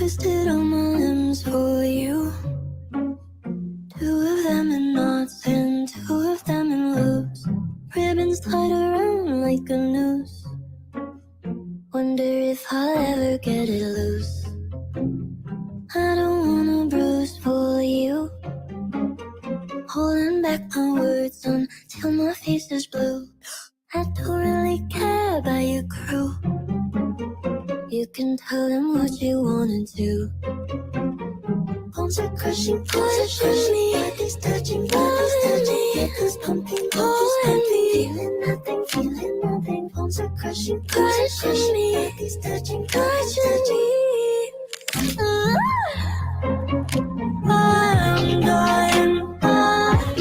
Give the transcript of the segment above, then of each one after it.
Twisted on my limbs for you. 2 of them in knots and 2 of them in loops. Ribbons tied around like a noose. Wonder if I'll ever get it loose. I don't wanna bruise for you. Holding back my words until my face is blue. I don't really care about your crew. You can tell them what you wanna do. Bones are crushing, pushing me. Bodies touching, vehicles pumping, feeling nothing. Bones are crushing me. Bodies touching me. I'm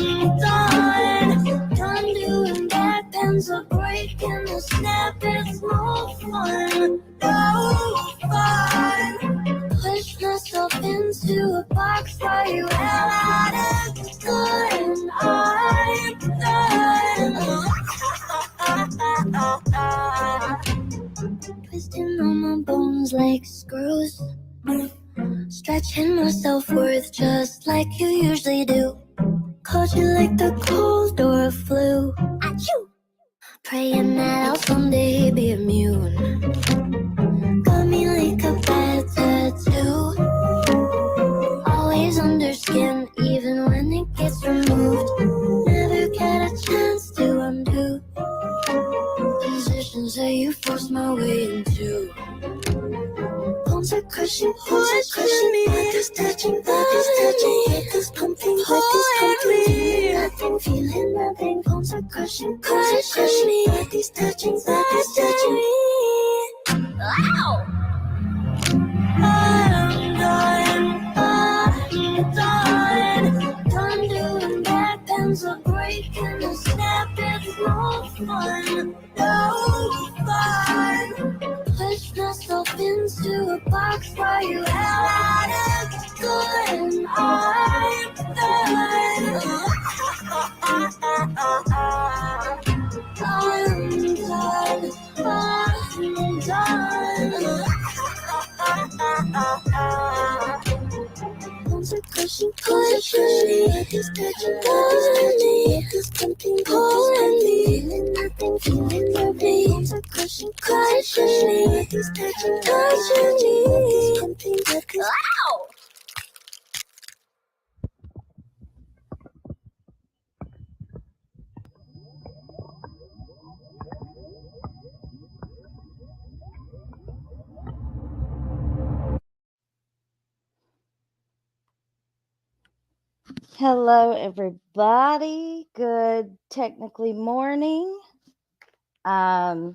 done doing back bends are breaking. The snap is no fun, no fun. Push myself into a box while you hell out of gun. I'm done. Twisting on my bones like screws. Stretching my self-worth just like you usually do. Caught you like the cold or a flu. Achoo! Praying that I'll someday be immune. Got me like a bad tattoo. Always under skin, even when it gets removed. Never get a chance to undo positions that you forced my way into. Bones are crushing me. Bodies touching, vehicles pumping, feeling nothing. Bones are crushing me. Bodies touching me. Ow! I'm done doing back bends are breaking. The snap is no fun, no fun. Push myself into a box while you hell out of gun. I'm done. Bones are crushing me. Bodies touching me. It's pumping, feeling nothing. Bones are crushing me. Bodies touching me. It's pumping, wow! Hello, everybody. Good, technically morning. No,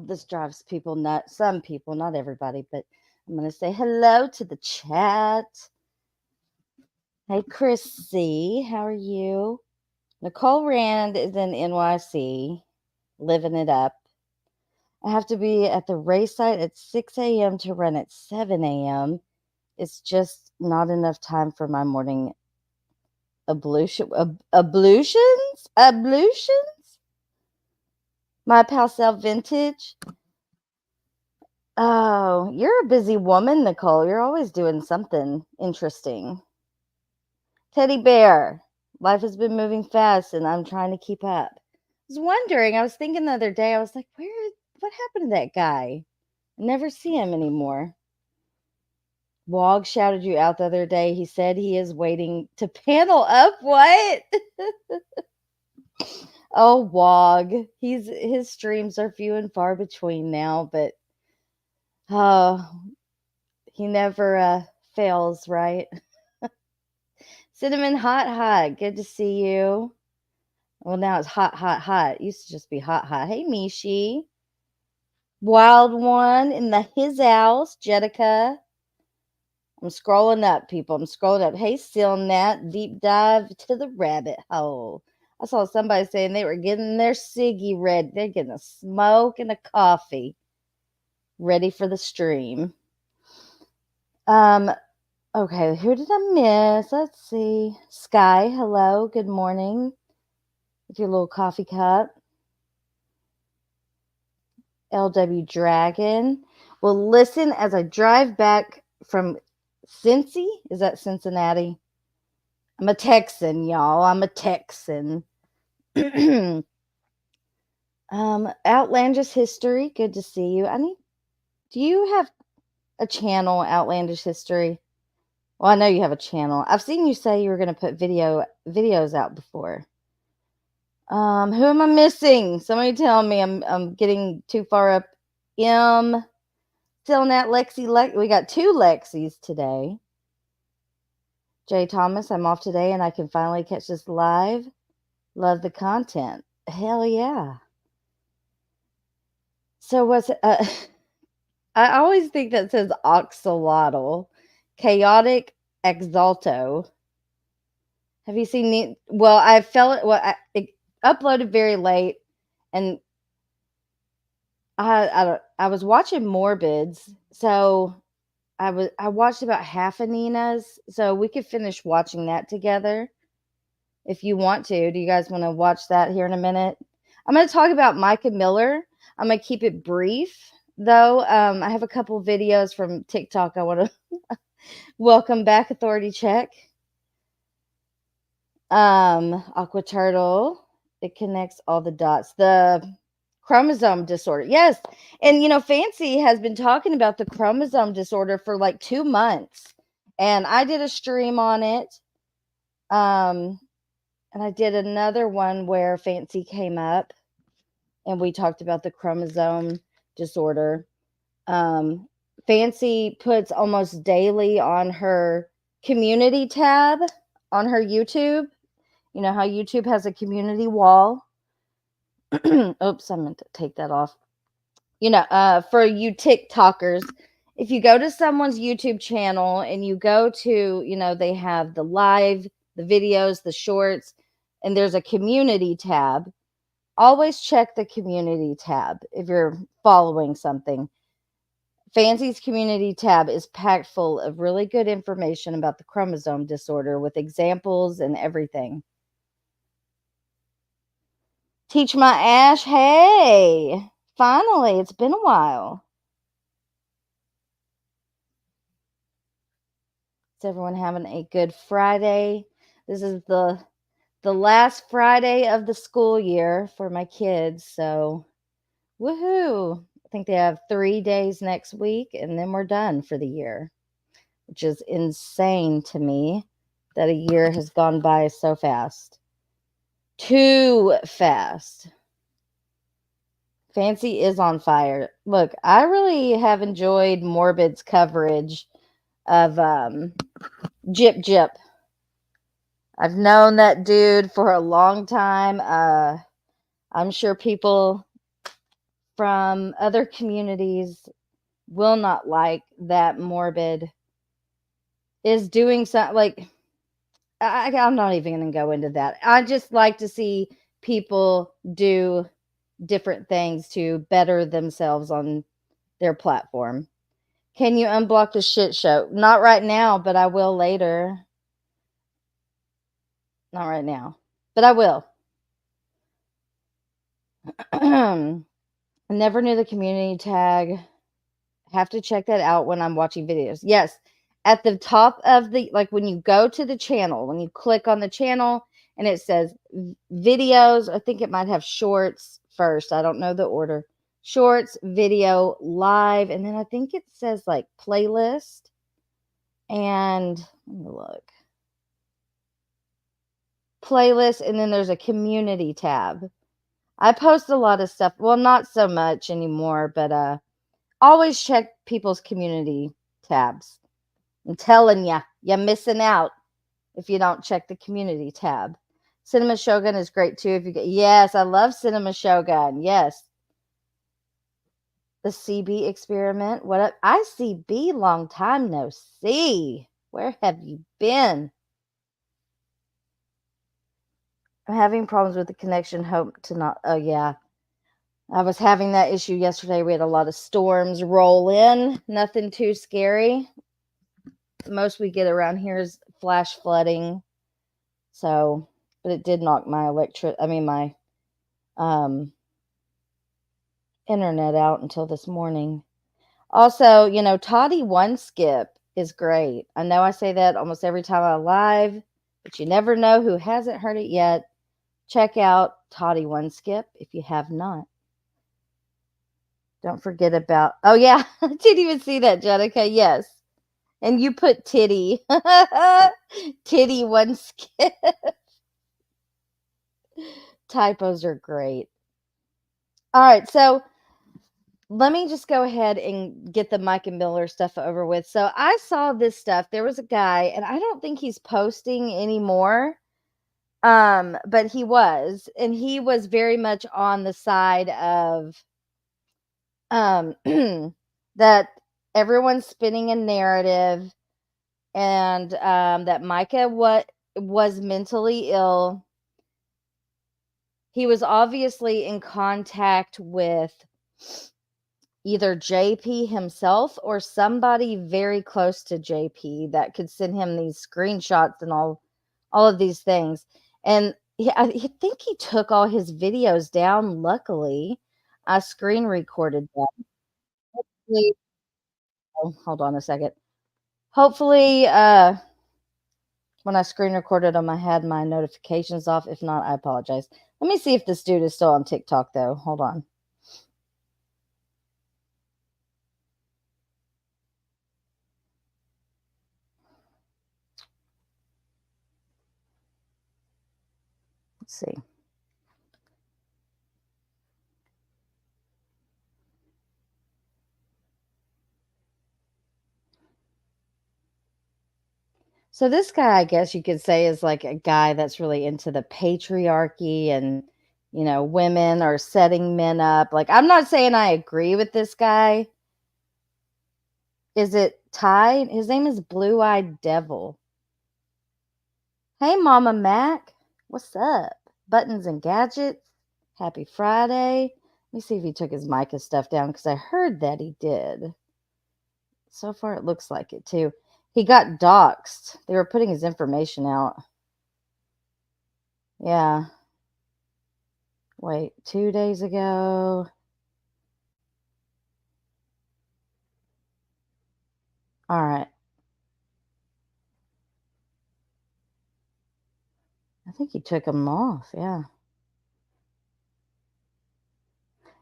this drives people nuts. Some people, not everybody, but I'm going to say hello to the chat. Hey, Chrissy, how are you? Nicole Rand is in NYC, living it up. I have to be at the race site at 6 a.m. to run at 7 a.m. It's just not enough time for my morning ablutions. My Pal Vintage. Oh, you're a busy woman, Nicole. You're always doing something interesting. Teddy Bear. Life has been moving fast, and I'm trying to keep up. I was thinking the other day, I was like, what happened to that guy? I never see him anymore. Wog shouted you out the other day. He said he is waiting to panel up. What? Oh, Wog. His streams are few and far between now, but he never fails, right? Cinnamon Hot. Good to see you. Well, now it's hot. It used to just be hot. Hey, Mishi. Wild One in his house, Jetica. I'm scrolling up, people. Hey, Silnat, deep dive to the rabbit hole. I saw somebody saying they were getting their ciggy ready. They're getting a smoke and a coffee ready for the stream. Okay, who did I miss? Let's see. Sky, hello. Good morning. With your little coffee cup. LW Dragon. Well, listen as I drive back from Cincy. Is that Cincinnati? I'm a Texan, y'all. I'm a Texan. Outlandish History. Good to see you. Do you have a channel, Outlandish History? Well, I know you have a channel. I've seen you say you were going to put videos out before. Who am I missing? Somebody tell me I'm getting too far up. Still Nat Lexi. We got 2 Lexis today. Jay Thomas, I'm off today and I can finally catch this live. Love the content. Hell yeah. So what's I always think that says oxalotl. Chaotic exalto. Have you seen the? Well, I felt it. Well, it uploaded very late, and I was watching Morbids, so I watched about half of Nina's, so we could finish watching that together if you want to. Do you guys want to watch that here in a minute? I'm going to talk about Micah Miller. I'm going to keep it brief, though. I have a couple videos from TikTok I want to welcome back, Authority Check. Aqua Turtle. It connects all the dots. The chromosome disorder. Yes. And, Fancy has been talking about the chromosome disorder for like 2 months. And I did a stream on it. And I did another one where Fancy came up and we talked about the chromosome disorder. Fancy puts almost daily on her community tab on her YouTube. You know how YouTube has a community wall? Oops, I meant to take that off. For you TikTokers, if you go to someone's YouTube channel and you go to, they have the live, the videos, the shorts, and there's a community tab. Always check the community tab if you're following something. Fancy's community tab is packed full of really good information about the chromosome disorder with examples and everything. Teach my Ash. Hey, finally, it's been a while. Is everyone having a good Friday? This is the last Friday of the school year for my kids, so woohoo. I think they have 3 days next week, and then we're done for the year, which is insane to me that a year has gone by so fast. Too fast. Fancy is on fire. Look, I really have enjoyed Morbid's coverage of Gyp. I've known that dude for a long time. I'm sure people from other communities will not like that Morbid is doing something like I'm not even going to go into that. I just like to see people do different things to better themselves on their platform. Can you unblock the shit show? Not right now, but I will later. Not right now, but I will. I never knew the community tag. Have to check that out when I'm watching videos. Yes, at the top of when you go to the channel, when you click on the channel and it says videos, I think it might have shorts first. I don't know the order. Shorts, video, live, and then I think it says like playlist. And let me look. Playlist, and then there's a community tab. I post a lot of stuff. Well, not so much anymore, but always check people's community tabs. I'm telling you, you're missing out if you don't check the community tab. Cinema Shogun is great too. Yes, I love Cinema Shogun. Yes. The CB experiment. What up? ICB, long time no see. Where have you been? I'm having problems with the connection. Hope to not. Oh, yeah. I was having that issue yesterday. We had a lot of storms roll in. Nothing too scary. Most we get around here is flash flooding. So, but it did knock my my internet out until this morning. Also, Toddy One Skip is great. I know I say that almost every time I'm live, but you never know who hasn't heard it yet. Check out Toddy One Skip if you have not. Don't forget about, oh yeah, I didn't even see that, Jenica. Yes. And you put titty. Titty One Skip. Typos are great. All right, so let me just go ahead and get the Micah Miller stuff over with. So I saw this stuff. There was a guy, and I don't think he's posting anymore. But he was, and he was very much on the side of that everyone's spinning a narrative, and that Micah was mentally ill. He was obviously in contact with either JP himself or somebody very close to JP that could send him these screenshots and all of these things. And I think he took all his videos down. Luckily, I screen recorded them. Hopefully, hold on a second. Hopefully, when I screen recorded them, I had my notifications off. If not, I apologize. Let me see if this dude is still on TikTok, though. Hold on. Let's see. So this guy, I guess you could say, is like a guy that's really into the patriarchy and, women are setting men up. Like, I'm not saying I agree with this guy. Is it Ty? His name is Blue Eyed Devil. Hey, Mama Mac. What's up? Buttons and Gadgets. Happy Friday. Let me see if he took his Micah stuff down because I heard that he did. So far, it looks like it, too. He got doxxed. They were putting his information out. Yeah. Wait, 2 days ago. All right. I think he took them off. Yeah.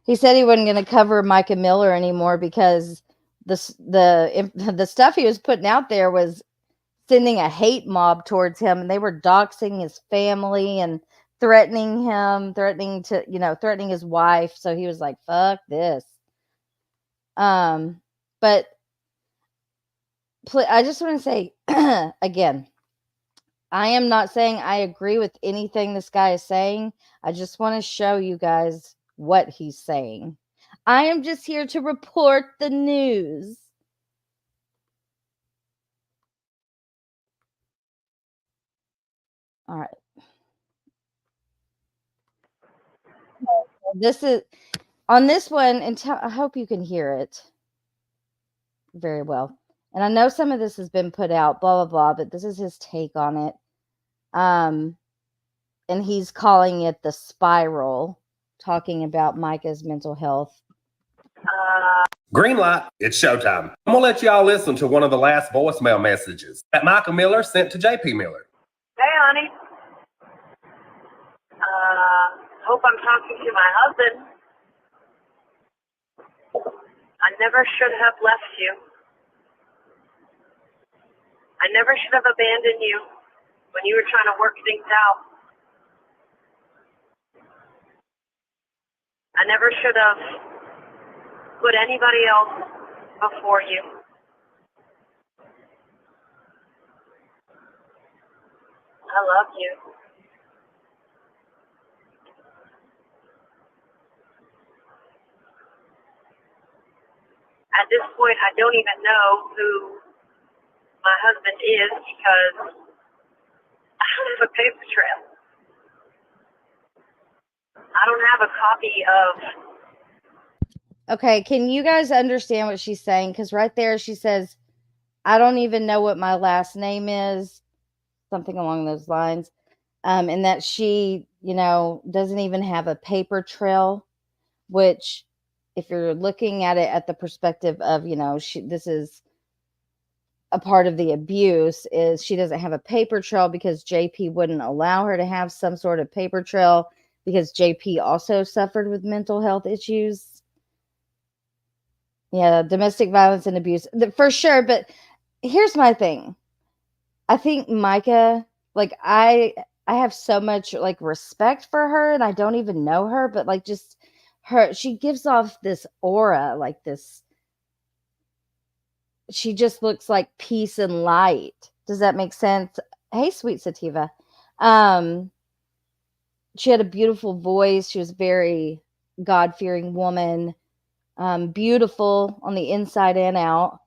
He said he wasn't going to cover Micah Miller anymore because the stuff he was putting out there was sending a hate mob towards him, and they were doxing his family and threatening him, threatening his wife. So he was like, "Fuck this." But I just want to say again, I am not saying I agree with anything this guy is saying. I just want to show you guys what he's saying. I am just here to report the news. All right. This is on this one, and I hope you can hear it very well. And I know some of this has been put out, blah, blah, blah, but this is his take on it. And he's calling it the spiral, talking about Micah's mental health. Green light, it's showtime. I'm gonna let y'all listen to one of the last voicemail messages that Micah Miller sent to JP Miller. Hey, honey. Hope I'm talking to my husband. I never should have left you. I never should have abandoned you when you were trying to work things out. I never should have put anybody else before you. I love you. At this point, I don't even know who my husband is because I don't have a paper trail. I don't have a copy of. Okay, can you guys understand what she's saying? Because right there she says, I don't even know what my last name is, something along those lines. And that she, doesn't even have a paper trail, which if you're looking at it at the perspective of, this is a part of the abuse, is she doesn't have a paper trail because JP wouldn't allow her to have some sort of paper trail because JP also suffered with mental health issues. Yeah, domestic violence and abuse for sure. But here's my thing. I think Micah, like I have so much like respect for her, and I don't even know her, but like just her, she gives off this aura, like this. She just looks like peace and light. Does that make sense? Hey, sweet sativa. She had a beautiful voice. She was a very God-fearing woman. Beautiful on the inside and out.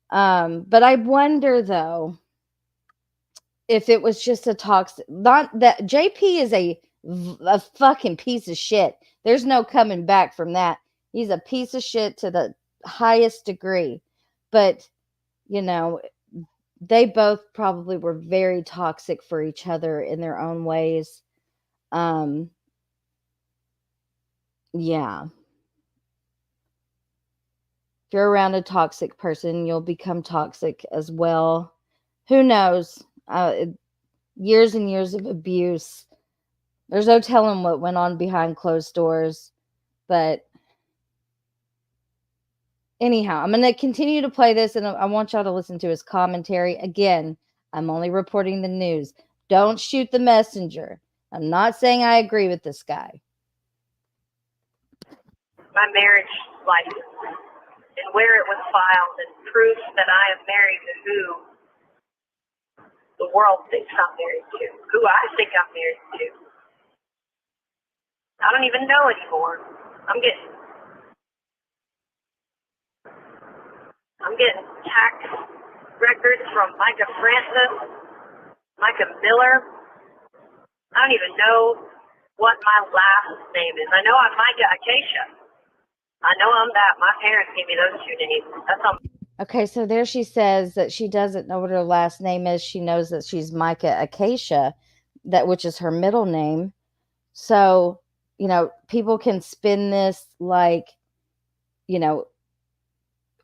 But I wonder though, if it was just a toxic, not that JP is a fucking piece of shit. There's no coming back from that. He's a piece of shit to the highest degree. But, they both probably were very toxic for each other in their own ways. Yeah. If you're around a toxic person, you'll become toxic as well. Who knows? Years and years of abuse. There's no telling what went on behind closed doors. But anyhow, I'm going to continue to play this, and I want y'all to listen to his commentary. Again, I'm only reporting the news. Don't shoot the messenger. I'm not saying I agree with this guy. My marriage license and where it was filed and proof that I am married to who the world thinks I'm married to, who I think I'm married to. I don't even know anymore. I'm getting tax records from Micah Miller. I don't even know what my last name is. I know I'm Micah Acacia. I know I'm that. My parents gave me those two names. That's all. Okay, so there she says that she doesn't know what her last name is. She knows that she's Micah Acacia, which is her middle name. So, people can spin this like,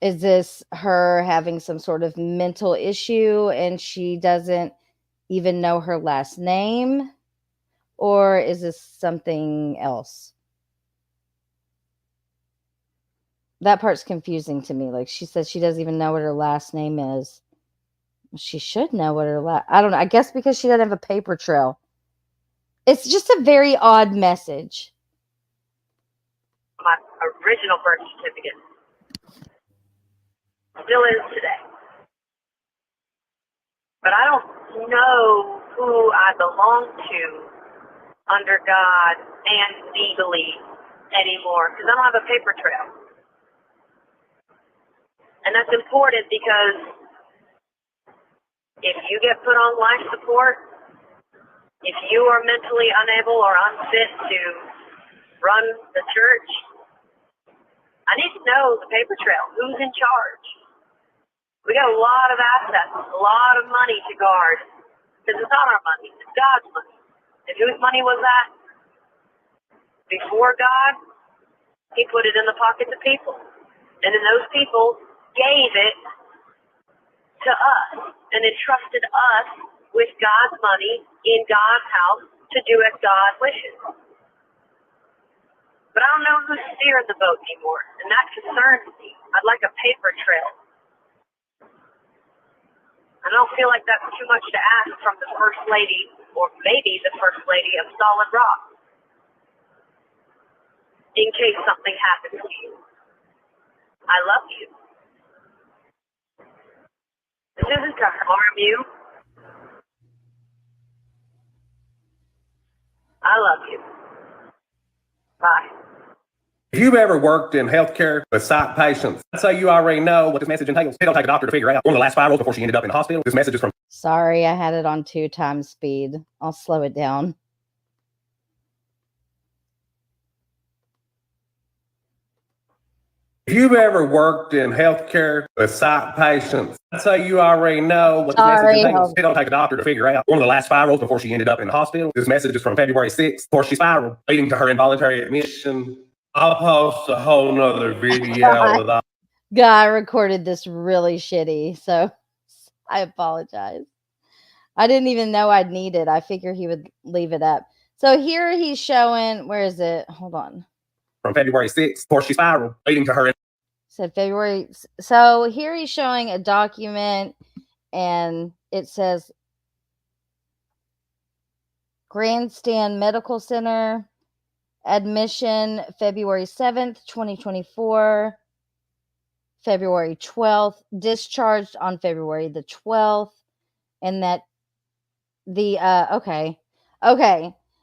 is this her having some sort of mental issue and she doesn't even know her last name? Or is this something else? That part's confusing to me. Like she says she doesn't even know what her last name is. She should know what I don't know. I guess because she doesn't have a paper trail. It's just a very odd message. My original birth certificate still is today. But I don't know who I belong to under God and legally anymore because I don't have a paper trail. And that's important because if you get put on life support, if you are mentally unable or unfit to run the church, I need to know the paper trail. Who's in charge? We got a lot of assets, a lot of money to guard because it's not our money, it's God's money. And whose money was that? Before God, He put it in the pockets of people. And then those people gave it to us and entrusted us with God's money in God's house to do as God wishes. But I don't know who's steering the boat anymore, and that concerns me. I'd like a paper trail. I don't feel like that's too much to ask from the First Lady, or maybe the First Lady of Solid Rock, in case something happens to you. I love you. This isn't to harm you. I love you. Bye. If you've ever worked in healthcare with psych patients, I'd say you already know what this message entails. It don't take a doctor to figure out one of the last spirals before she ended up in the hospital. This message is from... Sorry, I had it on 2 times speed. I'll slow it down. If you've ever worked in healthcare with psych patients, I'd say you already know what this message entails. It don't take a doctor to figure out one of the last spirals before she ended up in the hospital. This message is from February 6th, before she spiraled, leading to her involuntary admission I'll post a whole nother video with all. Guy recorded this really shitty, so I apologize. I didn't even know I'd need it. I figured he would leave it up. So here he's showing, where is it? Hold on. From February 6th, of course, she spiraled, leading to her. Said February. So here he's showing a document, and it says Grandstand Medical Center, admission February 7th, 2024, February 12th, discharged on February the 12th, and that the, okay.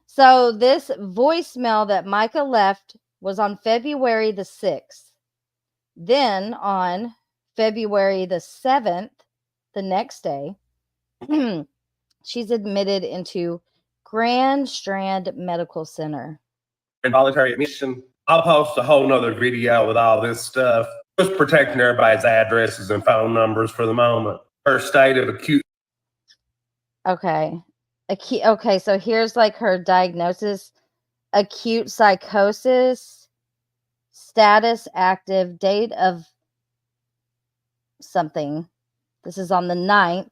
So this voicemail that Micah left was on February the 6th. Then on February the 7th, the next day, she's admitted into Grand Strand Medical Center. Involuntary admission. I'll post a whole nother video with all this stuff. Just protecting everybody's addresses and phone numbers for the moment. Her state of acute. Okay. Okay, so here's like her diagnosis: acute psychosis, status active, date of something. This is on the 9th.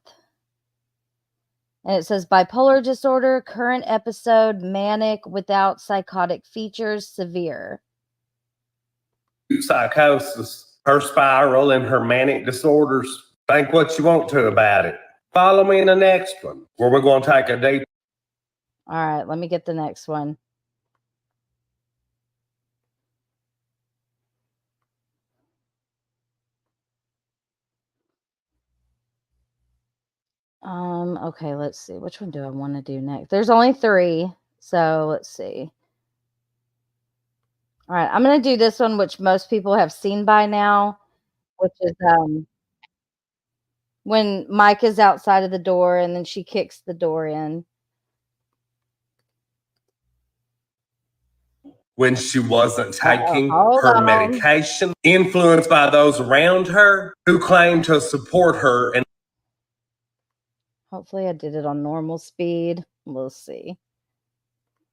And it says bipolar disorder, current episode, manic without psychotic features, severe. Psychosis, her spiral, and her manic disorders. Think what you want to about it. Follow me in the next one, where we're going to take a deep. All right, let me get the next one. Okay, let's see. Which one do I want to do next? There's only 3, so let's see. All right, I'm going to do this one, which most people have seen by now, which is when Mike is outside of the door and then she kicks the door in. When she wasn't taking Hold her on. medication, influenced by those around her who claimed to support her and Hopefully I did it on normal speed. We'll see.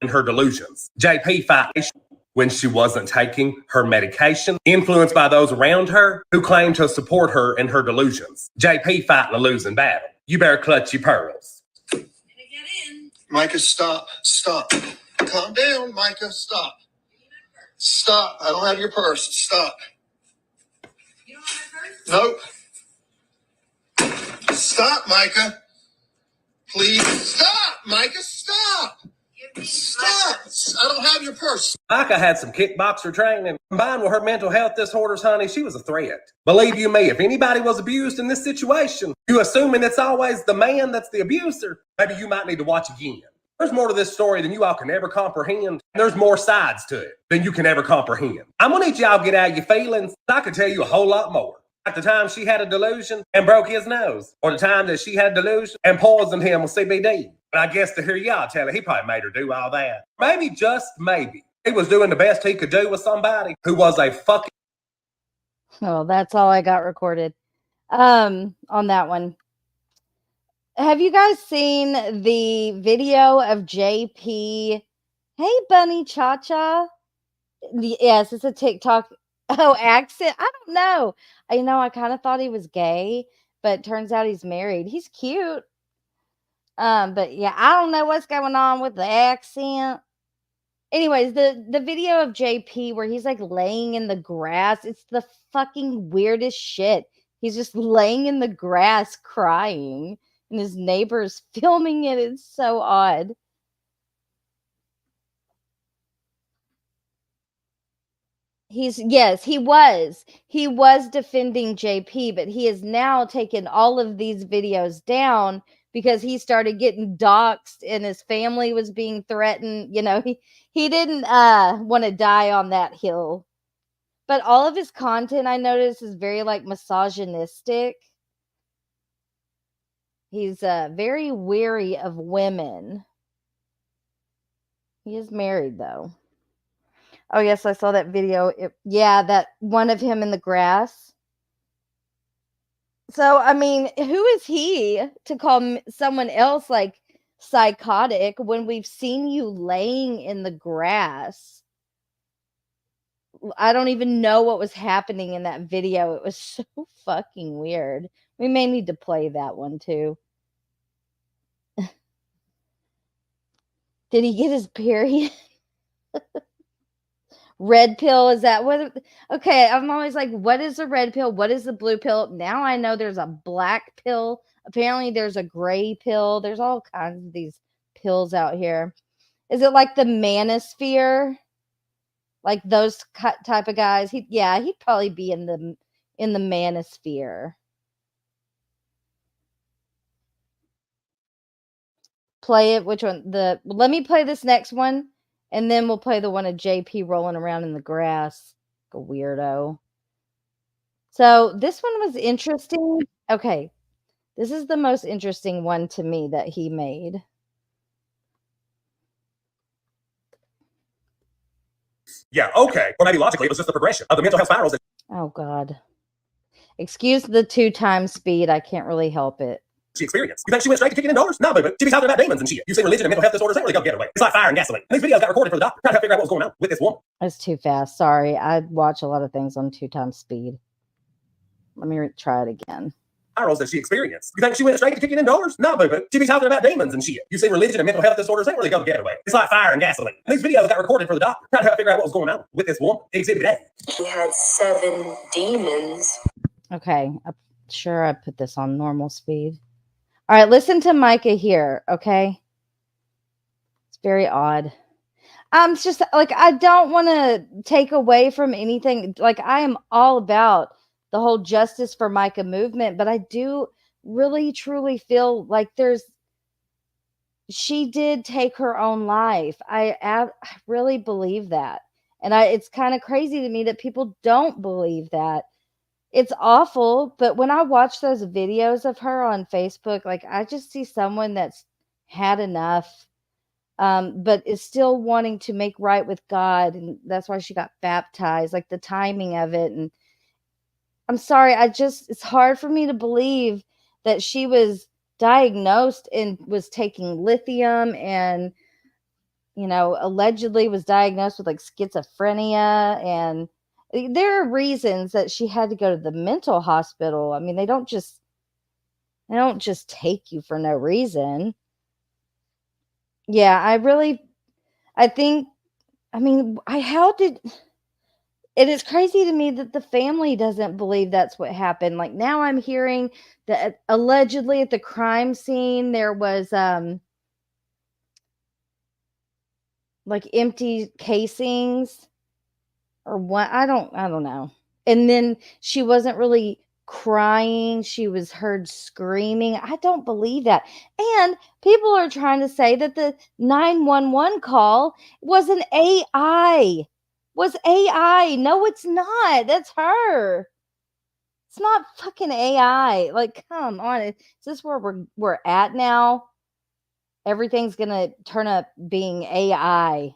her delusions. JP fight when she wasn't taking her medication, influenced by those around her who claimed to support her and her delusions. JP fighting a losing battle. You better clutch your pearls. Micah, stop. Calm down, Micah, stop. Stop. I don't have your purse. Stop. You don't have my purse? Nope. Stop, Micah. Please. Stop, Micah, stop. Stop. I don't have your purse. Micah had some kickboxer training. Combined with her mental health disorders, honey, she was a threat. Believe you me, if anybody was abused in this situation, you assuming it's always the man that's the abuser, maybe you might need to watch again. There's more to this story than you all can ever comprehend. There's more sides to it than you can ever comprehend. I'm gonna need y'all to get out your feelings. I could tell you a whole lot more. Like the time she had a delusion and broke his nose, or the time that she had a delusion and poisoned him with CBD. But I guess to hear y'all tell it, he probably made her do all that. Maybe, just maybe, he was doing the best he could do with somebody who was a fucking... Oh, that's all I got recorded on that one. Have you guys seen the video of JP? Hey, Bunny Cha-Cha. Yes, it's a TikTok. Oh, accent. I don't know. I kind of thought he was gay, but turns out he's married. He's cute. But yeah, I don't know what's going on with the accent. Anyways, the video of JP where he's like laying in the grass, it's the fucking weirdest shit. He's just laying in the grass crying, and his neighbor's filming it. It's so odd. He was defending JP, but he has now taken all of these videos down because he started getting doxxed and his family was being threatened. He didn't want to die on that hill. But all of his content, I noticed, is very like misogynistic. He's very weary of women. He is married, though. Oh, yes, I saw that video. That one of him in the grass. So, I mean, who is he to call someone else like psychotic when we've seen you laying in the grass? I don't even know what was happening in that video. It was so fucking weird. We may need to play that one too. Did he get his period? Red pill, is that what? Okay, I'm always like, what is the red pill? What is the blue pill? Now I know there's a black pill. Apparently there's a gray pill. There's all kinds of these pills out here. Is it like the manosphere? Like those type of guys? He'd probably be in the manosphere. Play it. Which one? Let me play this next one, and then we'll play the one of JP rolling around in the grass. Like a weirdo. So this one was interesting. Okay. This is the most interesting one to me that he made. Yeah, okay. Or maybe logically, it was just the progression of the mental health spirals. Oh, God. Excuse the 2x speed. I can't really help it. She experienced. You think she went straight to kicking in dollars? No, baby. She be talking about demons and shit. You see religion and mental health disorders ain't really gonna get away. It's like fire and gasoline. And these videos got recorded for the doctor, trying to figure out what was going on with this woman. That's too fast. Sorry. I watch a lot of things on 2x speed. Let me try it again. Spirals that she experienced. You think she went straight to kicking in dollars? No, baby. She be talking about demons and shit. You see religion and mental health disorders ain't really gonna get away. It's like fire and gasoline. And these videos got recorded for the doctor, trying to figure out what was going on with this woman. Exhibit A. She had 7 demons. Okay. I'm sure I put this on normal speed. All right, listen to Micah here, okay? It's very odd. It's just like, I don't want to take away from anything. Like, I am all about the whole justice for Micah movement, but I do really, truly feel like she did take her own life. I really believe that. And it's kind of crazy to me that people don't believe that. It's awful, but when I watch those videos of her on Facebook, like, I just see someone that's had enough, but is still wanting to make right with God, and that's why she got baptized, like the timing of it. And I'm sorry, it's hard for me to believe that she was diagnosed and was taking lithium and, allegedly was diagnosed with like schizophrenia, and there are reasons that she had to go to the mental hospital. I mean, they don't just take you for no reason. Yeah, it is crazy to me that the family doesn't believe that's what happened. Like, now I'm hearing that allegedly at the crime scene, there was, like empty casings. Or what? I don't know. And then she wasn't really crying. She was heard screaming. I don't believe that. And people are trying to say that the 911 call was an AI. No, it's not. That's her. It's not fucking AI. Like, come on. Is this where we're at now? Everything's going to turn up being AI.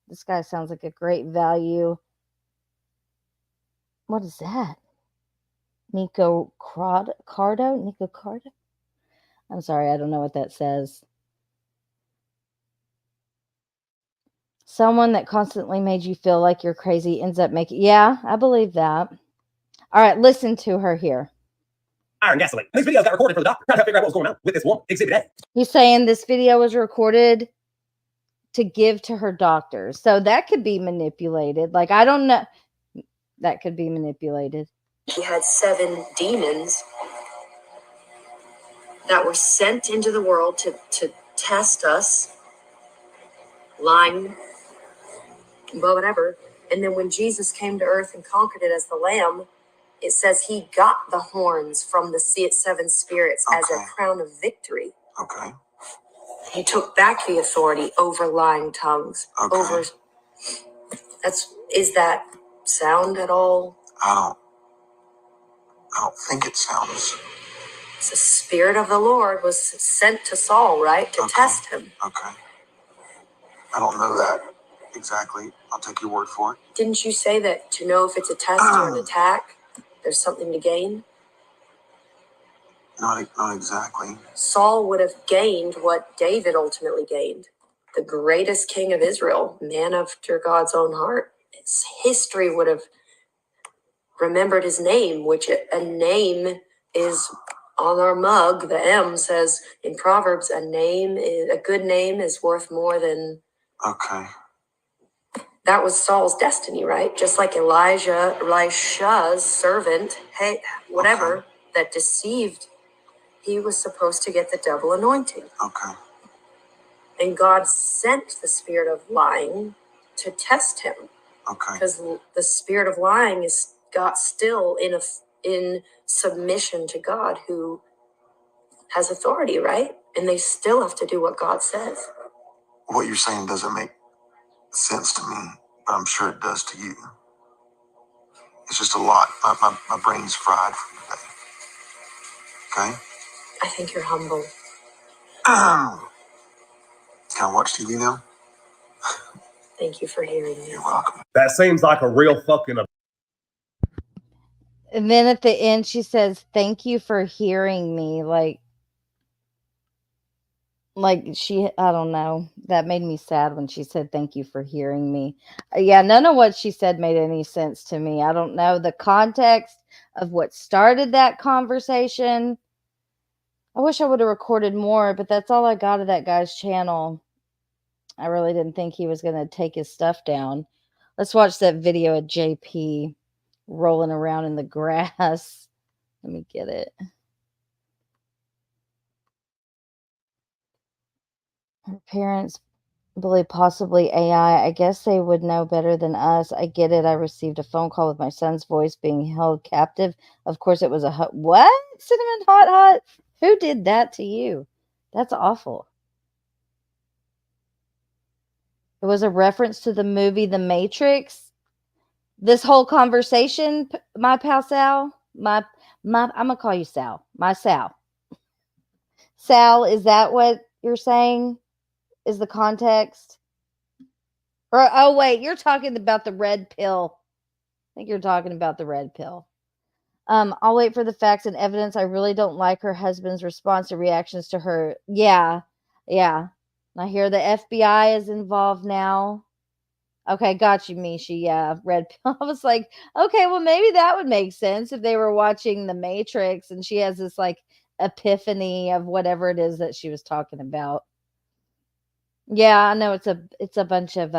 This guy sounds like a great value. What is that? Nico Cardo? I'm sorry, I don't know what that says. Someone that constantly made you feel like you're crazy ends up making... Yeah, I believe that. All right, listen to her here. Fire and gasoline. These videos got recorded for the doctor, trying to figure out what was going on with this woman. Exhibit A. He's saying this video was recorded to give to her doctors. So that could be manipulated. Like, I don't know. That could be manipulated. She had 7 demons that were sent into the world to test us, lying, whatever. And then when Jesus came to earth and conquered it as the Lamb, it says he got the horns from the 7 spirits as a crown of victory. Okay. He took back the authority over lying tongues. Okay. Is that sound at all? I don't think it sounds. The Spirit of the Lord was sent to Saul, right? To test him. Okay. I don't know that exactly. I'll take your word for it. Didn't you say that to know if it's a test or an attack, there's something to gain? Not exactly. Saul would have gained what David ultimately gained. The greatest king of Israel, man after God's own heart. history would have remembered his name, which a name is on our mug. The M says in Proverbs, a good name is worth more than. Okay. That was Saul's destiny, right? Just like Elisha's servant, Okay. that deceived, he was supposed to get the double anointing. Okay. And God sent the spirit of lying to test him, Okay. because the spirit of lying is got still in submission to God, who has authority, right? And they still have to do what God says. What you're saying doesn't make sense to me, but I'm sure it does to you. It's just a lot. My brain's fried from today. Okay? I think you're humble. Can I watch TV now? Thank you for hearing me. You're welcome. That seems like a real fucking. And then at the end, she says, "Thank you for hearing me." Like I don't know. That made me sad when she said, "Thank you for hearing me." Yeah, none of what she said made any sense to me. I don't know the context of what started that conversation. I wish I would have recorded more, but that's all I got of that guy's channel. I really didn't think he was going to take his stuff down. Let's watch that video of JP rolling around in the grass. Let me get it. Her parents believe possibly AI. I guess they would know better than us. I get it. I received a phone call with my son's voice being held captive. Of course, it was a what? Cinnamon hot? Who did that to you? That's awful. It was a reference to the movie The Matrix. This whole conversation, my pal Sal, I'm gonna call you Sal. My Sal. Sal, is that what you're saying? Is the context? Or oh wait, you're talking about the red pill. I think you're talking about the red pill. I'll wait for the facts and evidence. I really don't like her husband's response and reactions to her. Yeah. I hear the FBI is involved now. Okay, got you, Mishi. Yeah, red pill. I was like, okay, well, maybe that would make sense if they were watching The Matrix and she has this like epiphany of whatever it is that she was talking about. Yeah, I know it's a bunch of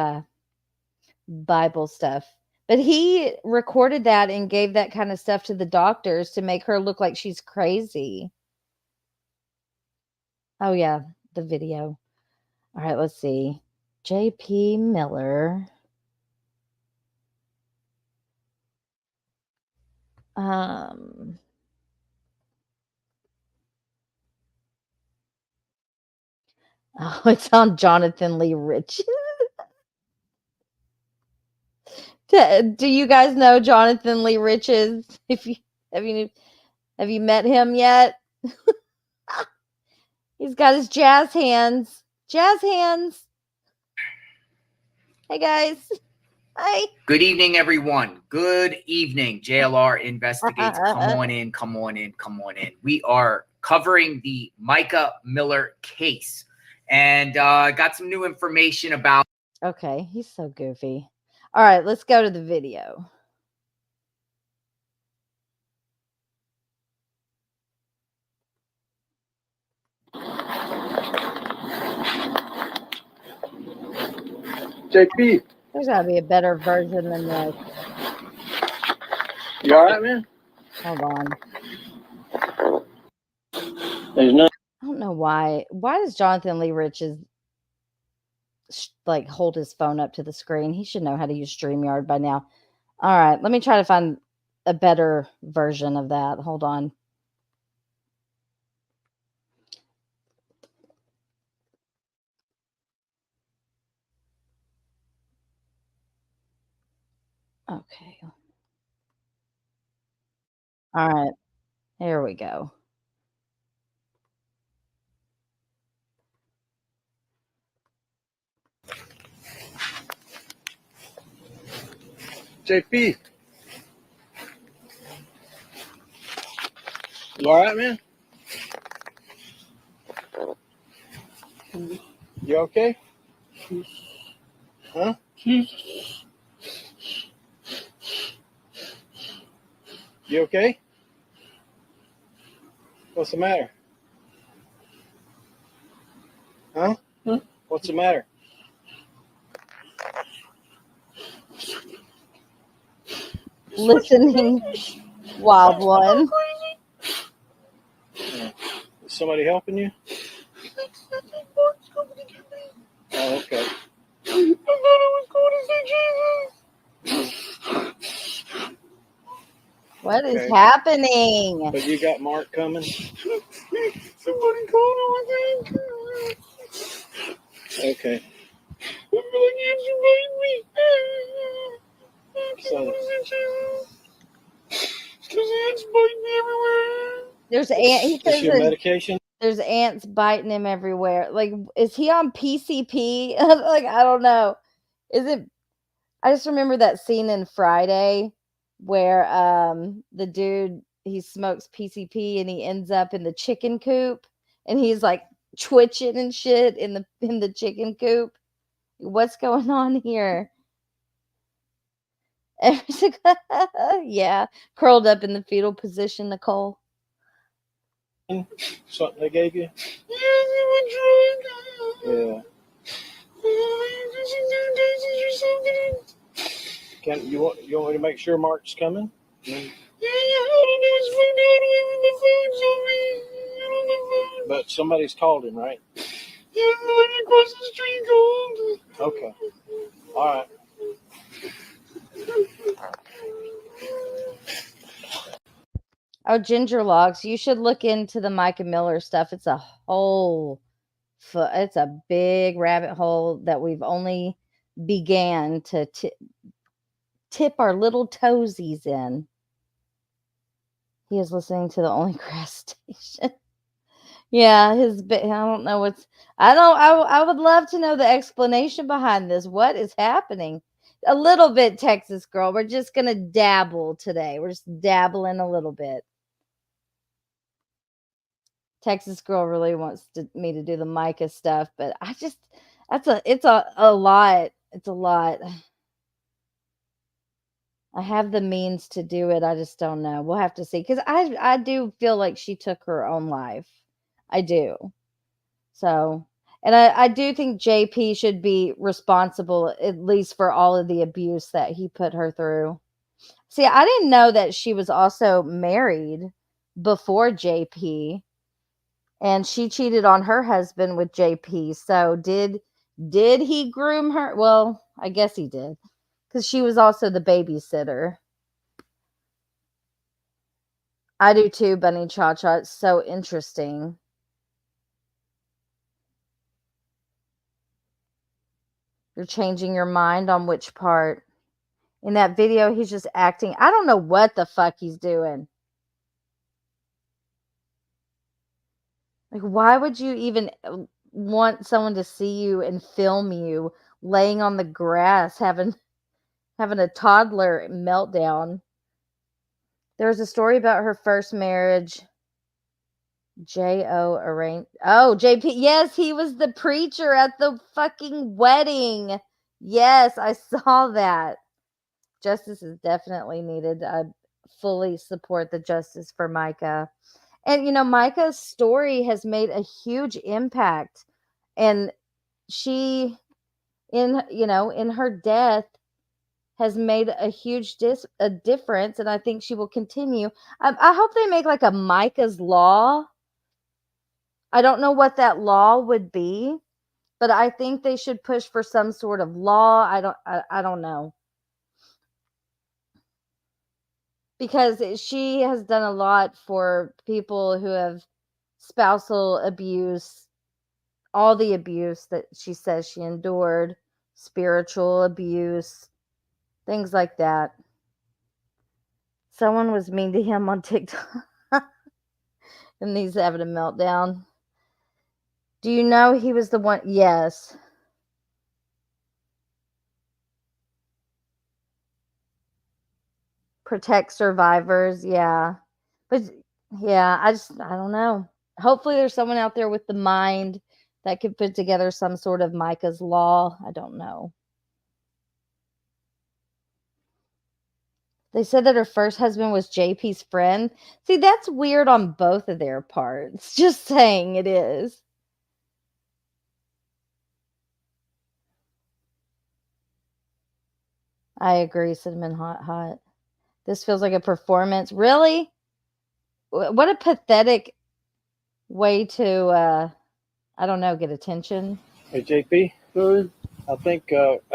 Bible stuff. But he recorded that and gave that kind of stuff to the doctors to make her look like she's crazy. Oh yeah, the video. All right, let's see. JP Miller. Oh, it's on Jonathan Lee Rich. Do you guys know Jonathan Lee Riches? Have you met him yet? He's got his jazz hands. Jazz hands. Hey guys. Hi. Good evening, everyone. Good evening. JLR Investigates. Come on in. We are covering the Micah Miller case and got some new information about. Okay, he's so goofy. All right, let's go to the video. JP, There's got to be a better version than this. you all right, man? Hold on. There's no. I don't know why. Why does Jonathan Lee Riches like hold his phone up to the screen? He should know how to use StreamYard by now. All right, let me try to find a better version of that. Hold on. Okay. All right. Here we go. JP, you all right, man? You okay? Huh? You okay? What's the matter? Huh? What's the matter? Listening, wild one. Is somebody helping you? Oh, okay. What is Okay. happening? But you got Mark coming? Somebody called him. Okay. So, There's he is says your that medication? there's ants biting him everywhere. Like, is he on PCP? Like, I don't know. Is it? I just remember that scene in Friday where the dude, he smokes PCP and he ends up in the chicken coop and he's like twitching and shit in the chicken coop. What's going on here? Yeah, curled up in the fetal position, Nicole. Something they gave you? Yeah. You want me to make sure Mark's coming? But somebody's called him, right? Okay. All right. Oh, ginger logs. You should look into the Micah Miller stuff. It's a it's a big rabbit hole that we've only began to tip our little toesies in. He is listening to the only grass station. Yeah, I don't know I would love to know the explanation behind this. What is happening? A little bit, Texas girl. We're just going to dabble today. We're just dabbling a little bit. Texas girl really wants me to do the Micah stuff, but it's a lot. It's a lot. I have the means to do it. I just don't know. We'll have to see. Because I do feel like she took her own life. I do. So, and I do think JP should be responsible, at least for all of the abuse that he put her through. See, I didn't know that she was also married before JP. And she cheated on her husband with JP. So did he groom her? Well, I guess he did. Because she was also the babysitter. I do too, Bunny Cha Cha. It's so interesting. You're changing your mind on which part. In that video, he's just acting. I don't know what the fuck he's doing. Like, why would you even want someone to see you and film you laying on the grass having a toddler meltdown? There's a story about her first marriage. J.O. arranged. Oh, JP. Yes, he was the preacher at the fucking wedding. Yes, I saw that. Justice is definitely needed. I fully support the justice for Micah. And, Micah's story has made a huge impact. And she, in her death, has made a huge difference. And I think she will continue. I hope they make like a Micah's Law. I don't know what that law would be, but I think they should push for some sort of law. I don't know. Because she has done a lot for people who have spousal abuse, all the abuse that she says she endured, spiritual abuse, things like that. Someone was mean to him on TikTok and he's having a meltdown. Do you know he was the one? Yes. Protect survivors, yeah. But yeah, I don't know. Hopefully there's someone out there with the mind that could put together some sort of Micah's Law. I don't know. They said that her first husband was JP's friend. See, that's weird on both of their parts. Just saying it is. I agree, Cinnamon Hot. This feels like a performance. Really? What a pathetic way to, I don't know, get attention. Hey, JP. I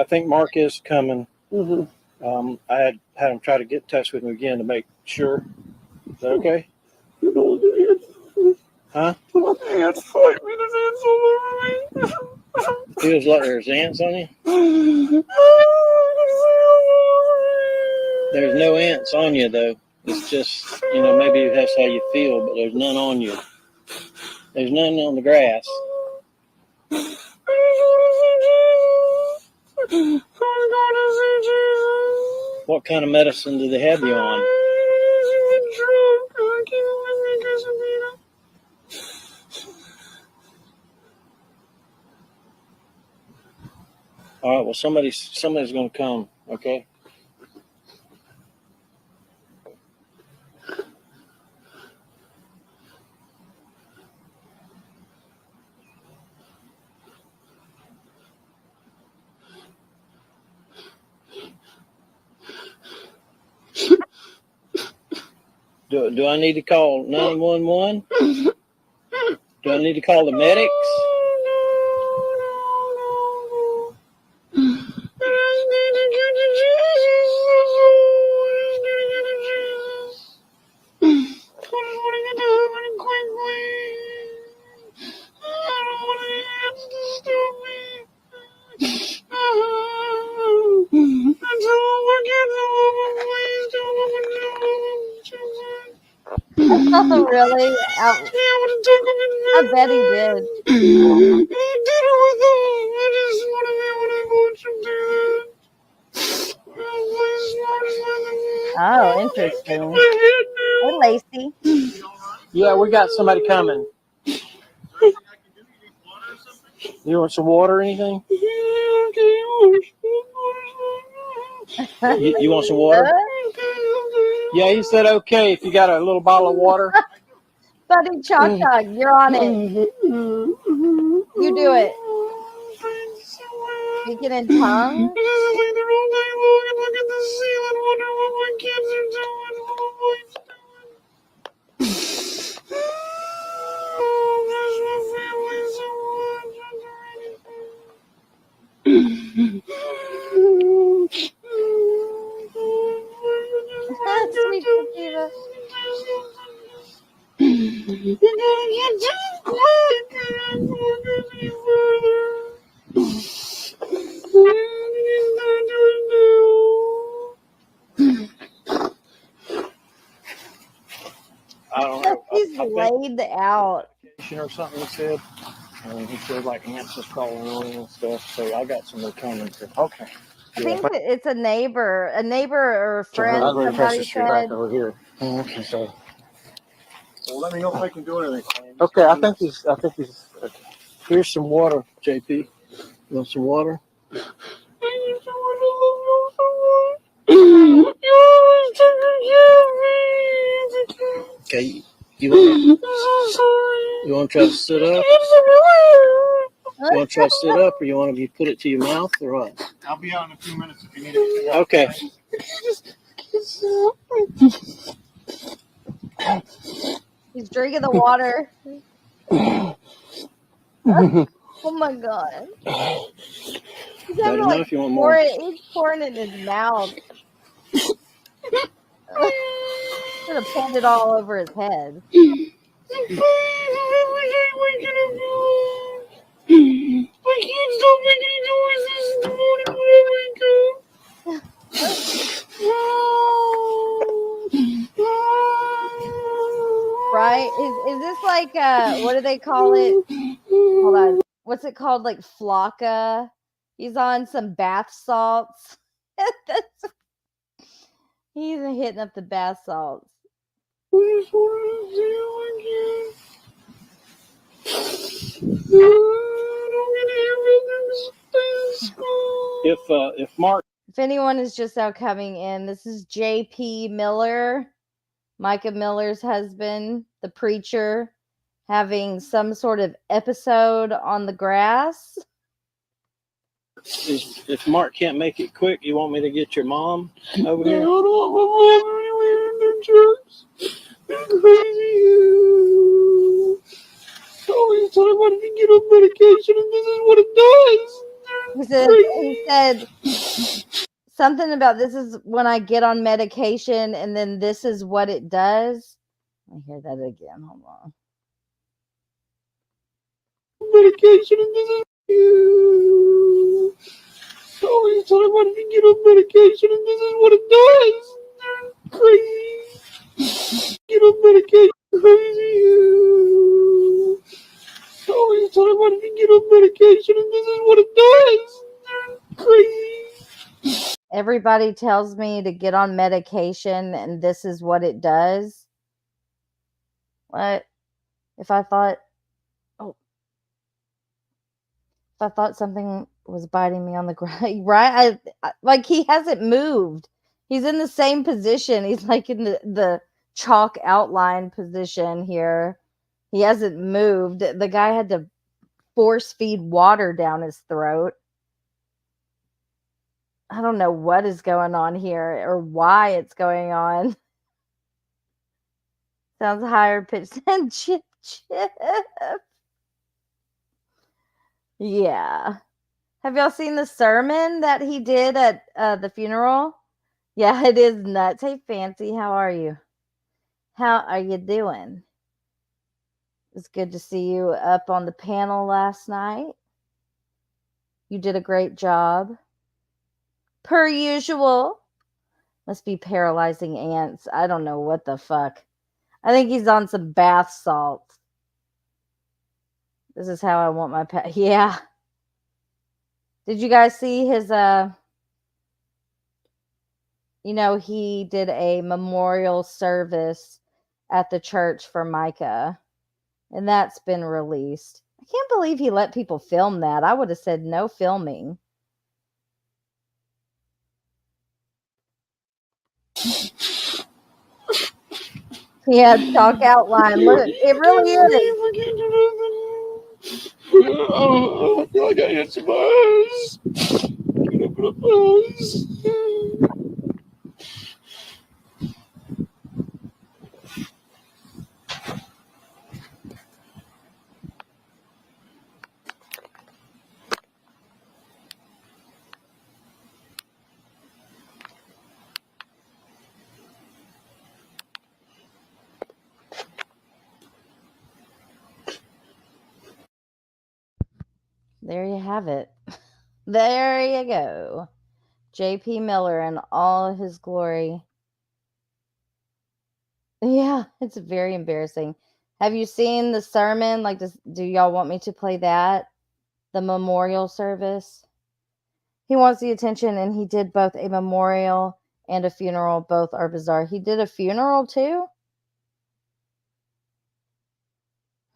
think Mark is coming. Mm-hmm. I had him try to get in touch with me again to make sure. Is that okay? Huh? Ants fight me. There's ants all over me. He was like, there's ants on you? There's no ants on you, though. It's just, maybe that's how you feel, but there's none on you. There's none on the grass. What kind of medicine do they have you on? All right, well, somebody's going to come, okay? Do I need to call 911? Do I need to call the medics? Oh, really? I bet he did. Oh, interesting. Hey, Lacey. Yeah, we got somebody coming. You want some water or anything? You want some water? Yeah, he said okay if you got a little bottle of water. Buddy Chalk Dog, you're on it. You do it. Speaking in tongues? Sweet Sativa. I don't know. He's laid out. Or something he said. He said like ants was crawling on him and stuff. So I got some more coming. Okay. I think it's a neighbor or a friend. I'm going to press Somebody the street back said. over here. Oh, okay. So. Well, let me know if I can do anything. Okay, I think he's. Okay. Here's some water, JP. You want some water? Okay. You want to try to sit up? You want to try to sit up, or you want to put it to your mouth, or what? I'll be out in a few minutes if you need anything else. Okay. He's drinking the water. Oh my god. He's I don't know if you want more. He's pouring it in his mouth. Should have pulled it all over his head. I can't stop making any noises in the morning when I wake up. Right? Is this like what do they call it? Hold on. What's it called? Like Flocka? He's on some bath salts. He's hitting up the bath salts. If Mark If anyone is just now coming in, this is J.P. Miller, Micah Miller's husband, the preacher, having some sort of episode on the grass. If Mark can't make it quick, you want me to get your mom over I here? don't want my mom anywhere in the church. They're crazy. Always tell everybody to get on medication, and this is what it does. He said something about this is when I get on medication, and then this is what it does. I hear that again. Hold on. Medication, and this is always tell everybody to get on medication, and this is what it does. They're crazy. Get on medication. Crazy. Always tell everybody to get on medication, and this is what it does. They're crazy. Everybody tells me to get on medication, and this is what it does. What? If I thought something was biting me on the ground, right? I like he hasn't moved. He's in the same position. He's like in the chalk outline position here. He hasn't moved. The guy had to force feed water down his throat. I don't know what is going on here or why it's going on. Sounds higher pitched than Chip. Yeah. Have y'all seen the sermon that he did at the funeral? Yeah, it is nuts. Hey, Fancy, how are you? How are you doing? It's good to see you up on the panel last night. You did a great job. Per usual. Must be paralyzing ants. I don't know what the fuck. I think he's on some bath salts. This is how I want my pet. Yeah. Did you guys see his, he did a memorial service at the church for Micah, and that's been released. I can't believe he let people film that. I would have said no filming. Yeah, chalk outline. Look, it really is. I feel like I hit some eyes. Open up eyes. There you have it. There you go. J.P. Miller in all his glory. Yeah, it's very embarrassing. Have you seen the sermon? Like, do y'all want me to play that? The memorial service? He wants the attention, and he did both a memorial and a funeral. Both are bizarre. He did a funeral too?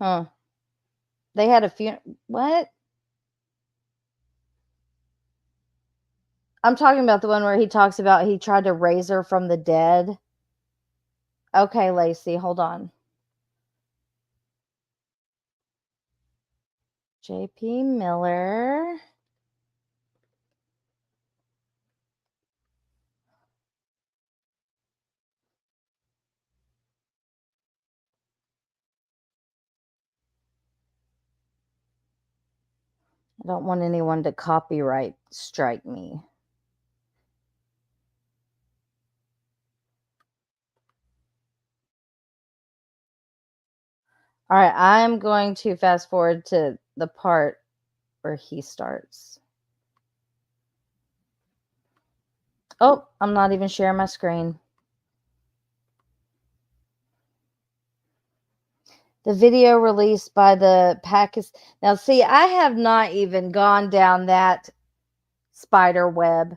Huh. They had a funeral. What? I'm talking about the one where he talks about he tried to raise her from the dead. Okay, Lacey, hold on. J.P. Miller. I don't want anyone to copyright strike me. All right, I'm going to fast forward to the part where he starts. Oh, I'm not even sharing my screen. The video released by the Pakistan. Now, see, I have not even gone down that spider web.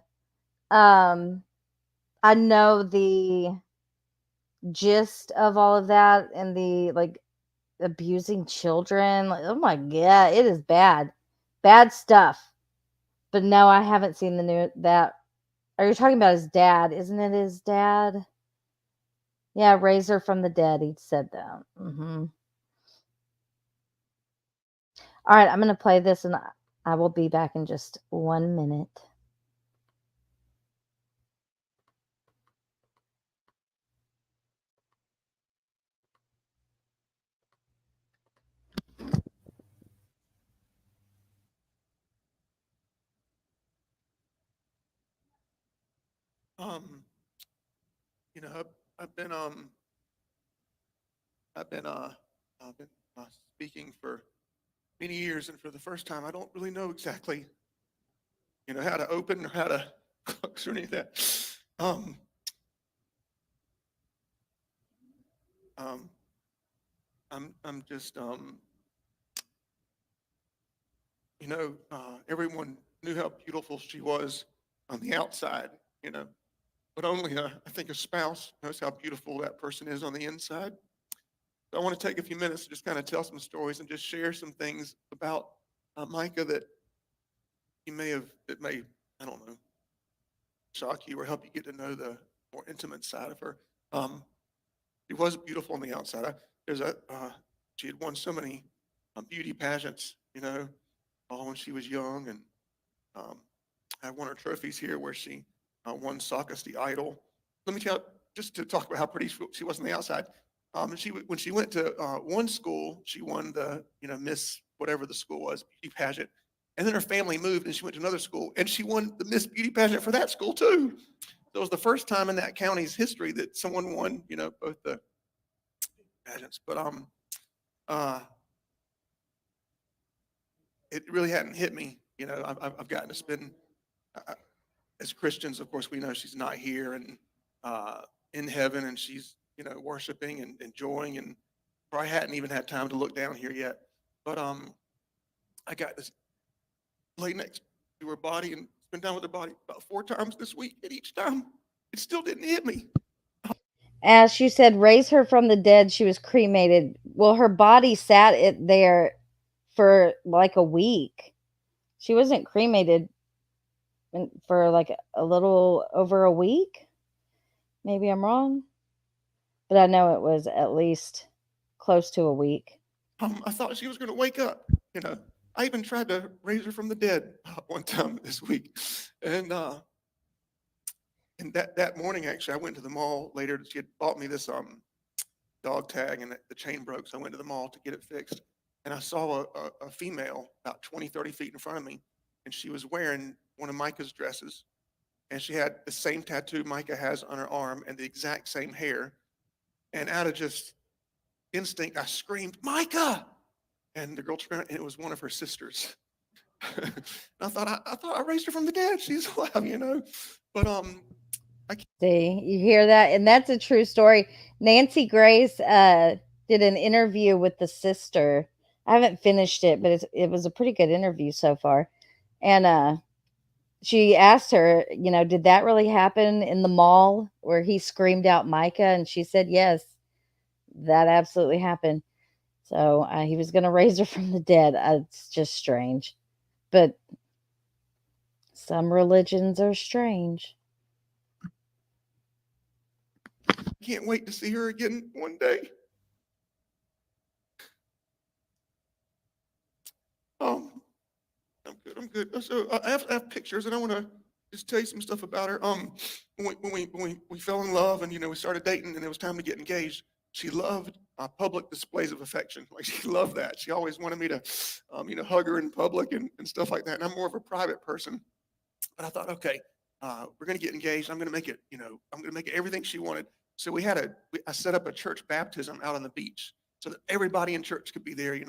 I know the gist of all of that and the abusing children. Like, oh my god, it is bad stuff. But no, I haven't seen that Are you talking about his dad? Isn't it his dad? Yeah, raise her from the dead. He said that. All right, I'm going to play this, and I will be back in just 1 minute. You know, I've been speaking for many years, and for the first time, I don't really know exactly, you know, how to open or how to close or any of that. I'm just, you know, everyone knew how beautiful she was on the outside, you know, but only I think a spouse knows how beautiful that person is on the inside. So I want to take a few minutes to just kind of tell some stories and just share some things about Micah that may, I don't know, shock you or help you get to know the more intimate side of her. She was beautiful on the outside. She had won so many beauty pageants, you know, all when she was young, and I have one of her trophies here where she won Saucus the Idol. Let me tell you, just to talk about how pretty she was on the outside. When she went to one school, she won the, you know, Miss whatever the school was, beauty pageant. And then her family moved and she went to another school and she won the Miss Beauty pageant for that school too. So it was the first time in that county's history that someone won, you know, both the pageants. But it really hadn't hit me. You know, I've gotten to spend, as Christians, of course, we know she's not here and in heaven, and she's, you know, worshiping and enjoying, and probably hadn't even had time to look down here yet. But I got to lay next to her body and spend time with her body about 4 times this week, and each time it still didn't hit me. As she said, raise her from the dead. She was cremated. Well, her body sat there for like a week. She wasn't cremated for like a little over a week. Maybe I'm wrong, but I know it was at least close to a week. I thought she was going to wake up. You know, I even tried to raise her from the dead one time this week, and that morning, actually, I went to the mall later. She had bought me this dog tag, and the chain broke, so I went to the mall to get it fixed. And I saw a female about 20, 30 feet in front of me, and she was wearing one of Micah's dresses. And she had the same tattoo Micah has on her arm and the exact same hair. And out of just instinct, I screamed, "Micah!" And the girl turned around, and it was one of her sisters. I thought I raised her from the dead. She's alive, you know. But See, you hear that? And that's a true story. Nancy Grace did an interview with the sister. I haven't finished it, but it was a pretty good interview so far. And she asked her, you know, did that really happen in the mall where he screamed out Micah? And she said, yes, that absolutely happened. So he was going to raise her from the dead. It's just strange. But some religions are strange. can't wait to see her again one day. I'm good. So I have pictures, and I want to just tell you some stuff about her. When we fell in love, and we started dating, and it was time to get engaged, she loved public displays of affection. Like, she loved that. She always wanted me to, hug her in public and stuff like that. And I'm more of a private person. But I thought, okay, we're going to get engaged. I'm going to make it, I'm going to make it everything she wanted. So I set up a church baptism out on the beach so that everybody in church could be there,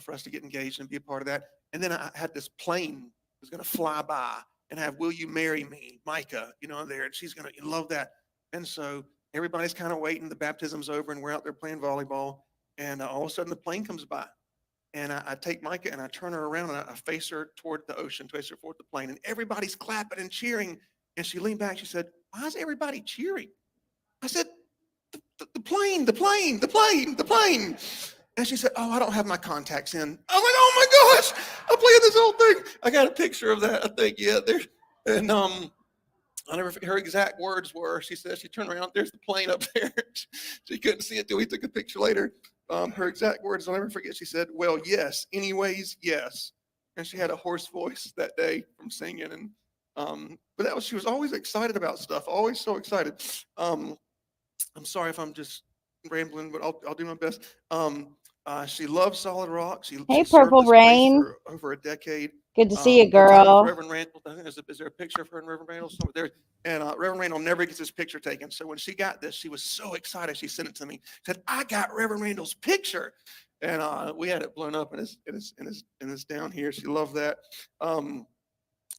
for us to get engaged and be a part of that. And then I had this plane that was going to fly by and have "Will you marry me?" Micah, there, and she's going to love that. And so everybody's kind of waiting. The baptism's over, and we're out there playing volleyball. And all of a sudden, the plane comes by, and I take Micah and I turn her around and I face her toward the ocean, face her toward the plane, and everybody's clapping and cheering. And she leaned back. She said, "Why is everybody cheering?" I said, the plane. And she said, "Oh, I don't have my contacts in." I was like, "Oh my gosh, I'm playing this whole thing." I got a picture of that, I think, yeah, there. And her exact words were, she said, she turned around, there's the plane up there. She couldn't see it till we took a picture later. Her exact words, I'll never forget, she said, well, yes, anyways, yes. And she had a hoarse voice that day from singing. And but she was always excited about stuff, always so excited. I'm sorry if I'm just rambling, but I'll do my best. She loves solid rock. She Hey, served Purple this place Rain. for over a decade. Good to see you, The time of girl. Reverend Randall, I think is there a picture of her and Reverend Randall somewhere there? And Reverend Randall never gets his picture taken. So when she got this, she was so excited. She sent it to me. Said, "I got Reverend Randall's picture," and we had it blown up, and it's down here. She loved that.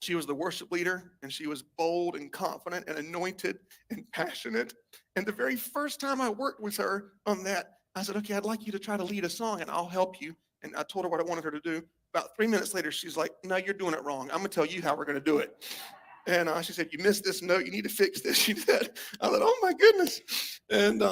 She was the worship leader, and she was bold and confident and anointed and passionate. And the very first time I worked with her on that, I said, "Okay, I'd like you to try to lead a song, and I'll help you." And I told her what I wanted her to do. About 3 minutes later, she's like, "No, you're doing it wrong. I'm going to tell you how we're going to do it." And she said, "You missed this note. You need to fix this." She did. I thought, "Oh, my goodness." And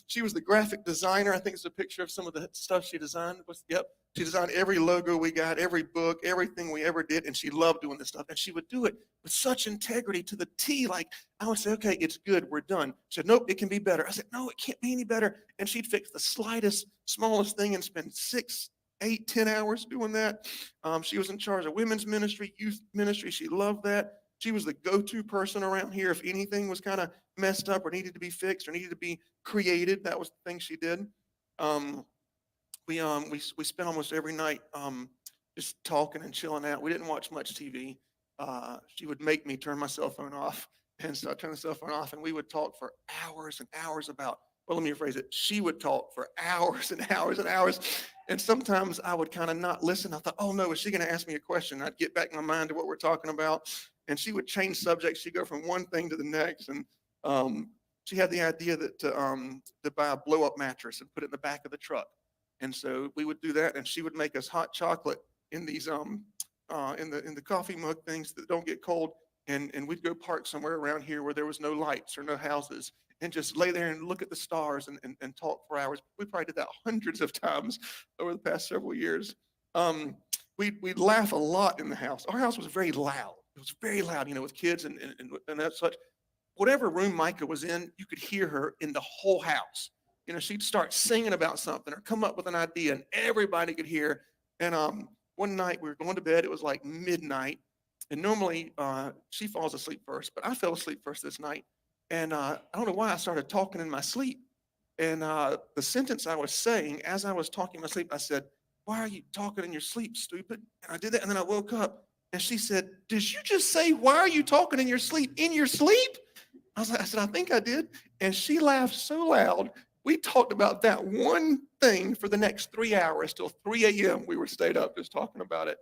she was the graphic designer. I think it's a picture of some of the stuff she designed. Yep. She designed every logo we got, every book, everything we ever did. And she loved doing this stuff. And she would do it with such integrity to the T. Like, I would say, "Okay, it's good. We're done." She said, "Nope, it can be better." I said, "No, it can't be any better." And she'd fix the slightest, smallest thing and spend 6, 8, 10 hours doing that. She was in charge of women's ministry, youth ministry. She loved that. She was the go-to person around here if anything was kind of messed up or needed to be fixed or needed to be created. That was the thing she did. We spent almost every night just talking and chilling out. We didn't watch much TV. She would make me turn my cell phone off, and so I turned the cell phone off, and we would talk for hours and hours about. Well, let me rephrase it. She would talk for hours and hours and hours. And sometimes I would kind of not listen. I thought, "Oh no, is she going to ask me a question?" I'd get back in my mind to what we're talking about. And she would change subjects. She'd go from one thing to the next. And she had the idea that to buy a blow-up mattress and put it in the back of the truck. And so we would do that. And she would make us hot chocolate in these in the coffee mug things that don't get cold. And we'd go park somewhere around here where there was no lights or no houses, and just lay there and look at the stars and talk for hours. We probably did that hundreds of times over the past several years. We'd laugh a lot in the house. Our house was very loud. It was very loud, with kids and that such. Whatever room Micah was in, you could hear her in the whole house. She'd start singing about something or come up with an idea, and everybody could hear. And one night we were going to bed. It was like midnight. And normally she falls asleep first, but I fell asleep first this night. And I don't know why I started talking in my sleep. And the sentence I was saying as I was talking in my sleep, I said, "Why are you talking in your sleep, stupid?" And I did that. And then I woke up, and she said, "Did you just say, 'Why are you talking in your sleep'?" In your sleep? I said, "I think I did." And she laughed so loud. We talked about that one thing for the next 3 hours till 3 a.m. We were stayed up just talking about it.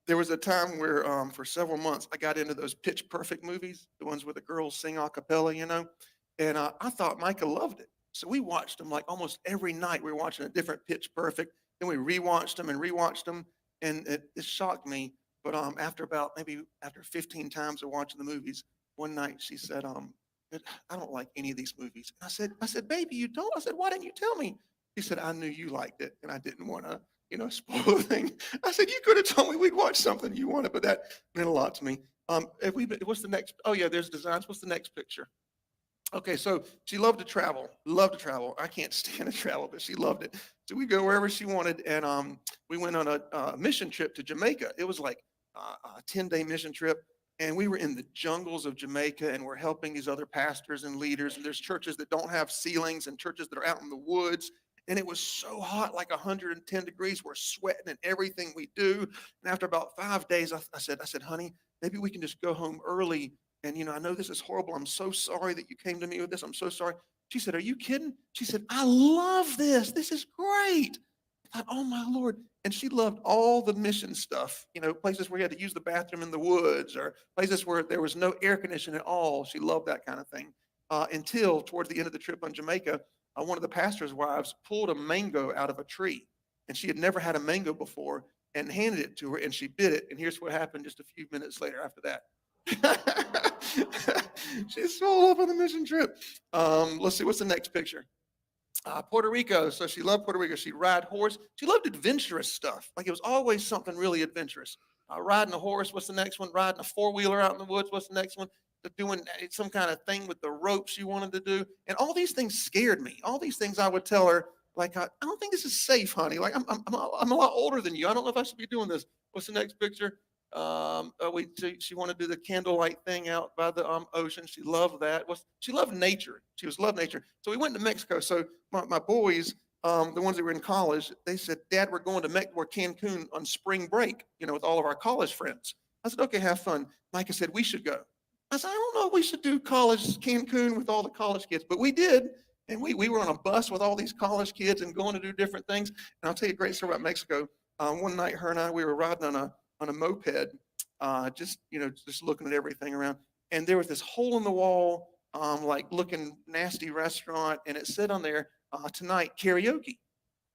There was a time where for several months I got into those Pitch Perfect movies, the ones where the girls sing a cappella, and I thought Micah loved it. So we watched them like almost every night. We were watching a different Pitch Perfect. Then we rewatched them, and it shocked me. But after 15 times of watching the movies, one night she said, "I don't like any of these movies." And I said, "Baby, you don't?" I said, "Why didn't you tell me?" She said, "I knew you liked it, and I didn't want to, spoil the thing." I said, "You could have told me we'd watch something you wanted," but that meant a lot to me. What's the next? Oh yeah, there's designs. What's the next picture? Okay, so she loved to travel. I can't stand to travel, but she loved it. So we go wherever she wanted, and we went on a mission trip to Jamaica. It was like a 10-day mission trip, and we were in the jungles of Jamaica, and we're helping these other pastors and leaders. And there's churches that don't have ceilings and churches that are out in the woods. And it was so hot, like 110 degrees. We're sweating in everything we do. And after about 5 days, I said, "Honey, maybe we can just go home early. And, I know this is horrible. I'm so sorry that you came to me with this. I'm so sorry." She said, "Are you kidding?" She said, "I love this. This is great." I thought, "Oh, my Lord." And she loved all the mission stuff, places where you had to use the bathroom in the woods or places where there was no air conditioning at all. She loved that kind of thing until towards the end of the trip on Jamaica, one of the pastor's wives pulled a mango out of a tree, and she had never had a mango before, and handed it to her, and she bit it. And here's what happened just a few minutes later after that. She's so up on the mission trip. Let's see, what's the next picture? Puerto Rico. So she loved Puerto Rico. She'd ride horse. She loved adventurous stuff. Like it was always something really adventurous. Riding a horse, what's the next one? Riding a four-wheeler out in the woods, what's the next one? Doing some kind of thing with the rope she wanted to do. And all these things scared me. All these things I would tell her, like, I don't think this is safe, honey. Like, I'm a lot older than you. I don't know if I should be doing this. What's the next picture? She wanted to do the candlelight thing out by the ocean. She loved that. She loved nature. Loved nature. So we went to Mexico. So my boys, the ones that were in college, they said, Dad, we're going to Cancun on spring break, with all of our college friends. I said, okay, have fun. Micah said, we should go. I said, I don't know if we should do college Cancun with all the college kids, but we did. And we were on a bus with all these college kids and going to do different things. And I'll tell you a great story about Mexico. One night, her and I, we were riding on a moped, just looking at everything around. And there was this hole in the wall, like looking nasty restaurant. And it said on there, tonight, karaoke.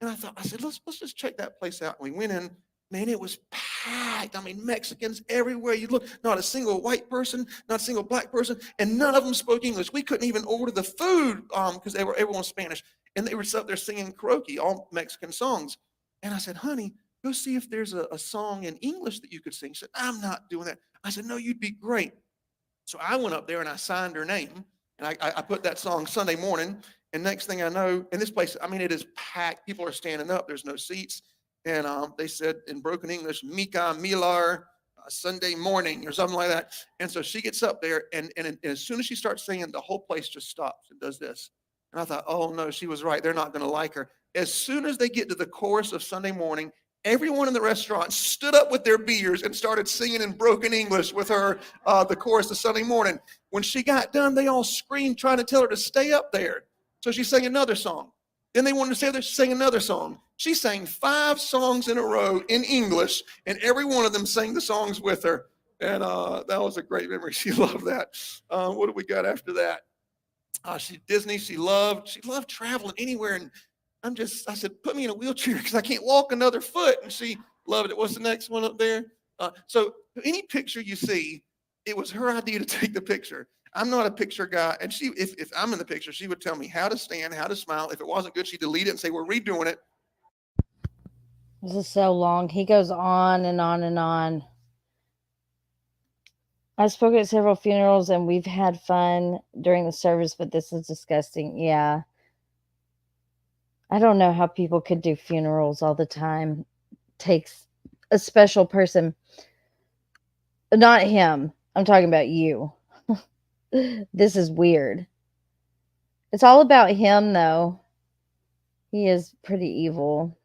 And I said, let's just check that place out. And we went in. Man, it was packed. I mean, Mexicans everywhere. You look, not a single white person, not a single black person, and none of them spoke English. We couldn't even order the food because everyone was Spanish. And they were up there singing karaoke, all Mexican songs. And I said, honey, go see if there's a song in English that you could sing. She said, I'm not doing that. I said, no, you'd be great. So I went up there and I signed her name. And I put that song Sunday morning. And next thing I know, in this place, I mean, it is packed. People are standing up. There's no seats. And they said in broken English, Micah Miller, Sunday morning or something like that. And so she gets up there, and as soon as she starts singing, the whole place just stops and does this. And I thought, oh, no, she was right. They're not going to like her. As soon as they get to the chorus of Sunday morning, everyone in the restaurant stood up with their beers and started singing in broken English with her, the chorus of Sunday morning. When she got done, they all screamed, trying to tell her to stay up there. So she sang another song. Then they wanted to stay there, she sang another song. She sang 5 songs in a row in English, and every one of them sang the songs with her. And that was a great memory. She loved that. What do we got after that? Disney, she loved traveling anywhere. And I said, put me in a wheelchair because I can't walk another foot. And she loved it. What's the next one up there? So any picture you see, it was her idea to take the picture. I'm not a picture guy. And if I'm in the picture, she would tell me how to stand, how to smile. If it wasn't good, she'd delete it and say, we're redoing it. This is so long. He goes on and on and on. I've spoken at several funerals and we've had fun during the service, but this is disgusting. Yeah. I don't know how people could do funerals all the time. Takes a special person. Not him. I'm talking about you. This is weird. It's all about him, though. He is pretty evil.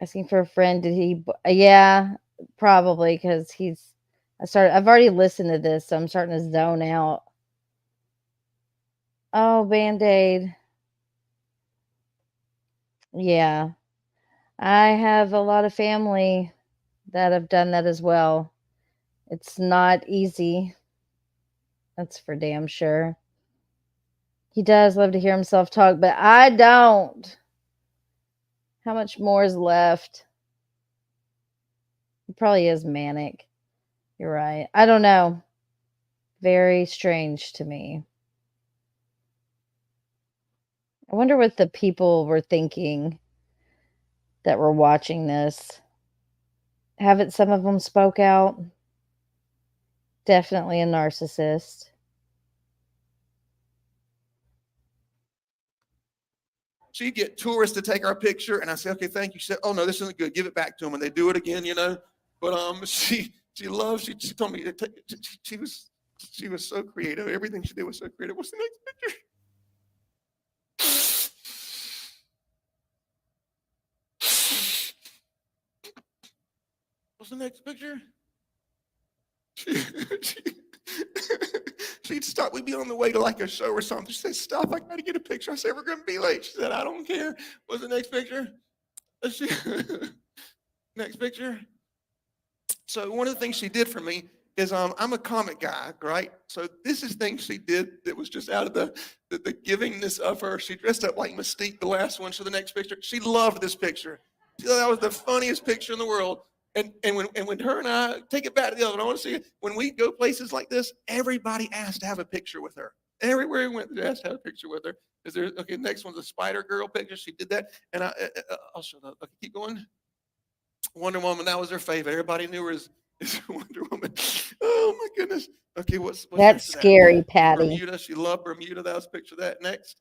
Asking for a friend. Did he? Yeah, probably because I've already listened to this, so I'm starting to zone out. Oh, Band-Aid. Yeah. I have a lot of family that have done that as well. It's not easy. That's for damn sure. He does love to hear himself talk, but I don't. How much more is left? He probably is manic. You're right. I don't know. Very strange to me. I wonder what the people were thinking that were watching this. Haven't some of them spoke out? Definitely a narcissist. She'd get tourists to take our picture, and I say, okay, thank you. She said, oh, no, this isn't good. Give it back to them. And they do it again, But she told me she was so creative. Everything she did was so creative. What's the next picture? What's the next picture? She'd stop. We'd be on the way to like a show or something. She'd say, stop, I got to get a picture. I said, we're going to be late. She said, I don't care. What's the next picture? Next picture. So one of the things she did for me is I'm a comic guy, right? So this is things she did that was just out of the givingness of her. She dressed up like Mystique, the last one. So the next picture, she loved this picture. She thought that was the funniest picture in the world. And when her and I take it back to the other one, I want to see it. When we go places like this, everybody asked to have a picture with her. Everywhere we went, they asked to have a picture with her. Okay, next one's a Spider Girl picture. She did that. And I'll show that. Okay, keep going. Wonder Woman, that was her favorite. Everybody knew her as Wonder Woman. Oh my goodness. Okay, what's That's next to that? scary, Patty. Bermuda. She loved Bermuda. That was a picture of that. Next.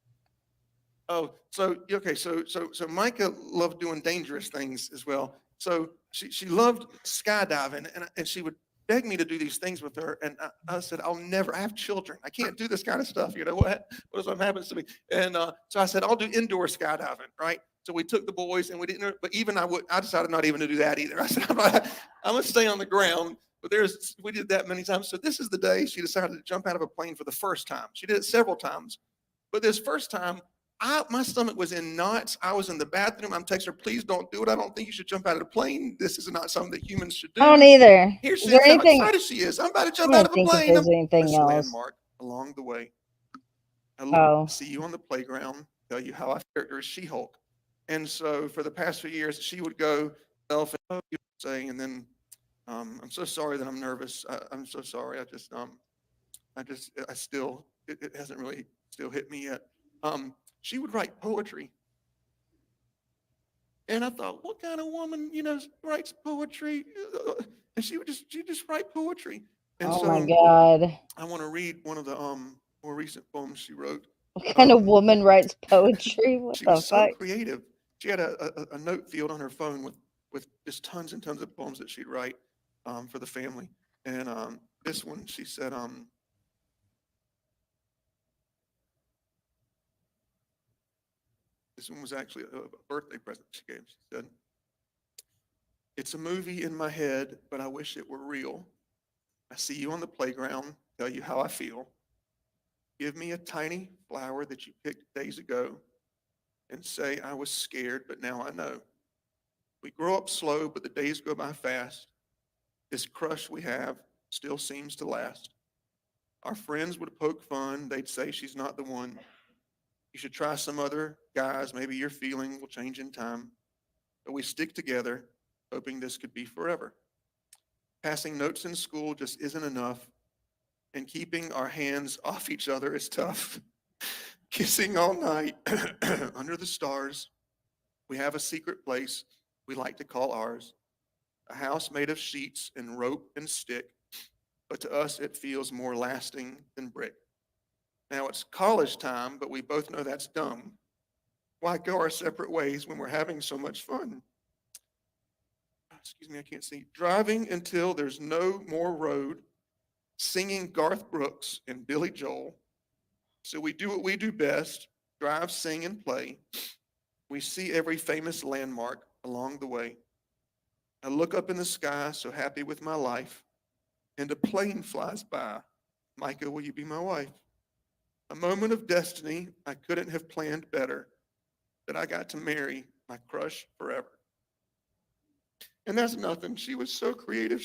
Oh, so okay, so Micah loved doing dangerous things as well. So she loved skydiving, and she would beg me to do these things with her, and I said, I'll never. I have children. I can't do this kind of stuff. You know what if something happens to me? And so I said, I'll do indoor skydiving, right? So we took the boys, and we didn't. But even I decided not even to do that either. I said, I'm gonna stay on the ground. But we did that many times. So this is the day she decided to jump out of a plane for the first time. She did it several times, but this first time, my stomach was in knots. I was in the bathroom. I'm texting her, please don't do it. I don't think you should jump out of the plane. This is not something that humans should do. I don't either. Here Is she there is, how anything? excited she is. I'm about to I jump out don't of a think that plane. there's anything This else. landmark along the way. Oh. See you on the playground. Tell you how I character is She-Hulk. And so for the past few years, she would go, saying, and then I'm so sorry that I'm nervous. I'm so sorry. It hasn't really still hit me yet. She would write poetry. And I thought, what kind of woman, writes poetry? And she just write poetry. And Oh so my God. I want to read one of the more recent poems she wrote. What kind of woman writes poetry? What She the was so fuck? creative. She had a note field on her phone with just tons and tons of poems that she'd write for the family. And this one, she said, this one was actually a birthday present she gave. She said, it's a movie in my head, but I wish it were real. I see you on the playground, tell you how I feel. Give me a tiny flower that you picked days ago and say I was scared, but now I know. We grow up slow, but the days go by fast. This crush we have still seems to last. Our friends would poke fun. They'd say she's not the one. You should try some other guys. Maybe your feeling will change in time. But we stick together, hoping this could be forever. Passing notes in school just isn't enough, and keeping our hands off each other is tough. Kissing all night under the stars. We have a secret place we like to call ours. A house made of sheets and rope and stick, but to us it feels more lasting than brick. Now it's college time, but we both know that's dumb. Why go our separate ways when we're having so much fun? Excuse me, I can't see. Driving until there's no more road, singing Garth Brooks and Billy Joel. So we do what we do best, drive, sing, and play. We see every famous landmark along the way. I look up in the sky, so happy with my life, and a plane flies by. Micah, will you be my wife? A moment of destiny I couldn't have planned better, that I got to marry my crush forever. And that's nothing. She was so creative.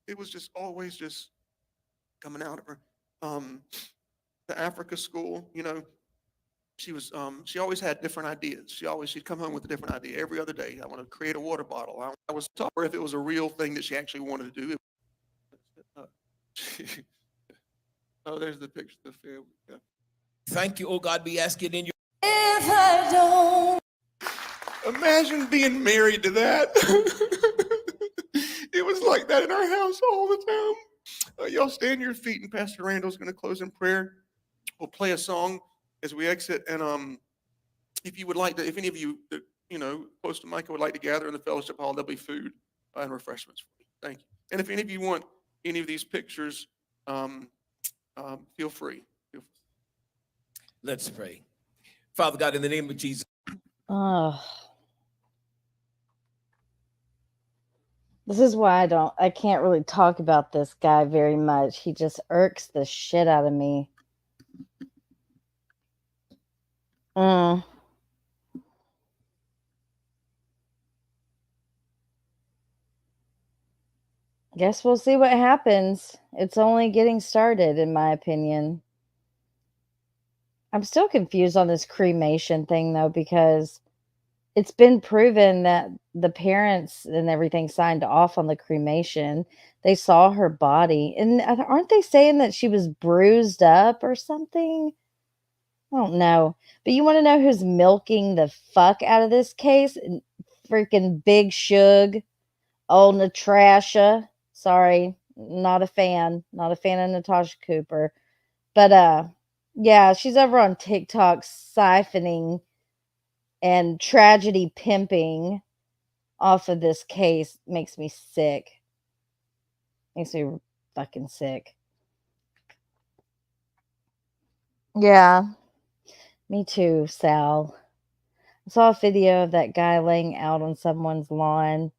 It was just always just coming out of her. The Africa school, she always had different ideas. She'd come home with a different idea every other day. I want to create a water bottle. I was taught her if it was a real thing that she actually wanted to do. Oh, there's the picture of the family. Yeah. Thank you, oh God, we ask it in your. If I don't. Imagine being married to that. It was like that in our house all the time. Y'all stand to your feet, and Pastor Randall's going to close in prayer. We'll play a song as we exit. And if you would like to, if any of you, close to Micah would like to gather in the fellowship hall, there'll be food and refreshments for you. Thank you. And if any of you want any of these pictures, feel free. Let's pray. Father God, in the name of Jesus. Oh. This is why I can't really talk about this guy very much. He just irks the shit out of me. Guess we'll see what happens. It's only getting started, in my opinion. I'm still confused on this cremation thing, though, because it's been proven that the parents and everything signed off on the cremation. They saw her body. And aren't they saying that she was bruised up or something? I don't know. But you want to know who's milking the fuck out of this case? Freaking Big Shug. Old Natasha. Sorry, not a fan. Not a fan of Natasha Cooper. But yeah, she's over on TikTok siphoning and tragedy pimping off of this case. Makes me sick. Makes me fucking sick. Yeah, me too, Sal. I saw a video of that guy laying out on someone's lawn.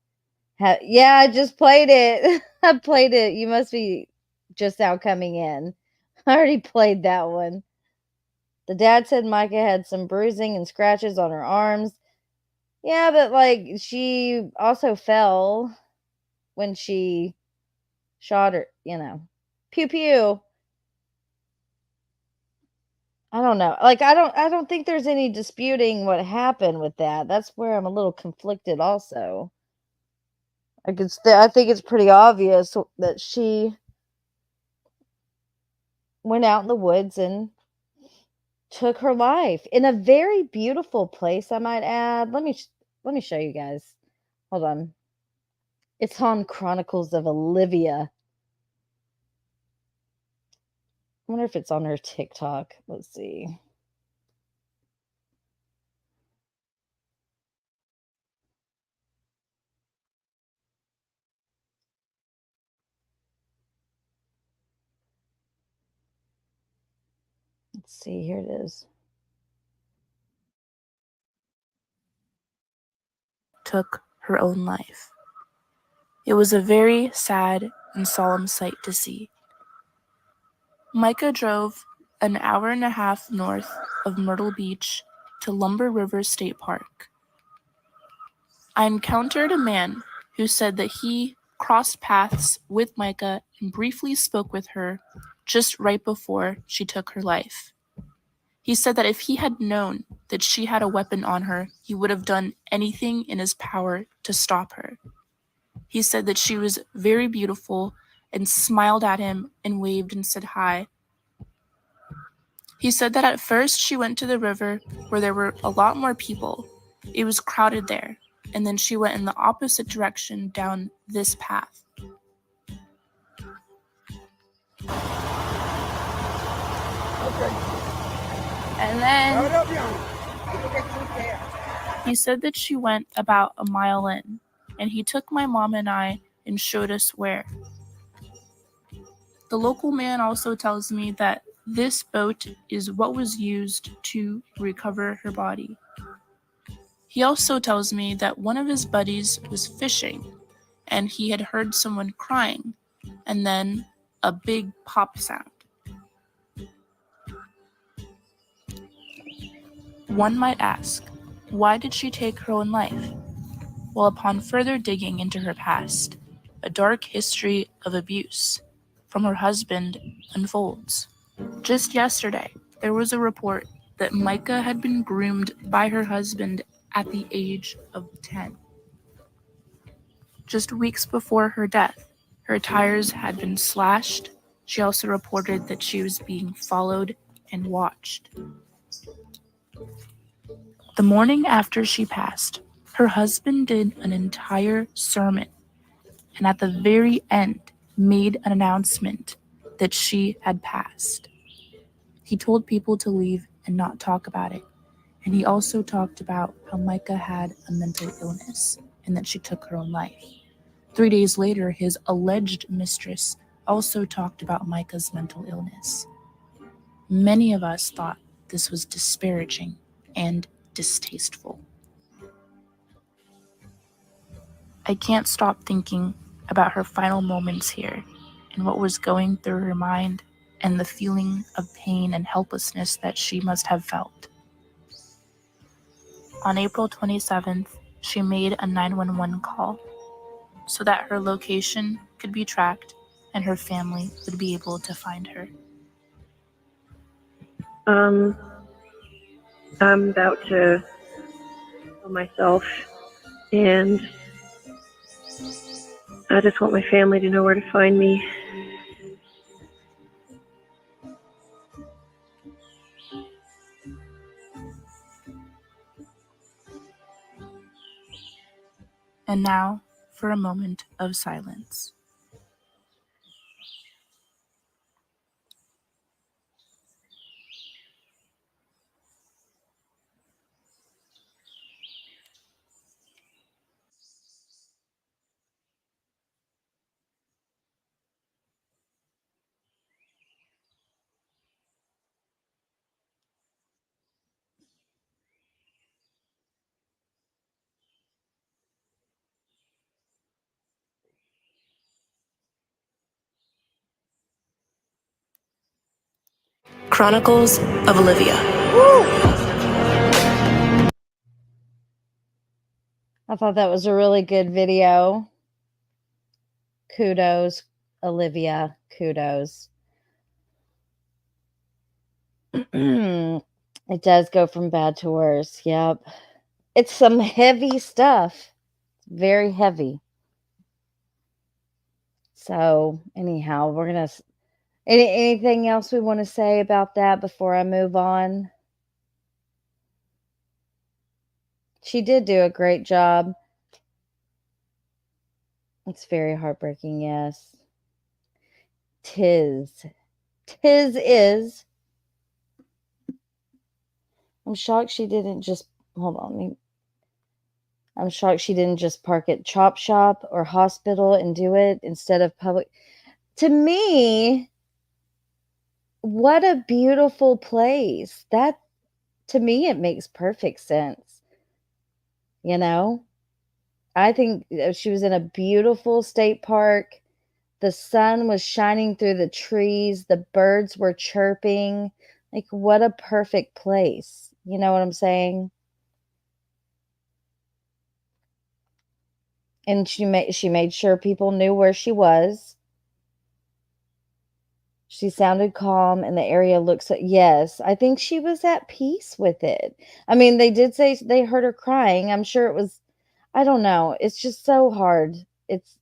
Yeah, I just played it. I played it. You must be just now coming in. I already played that one. The dad said Micah had some bruising and scratches on her arms. Yeah, but like she also fell when she shot her, Pew pew. I don't know. Like I don't think there's any disputing what happened with that. That's where I'm a little conflicted also. I think it's pretty obvious that she went out in the woods and took her life in a very beautiful place, I might add. Let me show you guys. Hold on. It's on Chronicles of Olivia. I wonder if it's on her TikTok. Let's see. Let's see. Here it is. Took her own life. It was a very sad and solemn sight to see. Micah drove an hour and a half north of Myrtle Beach to Lumber River State Park. I encountered a man who said that he crossed paths with Micah and briefly spoke with her just right before she took her life. He said that if he had known that she had a weapon on her, he would have done anything in his power to stop her. He said that she was very beautiful and smiled at him and waved and said hi. He said that at first she went to the river where there were a lot more people. It was crowded there, and then she went in the opposite direction down this path. And then he said that she went about a mile in, and he took my mom and I and showed us where. The local man also tells me that this boat is what was used to recover her body. He also tells me that one of his buddies was fishing, and he had heard someone crying, and then a big pop sound. One might ask, why did she take her own life? Well, upon further digging into her past, a dark history of abuse from her husband unfolds. Just yesterday, there was a report that Micah had been groomed by her husband at the age of 10. Just weeks before her death, her tires had been slashed. She also reported that she was being followed and watched. The morning after she passed, her husband did an entire sermon, and at the very end made an announcement that she had passed. He told people to leave and not talk about it, and he also talked about how Micah had a mental illness and that she took her own life. 3 days later, his alleged mistress also talked about Micah's mental illness. Many of us thought this was disparaging and distasteful. I can't stop thinking about her final moments here and what was going through her mind and the feeling of pain and helplessness that she must have felt. On April 27th, she made a 911 call so that her location could be tracked and her family would be able to find her. I'm about to kill myself, and I just want my family to know where to find me. And now, for a moment of silence. Chronicles of Olivia. I thought that was a really good video. Kudos, Olivia. Kudos. It does go from bad to worse. Yep. It's some heavy stuff. Very heavy. So, anyhow, we're going to... Anything else we want to say about that before I move on? She did do a great job. It's very heartbreaking, yes. Tis is. I'm shocked she didn't just... Hold on. I'm shocked she didn't just park at Chop Shop or hospital and do it instead of public. To me, what a beautiful place. That, to me, it makes perfect sense. You know? I think she was in a beautiful state park. The sun was shining through the trees. The birds were chirping. Like, what a perfect place. You know what I'm saying? And she made sure people knew where she was. She sounded calm, and the area looked so... Yes, I think she was at peace with it. I mean, they did say they heard her crying. I'm sure it was... I don't know. It's just so hard. It's...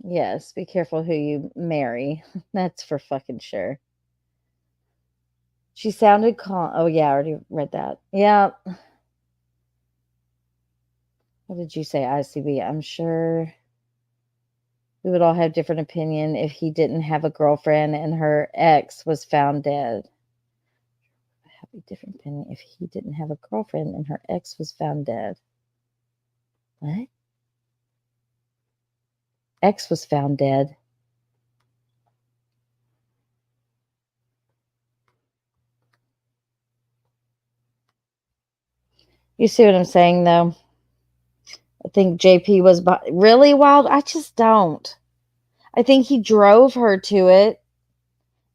Yes, be careful who you marry. That's for fucking sure. She sounded calm. Oh, yeah, I already read that. Yeah. What did you say, ICB? I'm sure we would all have different opinion if he didn't have a girlfriend and her ex was found dead. Have a different opinion if he didn't have a girlfriend and her ex was found dead. What? Ex was found dead. You see what I'm saying, though? I think JP was really wild. I just don't. I think he drove her to it.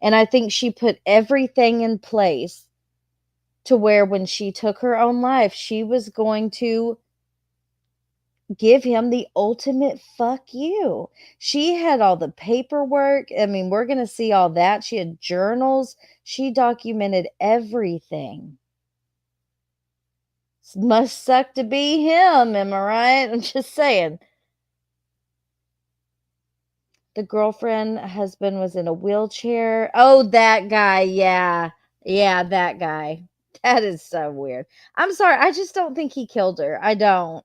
And I think she put everything in place to where when she took her own life, she was going to give him the ultimate fuck you. She had all the paperwork. I mean, we're going to see all that. She had journals. She documented everything. Must suck to be him, am I right? I'm just saying. The girlfriend husband was in a wheelchair. Oh, that guy. Yeah. Yeah, that guy. That is so weird. I'm sorry. I just don't think he killed her. I don't.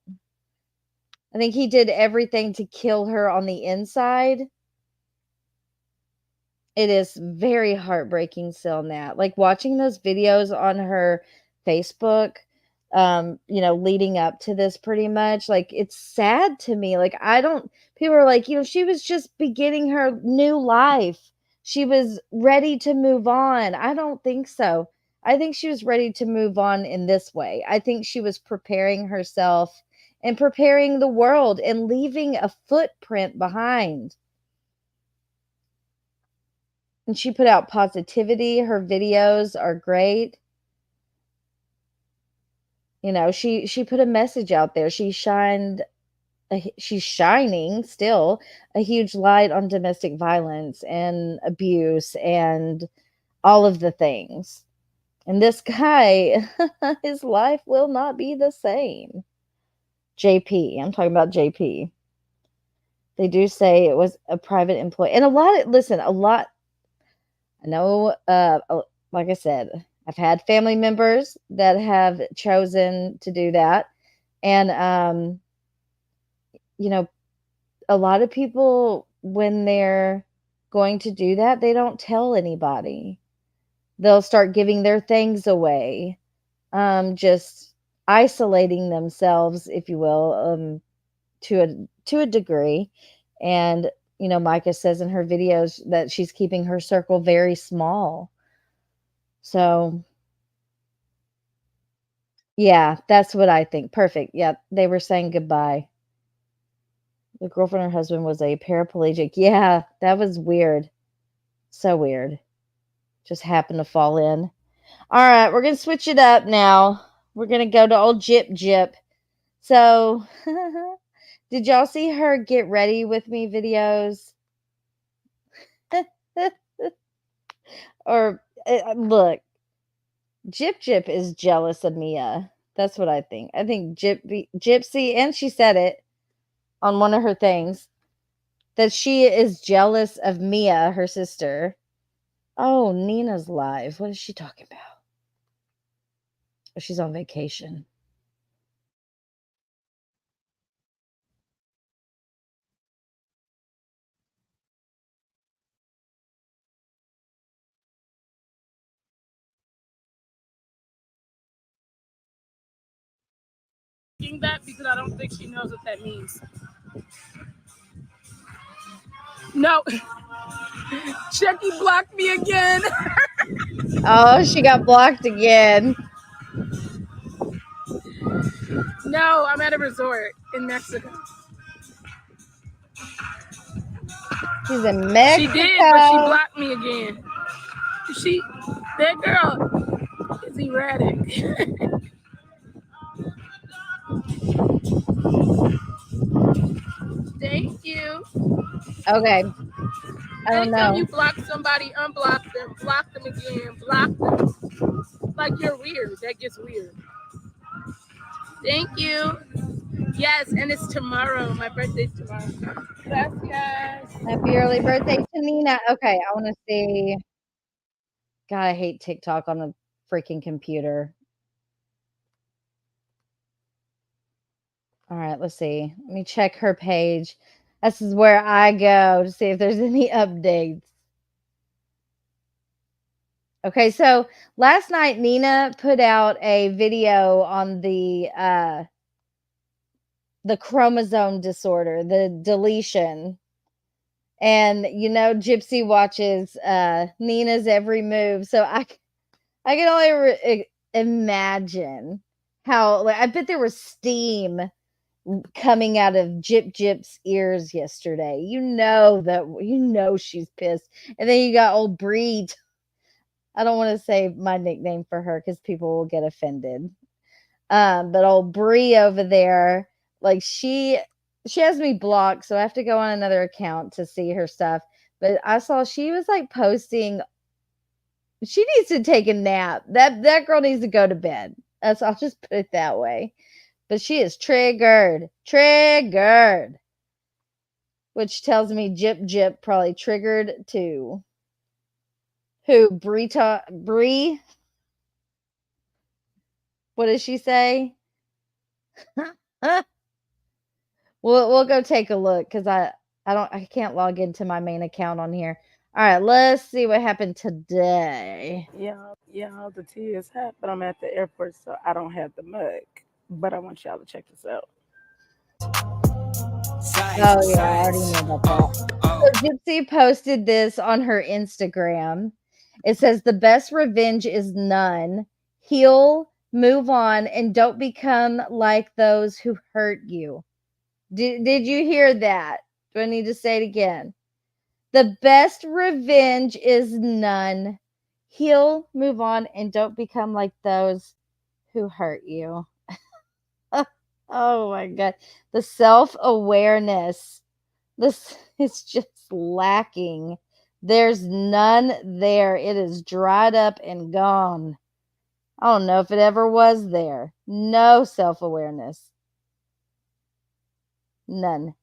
I think he did everything to kill her on the inside. It is very heartbreaking still, Nat. Like watching those videos on her Facebook, leading up to this pretty much. Like it's sad to me. Like people are like, she was just beginning her new life. She was ready to move on. I don't think so. I think she was ready to move on in this way. I think she was preparing herself and preparing the world and leaving a footprint behind. And she put out positivity. Her videos are great. She put a message out there. She's shining still a huge light on domestic violence and abuse and all of the things. And this guy, his life will not be the same. JP. I'm talking about JP. They do say it was a private employee. And I know like I said, I've had family members that have chosen to do that. And, you know, a lot of people, when they're going to do that, they don't tell anybody. They'll start giving their things away, just isolating themselves, if you will, to a degree. And, you know, Micah says in her videos that she's keeping her circle very small. So, yeah, that's what I think. Perfect. Yeah, they were saying goodbye. The girlfriend or husband was a paraplegic. Yeah, that was weird. So weird. Just happened to fall in. All right, we're going to switch it up now. We're going to go to old Gyp. So, did y'all see her get ready with me videos? Or, look, Gyp is jealous of Mia. That's what I think. I think Gypsy, and she said it on one of her things, that she is jealous of Mia, her sister. Oh, Nina's live. What is she talking about? Oh, she's on vacation. That because I don't think she knows what that means. No. Chucky blocked me again. Oh, she got blocked again. No, I'm at a resort in Mexico. She's in Mexico. She did, but she blocked me again. That girl is erratic. Thank you. Okay. I don't Anytime know. you block somebody, unblock them, block them again, block them. Like you're weird. That gets weird. Thank you. Yes, and it's tomorrow. My birthday's tomorrow. Gracias. Happy early birthday to Nina. Okay, I want to see. God, I hate TikTok on the freaking computer. All right, let's see. Let me check her page. This is where I go to see if there's any updates. Okay, so last night Nina put out a video on the chromosome disorder, the deletion. And you know, Gypsy watches Nina's every move, so I can only imagine how. Like, I bet there was steam coming out of Gyp's ears yesterday. You know she's pissed. And then you got old Brie. I don't want to say my nickname for her because people will get offended. But old Brie over there, like she has me blocked, so I have to go on another account to see her stuff. But I saw she was like posting. She needs to take a nap. That girl needs to go to bed. I'll just put it that way. But she is triggered, which tells me Gyp probably triggered too. Who Brie? What does she say? We'll go take a look because I can't log into my main account on here. All right, let's see what happened today. Yeah, the tea is hot, but I'm at the airport, so I don't have the mug. But I want y'all to check this out. Oh yeah, I already know about that. So Gypsy posted this on her Instagram. It says the best revenge is none. Heal, move on, and don't become like those who hurt you. Did you hear that? Do I need to say it again? The best revenge is none. Heal, move on, and don't become like those who hurt you. Oh my God. The self-awareness. This is just lacking. There's none there. It is dried up and gone. I don't know if it ever was there. No self-awareness. None.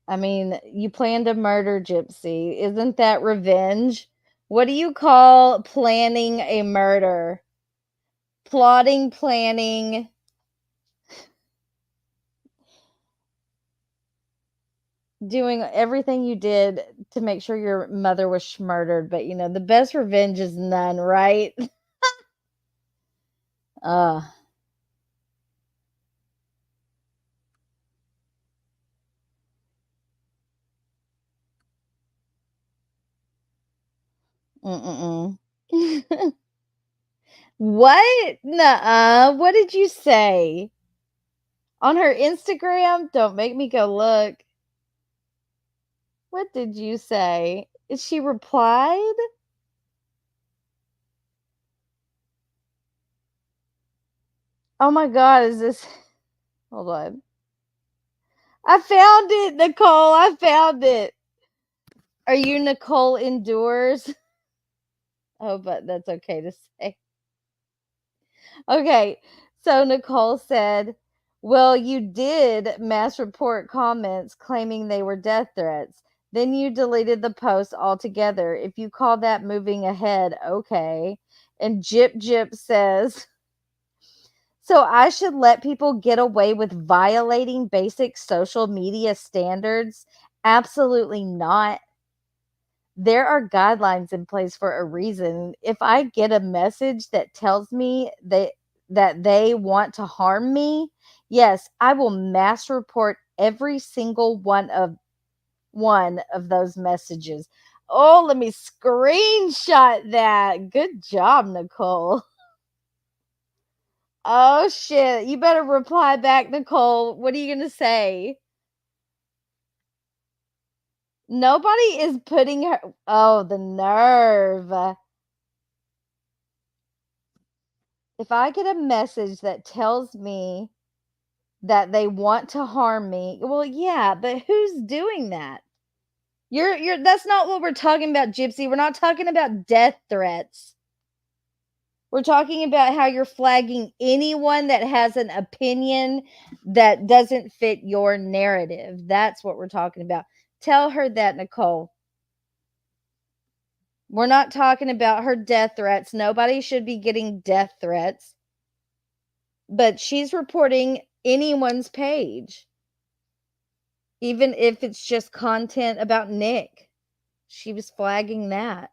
I mean, you plan to murder Gypsy. Isn't that revenge? What do you call planning a murder? Plotting, planning. Doing everything you did to make sure your mother was murdered. But, you know, the best revenge is none, right? uh. Mm-mm. What? Nuh-uh. What did you say? On her Instagram? Don't make me go look. What did you say? Is she replied? Oh my God, is this... Hold on. I found it, Nicole. I found it. Are you Nicole Endures? Oh, but that's okay to say. Okay, so Nicole said, well, you did mass report comments claiming they were death threats. Then you deleted the post altogether. If you call that moving ahead, okay. And Jip says, so I should let people get away with violating basic social media standards? Absolutely not. There are guidelines in place for a reason. If I get a message that tells me that they want to harm me, yes, I will mass report every single one of those messages. Oh, let me screenshot that. Good job, Nicole. Oh shit, you better reply back, Nicole. What are you going to say? Nobody is putting her... Oh, the nerve. If I get a message that tells me that they want to harm me, well, yeah, but who's doing that? You're that's not what we're talking about, Gypsy. We're not talking about death threats. We're talking about how you're flagging anyone that has an opinion that doesn't fit your narrative. That's what we're talking about. Tell her that, Nicole. We're not talking about her death threats. Nobody should be getting death threats. But she's reporting anyone's page, even if it's just content about Nick. She was flagging that.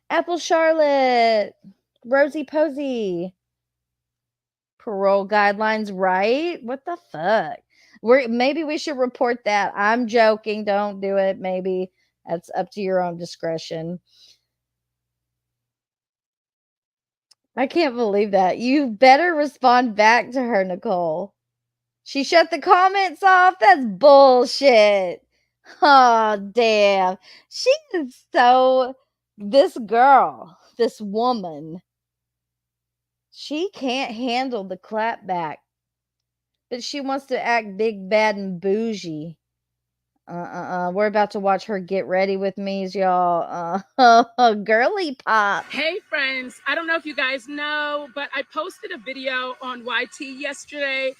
Apple Charlotte, Rosie Posey. Parole guidelines, right? What the fuck? Maybe we should report that. I'm joking. Don't do it. Maybe that's up to your own discretion. I can't believe that. You better respond back to her, Nicole. She shut the comments off? That's bullshit. Oh, damn. She is so... This girl, this woman, she can't handle the clapback. But she wants to act big, bad, and bougie. We're about to watch her get ready with me's, y'all. Girly pop. Hey friends, I don't know if you guys know, but I posted a video on YT yesterday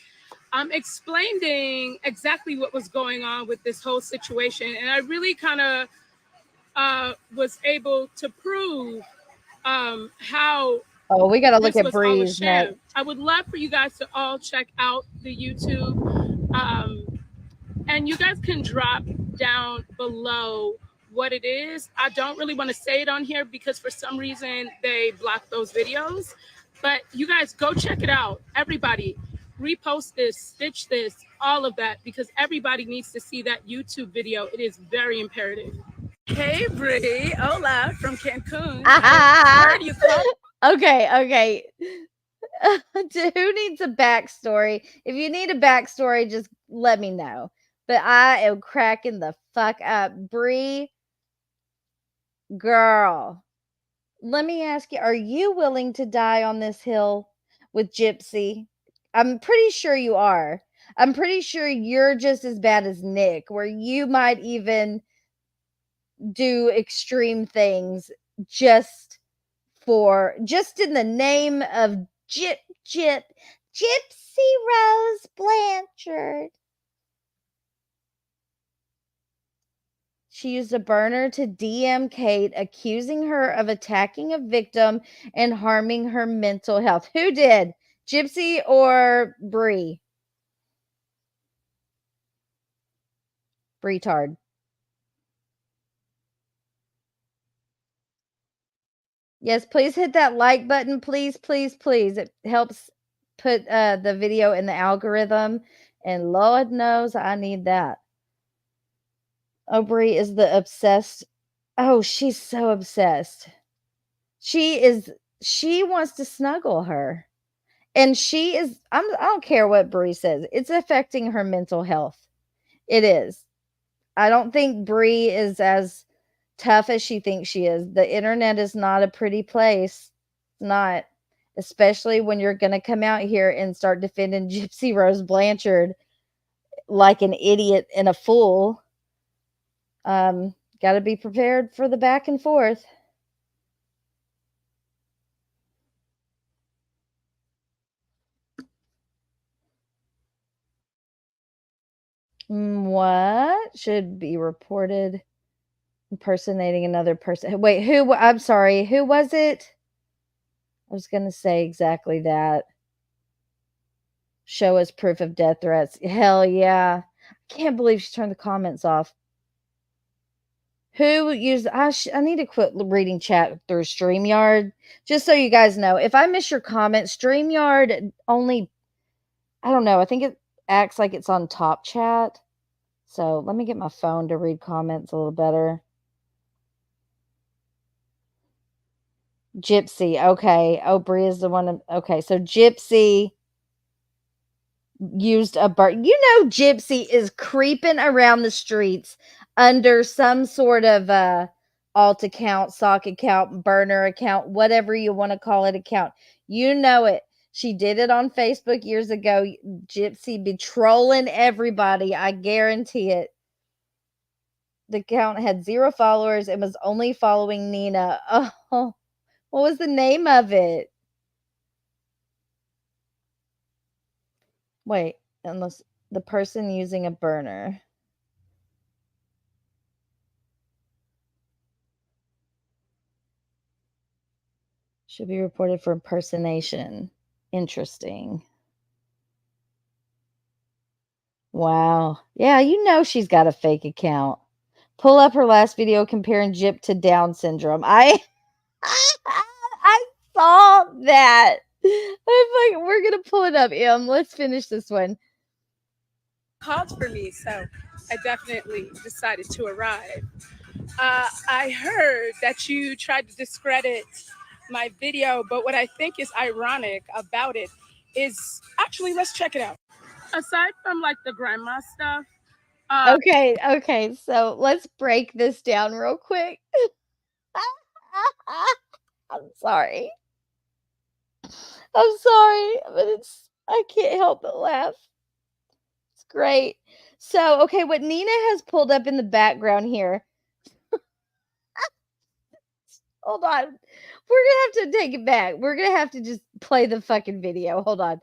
explaining exactly what was going on with this whole situation. And I really kind of was able to prove how... Oh, we got to look this at was all a Bree's sham. neck. I would love for you guys to all check out the YouTube. And you guys can drop down below what it is. I don't really want to say it on here because for some reason they blocked those videos. But you guys go check it out. Everybody, repost this, stitch this, all of that, because everybody needs to see that YouTube video. It is very imperative. Hey, Brie. Hola from Cancun. Where do you come? Okay. Who needs a backstory? If you need a backstory, just let me know. But I am cracking the fuck up. Brie, girl, let me ask you, are you willing to die on this hill with Gypsy? I'm pretty sure you are. I'm pretty sure you're just as bad as Nick, where you might even do extreme things just in the name of Gypsy Rose Blanchard. She used a burner to DM Kate, accusing her of attacking a victim and harming her mental health. Who did? Gypsy or Brie? Brie-tard. Yes, please hit that like button. Please, please, please. It helps put the video in the algorithm. And Lord knows I need that. Oh, Brie is the obsessed. Oh, she's so obsessed. She wants to snuggle her. And I don't care what Brie says. It's affecting her mental health. It is. I don't think Brie is as tough as she thinks she is. The internet is not a pretty place. It's not. Especially when you're going to come out here and start defending Gypsy Rose Blanchard like an idiot and a fool. Got to be prepared for the back and forth. What should be reported? Impersonating another person. Wait, who? I'm sorry. Who was it? I was going to say exactly that. Show us proof of death threats. Hell yeah. I can't believe she turned the comments off. Who used... I need to quit reading chat through StreamYard. Just so you guys know, if I miss your comments, StreamYard only... I don't know. I think it acts like it's on top chat. So let me get my phone to read comments a little better. Gypsy. Okay. Oh, Brie is the one. Okay. So Gypsy used a burn. You know, Gypsy is creeping around the streets under some sort of alt account, sock account, burner account, whatever you want to call it account. You know it. She did it on Facebook years ago. Gypsy be trolling everybody. I guarantee it. The account had 0 followers and was only following Nina. Oh, what was the name of it? Wait, unless the person using a burner. Should be reported for impersonation. Interesting. Wow. Yeah, you know she's got a fake account. Pull up her last video comparing Gyp to Down syndrome. I saw that. I'm like, we're gonna pull it up, Em. Let's finish this one. Called for me, so I definitely decided to arrive. I heard that you tried to discredit my video, but what I think is ironic about it is actually, let's check it out. Aside from like the grandma stuff. Okay, so let's break this down real quick. I'm sorry. I'm sorry, but I can't help but laugh. It's great. So, okay, what Nina has pulled up in the background here. Hold on. We're going to have to take it back. We're going to have to just play the fucking video. Hold on.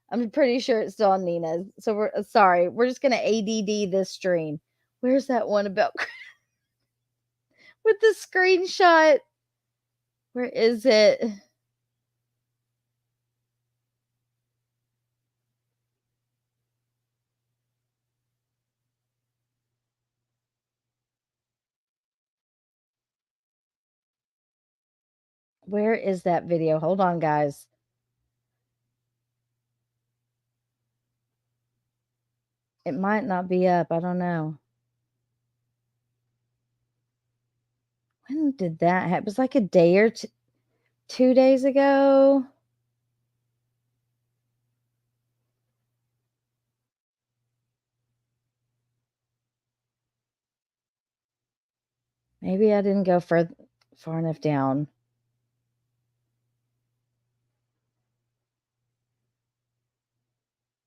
I'm pretty sure it's still on Nina's. So we're sorry. We're just going to ADD this stream. Where's that one about with the screenshot? Where is it? Where is that video? Hold on, guys. It might not be up. I don't know. When did that happen? It was like a day or 2 days ago. Maybe I didn't go far enough down.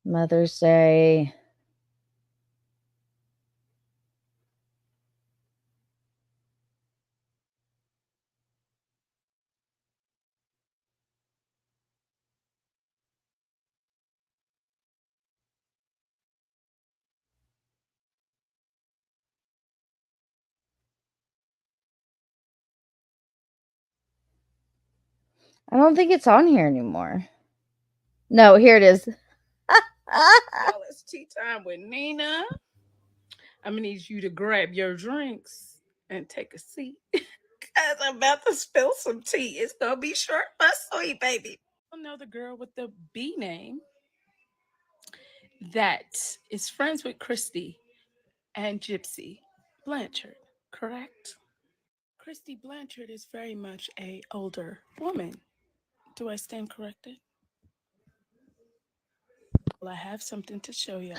Mother's Day. I don't think it's on here anymore. No, here it is. Y'all, it's tea time with Nina. I'm gonna need you to grab your drinks and take a seat. Cause I'm about to spill some tea. It's gonna be short but sweet, baby. You know the girl with the B name that is friends with Christy and Gypsy Blanchard, correct? Christy Blanchard is very much a older woman. Do I stand corrected? Well, I have something to show y'all.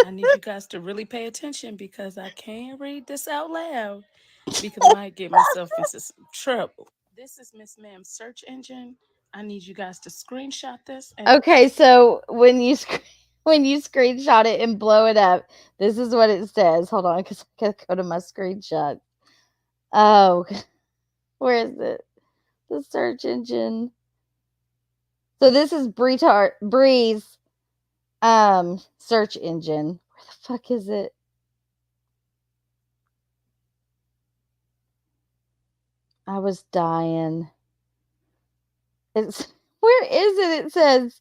I need you guys to really pay attention because I can't read this out loud because I might get myself into some trouble. This is Miss Ma'am's search engine. I need you guys to screenshot this. And Okay, so when you screenshot it and blow it up, this is what it says. Hold on, because I gotta go to my screenshot. Oh, where is it? The search engine. So this is Bree's search engine. Where the fuck is it? I was dying. It's where is it? It says,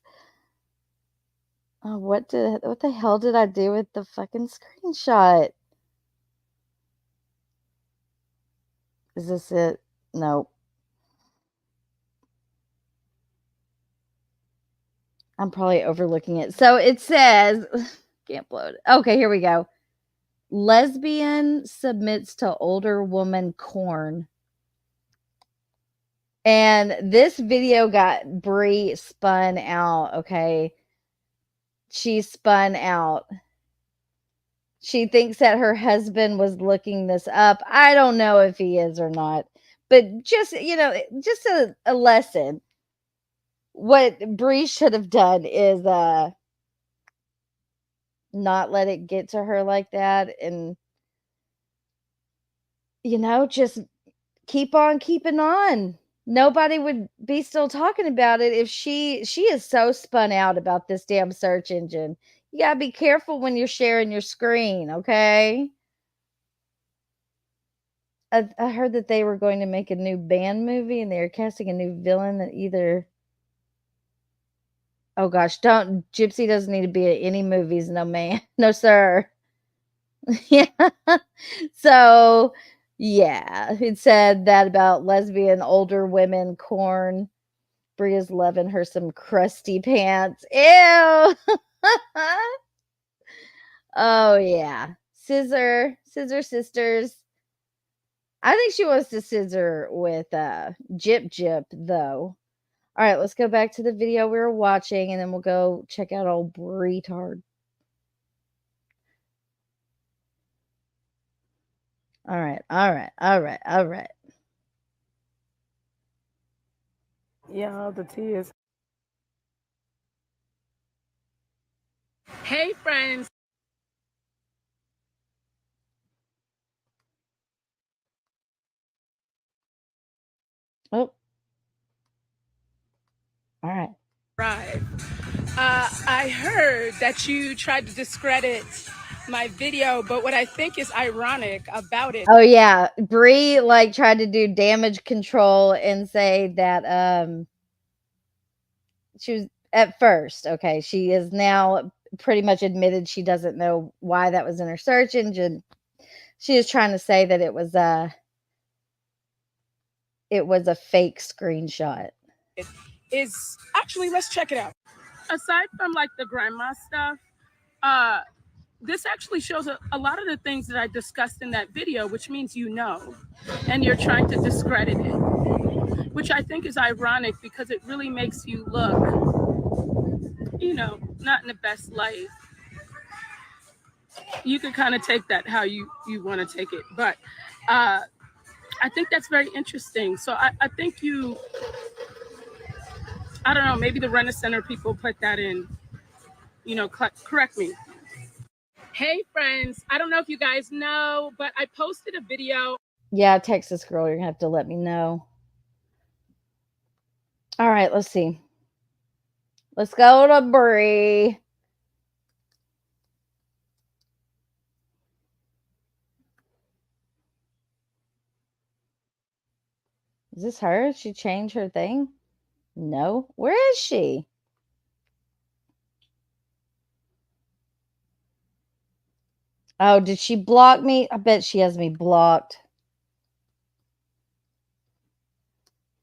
oh, what the hell did I do with the fucking screenshot? Is this it? Nope. I'm probably overlooking it. So it says, can't blow it. Okay, here we go. Lesbian submits to older woman corn. And this video got Brie spun out, okay? She spun out. She thinks that her husband was looking this up. I don't know if he is or not. But just, just a lesson. What Brie should have done is not let it get to her like that, and just keep on keeping on. Nobody would be still talking about it if she is so spun out about this damn search engine. You gotta be careful when you're sharing your screen, okay? I heard that they were going to make a new band movie and they were casting a new villain that either. Oh gosh, Gypsy doesn't need to be in any movies, no man. No, sir. Yeah. So, yeah, it said that about lesbian older women corn. Bria's loving her some crusty pants. Ew. Oh yeah. Scissor sisters. I think she wants to scissor with Gyp though. All right, let's go back to the video we were watching and then we'll go check out old Bretard. All right. Yeah, the tea is. hey, friends. Oh. All right. Right. I heard that you tried to discredit my video, but what I think is ironic about it. Oh yeah, Brie tried to do damage control and say that she was at first, okay, she is now pretty much admitted she doesn't know why that was in her search engine. She is trying to say that it was a fake screenshot. Is actually, let's check it out. Aside from the grandma stuff, this actually shows a lot of the things that I discussed in that video, which means and you're trying to discredit it, which I think is ironic because it really makes you look, not in the best light. You can kind of take that how you want to take it, but I think that's very interesting. So I think I don't know, maybe the Rent-A-Center people put that in, correct me. Hey, friends. I don't know if you guys know, but I posted a video. Yeah, Texas girl, you're going to have to let me know. All right, let's see. Let's go to Brie. Is this her? She changed her thing? No. Where is she? Oh, did she block me? I bet she has me blocked.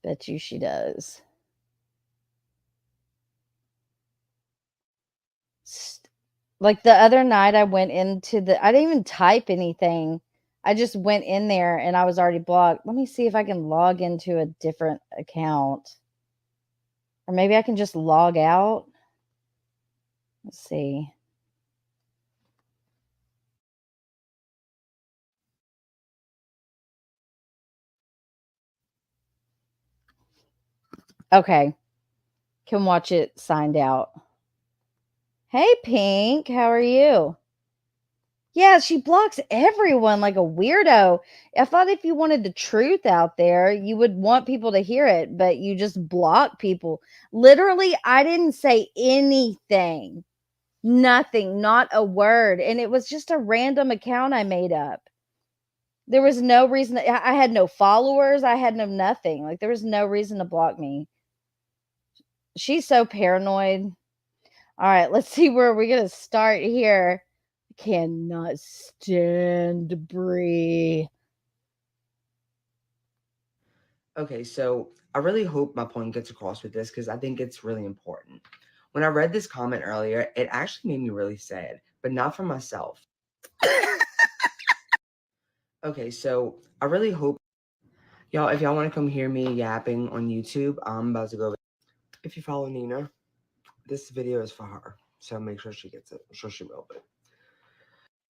Bet you she does. Like the other night, I went into I didn't even type anything. I just went in there and I was already blocked. Let me see if I can log into a different account. Or maybe I can just log out. Let's see. Okay. Can watch it signed out. Hey, Pink. How are you? Yeah, she blocks everyone like a weirdo. I thought if you wanted the truth out there, you would want people to hear it, but you just block people. Literally, I didn't say anything. Nothing, not a word. And it was just a random account I made up. There was no reason. I had no followers. I had no nothing. Like, there was no reason to block me. She's so paranoid. All right, let's see where we're going to start here. I cannot stand Brie. Okay, so I really hope my point gets across with this because I think it's really important. When I read this comment earlier, it actually made me really sad, but not for myself. Okay, so I really hope y'all, if y'all want to come hear me yapping on YouTube, I'm about to go. If you follow Nina, this video is for her, so make sure she gets it. I'm sure she will, but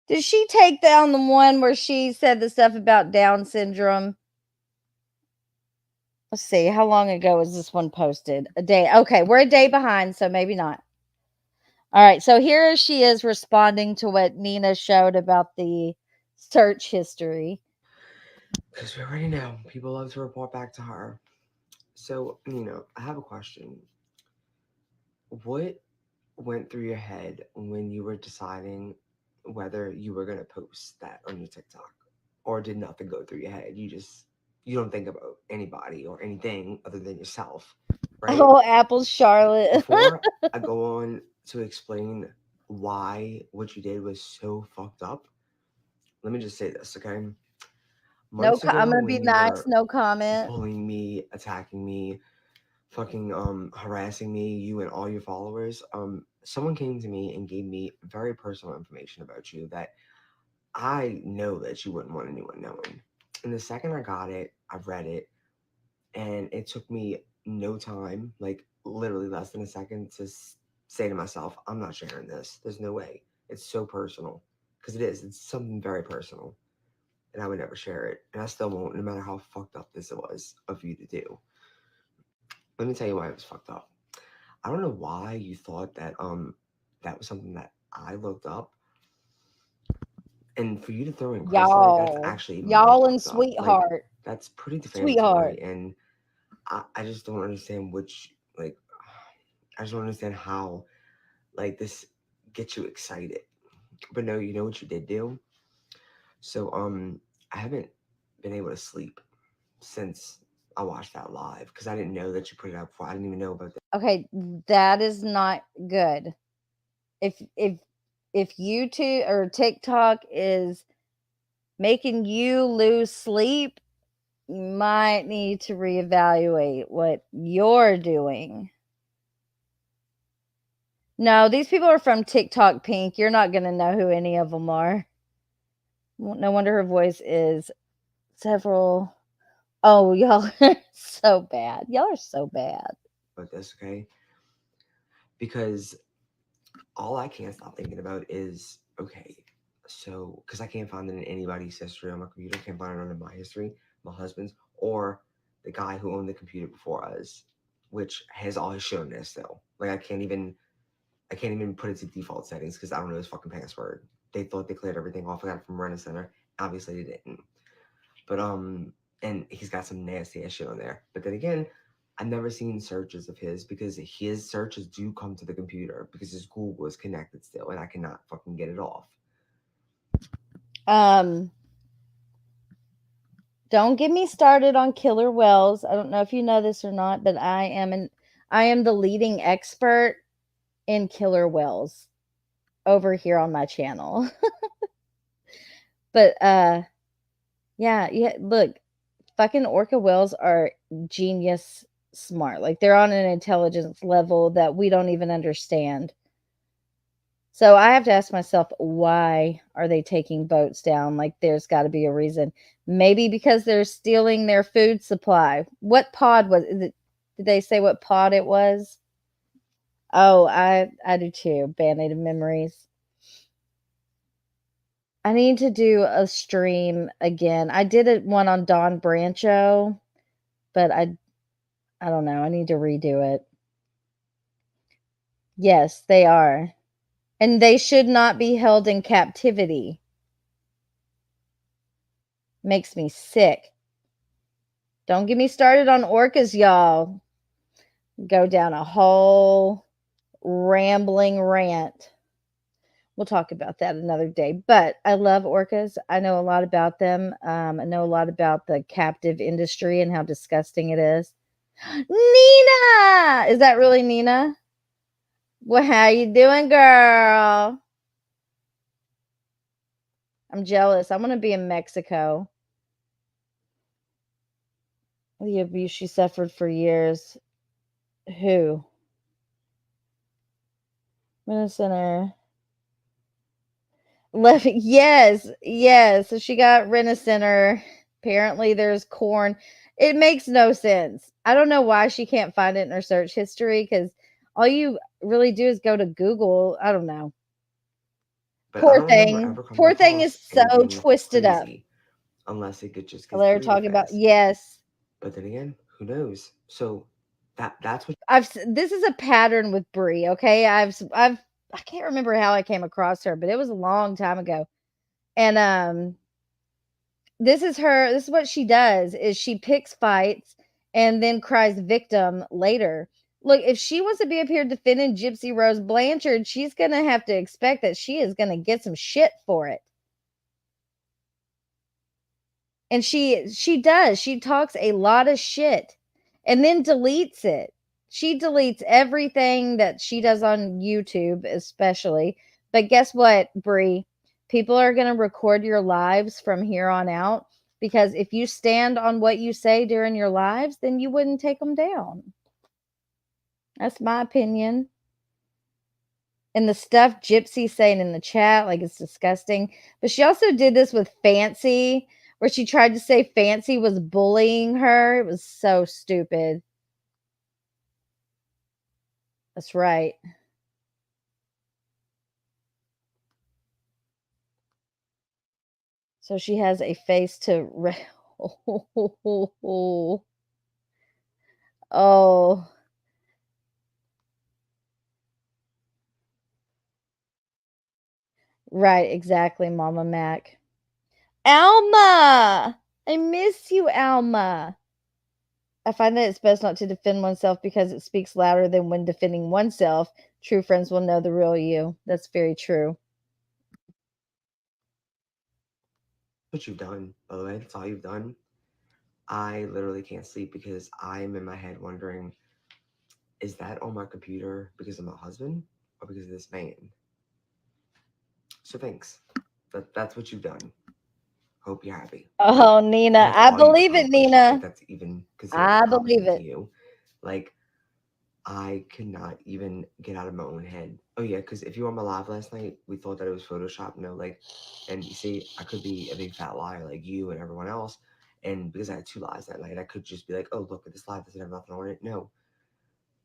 Did she take down the one where she said the stuff about Down syndrome? Let's see. How long ago was this one posted? A day. Okay, we're a day behind, so maybe not. All right, so here she is responding to what Nina showed about the search history. because we already know people love to report back to her. So, Nina, I have a question. What went through your head when you were deciding whether you were going to post that on your TikTok? Or did nothing go through your head? You don't think about anybody or anything other than yourself, right? Oh, Apple Charlotte. Before I go on to explain why what you did was so fucked up, let me just say this, okay? Months ago, I'm gonna be when you nice. were No comment. bullying me, attacking me, fucking harassing me, you and all your followers, someone came to me and gave me very personal information about you that I know that you wouldn't want anyone knowing. And the second I got it, I read it, and it took me no time, like literally less than a second, to say to myself, I'm not sharing this. There's no way. It's so personal. Because it is. It's something very personal. And I would never share it. And I still won't, no matter how fucked up this was of you to do. Let me tell you why it was fucked up. I don't know why you thought that that was something that I looked up. And for you to throw in Chris, that's actually y'all and fucked up. Like, sweetheart. that's pretty Sweetheart. defamatory. And I just don't understand I just don't understand how, like, this gets you excited. But no, you know what you did do? So, I haven't been able to sleep since I watched that live because I didn't know that you put it out before. I didn't even know about that. Okay, that is not good. If YouTube or TikTok is making you lose sleep, you might need to reevaluate what you're doing. No, these people are from TikTok, Pink. You're not going to know who any of them are. No wonder her voice is several. Oh, y'all are so bad. Y'all are so bad. But that's okay. Because all I can't stop thinking about is, okay, so, because I can't find it in anybody's history on my computer. I can't find it under my history, my husband's, or the guy who owned the computer before us, which has all his shit on there still. Like, I can't even put it to default settings because I don't know his fucking password. They thought they cleared everything off. I got it from Rent a Center. Obviously, they didn't. But, and he's got some nasty ass shit on there. But then again, I've never seen searches of his because his searches do come to the computer because his Google is connected still and I cannot fucking get it off. Don't get me started on killer whales. I don't know if you know this or not, but I am I am the leading expert in killer whales over here on my channel. But yeah, look, fucking orca whales are genius smart. Like they're on an intelligence level that we don't even understand. So I have to ask myself, why are they taking boats down? Like there's got to be a reason. Maybe because they're stealing their food supply. What pod was it? Did they say what pod it was? Oh, I do too. Band-Aid of memories. I need to do a stream again. I did one on Don Brancho, but I don't know. I need to redo it. Yes, they are. And they should not be held in captivity. Makes me sick. Don't get me started on orcas, y'all. Go down a whole rambling rant. We'll talk about that another day. But I love orcas. I know a lot about them. I know a lot about the captive industry and how disgusting it is. Nina! Is that really Nina? Well, how you doing, girl? I'm jealous. I want to be in Mexico. The abuse she suffered for years. Who? Center. Left. Yes. So she got Rent-A-Center. Apparently, there's corn. It makes no sense. I don't know why she can't find it in her search history because all you really do is go to Google. I don't know. But I Poor don't remember thing. ever coming Poor thing is across so anything twisted up. crazy, unless it just gets They're deleted talking about fast. yes. But then again, who knows? So that's what This is a pattern with Brie. Okay, I can't remember how I came across her, but it was a long time ago. And this is what she does is she picks fights and then cries victim later. Look, if she wants to be up here defending Gypsy Rose Blanchard, she's gonna have to expect that she is gonna get some shit for it. And she does. She talks a lot of shit and then deletes it. She deletes everything that she does on YouTube, especially. But guess what, Brie? People are going to record your lives from here on out because if you stand on what you say during your lives, then you wouldn't take them down. That's my opinion. And the stuff Gypsy's saying in the chat, like it's disgusting. But she also did this with Fancy, where she tried to say Fancy was bullying her. It was so stupid. That's right. So she has a face to oh. Right, exactly, Mama Mac. Alma! I miss you, Alma. I find that it's best not to defend oneself because it speaks louder than when defending oneself. True friends will know the real you. That's very true. what you've done, by the way. That's all you've done. I literally can't sleep because I'm in my head wondering, is that on my computer because of my husband or because of this man? So thanks. That's what you've done. Hope you're happy. Oh, Nina, I believe it, Nina. Like, that's even considered I believe accomplishment it. to you. Like, I could not even get out of my own head. Oh yeah, because if you were on my live last night, we thought that it was Photoshop. No, like, and you see, I could be a big fat liar like you and everyone else. And because I had 2 lies that night, I could just be like, oh, look at this live, doesn't have nothing on it. No,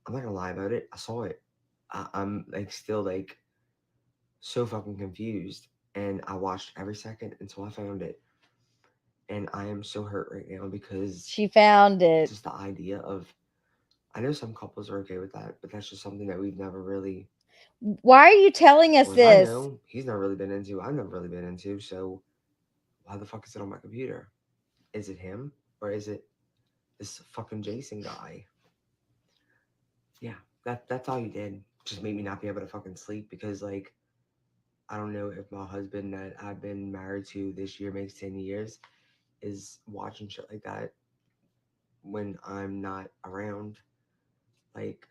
I'm not gonna lie about it. I saw it. I'm like still like so fucking confused. And I watched every second until I found it. And I am so hurt right now because she found it. Just the idea of, I know some couples are okay with that, but that's just something that we've never really. Why are you telling us this? I know he's never really been into. I've never really been into. So why the fuck is it on my computer? Is it him or is it this fucking Jason guy? Yeah, that's all you did. Just made me not be able to fucking sleep because like, I don't know if my husband that I've been married to this year makes 10 years is watching shit like that when I'm not around. Like,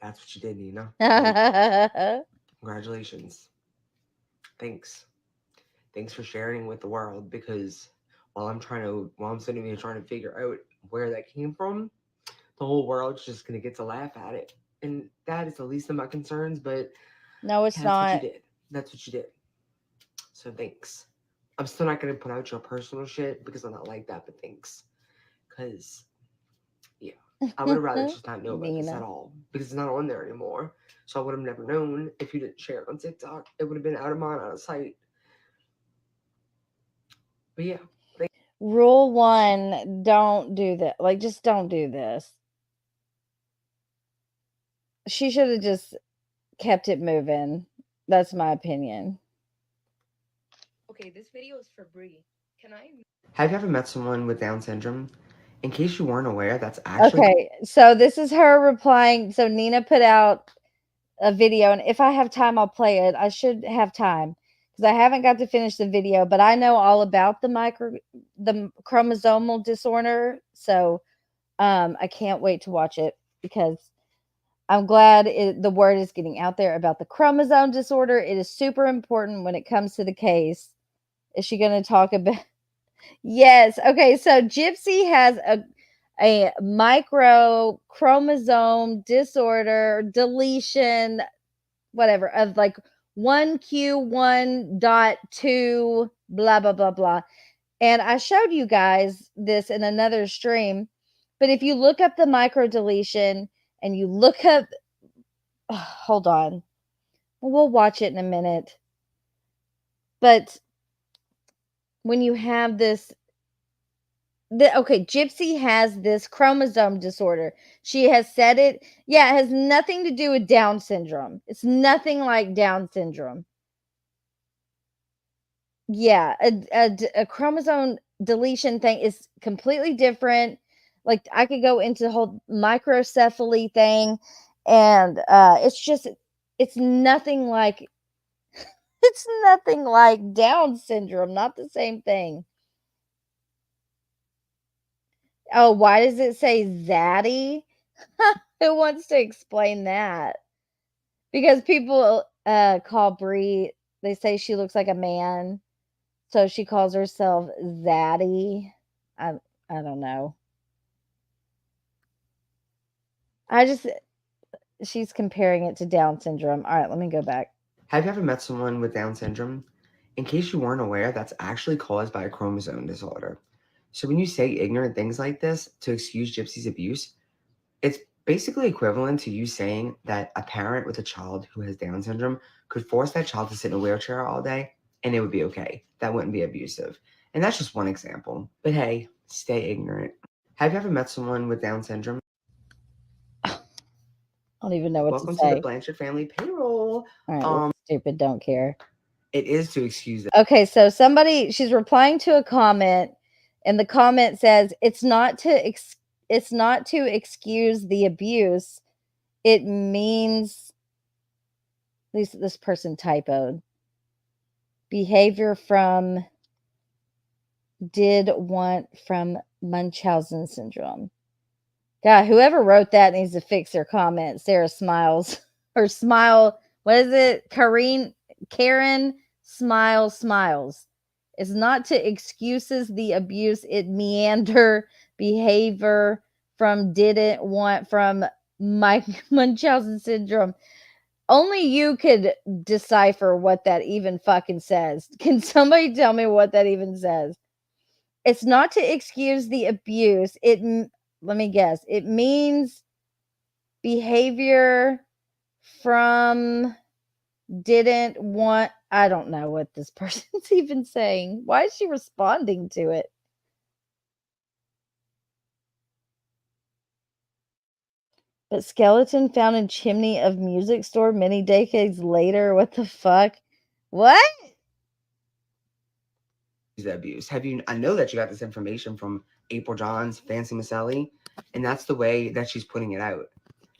That's what you did, Nina. Like, congratulations. Thanks. Thanks for sharing with the world, because while I'm sitting here trying to figure out where that came from, the whole world's just gonna get to laugh at it. And that is the least of my concerns, but No, it's that's not. what you did. That's what you did. So thanks. I'm still not gonna put out your personal shit because I'm not like that, but thanks. Cause yeah, I would have rather just not know about this at all, because it's not on there anymore. So I would have never known if you didn't share it on TikTok. It would have been out of mind, out of sight. But yeah. Rule 1, don't do that. Like, just don't do this. She should have just kept it moving. That's my opinion. Okay, this video is for Brie. Can I? Have you ever met someone with Down syndrome? In case you weren't aware, that's actually Okay, so this is her replying. So Nina put out a video, and if I have time, I'll play it. I should have time because I haven't got to finish the video, but I know all about the chromosomal disorder. So I can't wait to watch it because I'm glad the word is getting out there about the chromosome disorder. It is super important when it comes to the case. Is she going to talk about? Yes. Okay. So Gypsy has a micro chromosome disorder, deletion, whatever, of like 1q1.2, blah, blah, blah, blah. And I showed you guys this in another stream. But if you look up the micro deletion and you look up, hold on, we'll watch it in a minute. But when you have this, okay, Gypsy has this chromosome disorder. She has said it. Yeah, it has nothing to do with Down syndrome. It's nothing like Down syndrome. Yeah, a chromosome deletion thing is completely different. Like, I could go into the whole microcephaly thing, and it's nothing like it's nothing like Down syndrome. Not the same thing. Oh, why does it say Zaddy? Who wants to explain that? Because people call Brie, they say she looks like a man, so she calls herself Zaddy. I don't know. She's comparing it to Down syndrome. All right, let me go back. Have you ever met someone with Down syndrome? In case you weren't aware, that's actually caused by a chromosome disorder. So when you say ignorant things like this to excuse Gypsy's abuse, it's basically equivalent to you saying that a parent with a child who has Down syndrome could force that child to sit in a wheelchair all day and it would be okay. That wouldn't be abusive. And that's just one example. But hey, stay ignorant. Have you ever met someone with Down syndrome? I don't even know what Welcome to say. to the Blanchard family payroll. All right, well, stupid, don't care. It is to excuse that. Okay, so she's replying to a comment, and the comment says it's not to excuse the abuse. It means this person typoed behavior from Munchausen syndrome. God, whoever wrote that needs to fix their comment. Sarah smiles. Or smile. What is it? Karen smiles. It's not to excuses the abuse. It meander behavior from Munchausen syndrome. Only you could decipher what that even fucking says. Can somebody tell me what that even says? It's not to excuse the abuse. Let me guess. It means behavior from I don't know what this person's even saying. Why is she responding to it? But skeleton found in chimney of music store many decades later. What the fuck? What? The abuse. I know that you got this information from April Johns, Fancy Maselli, and that's the way that she's putting it out.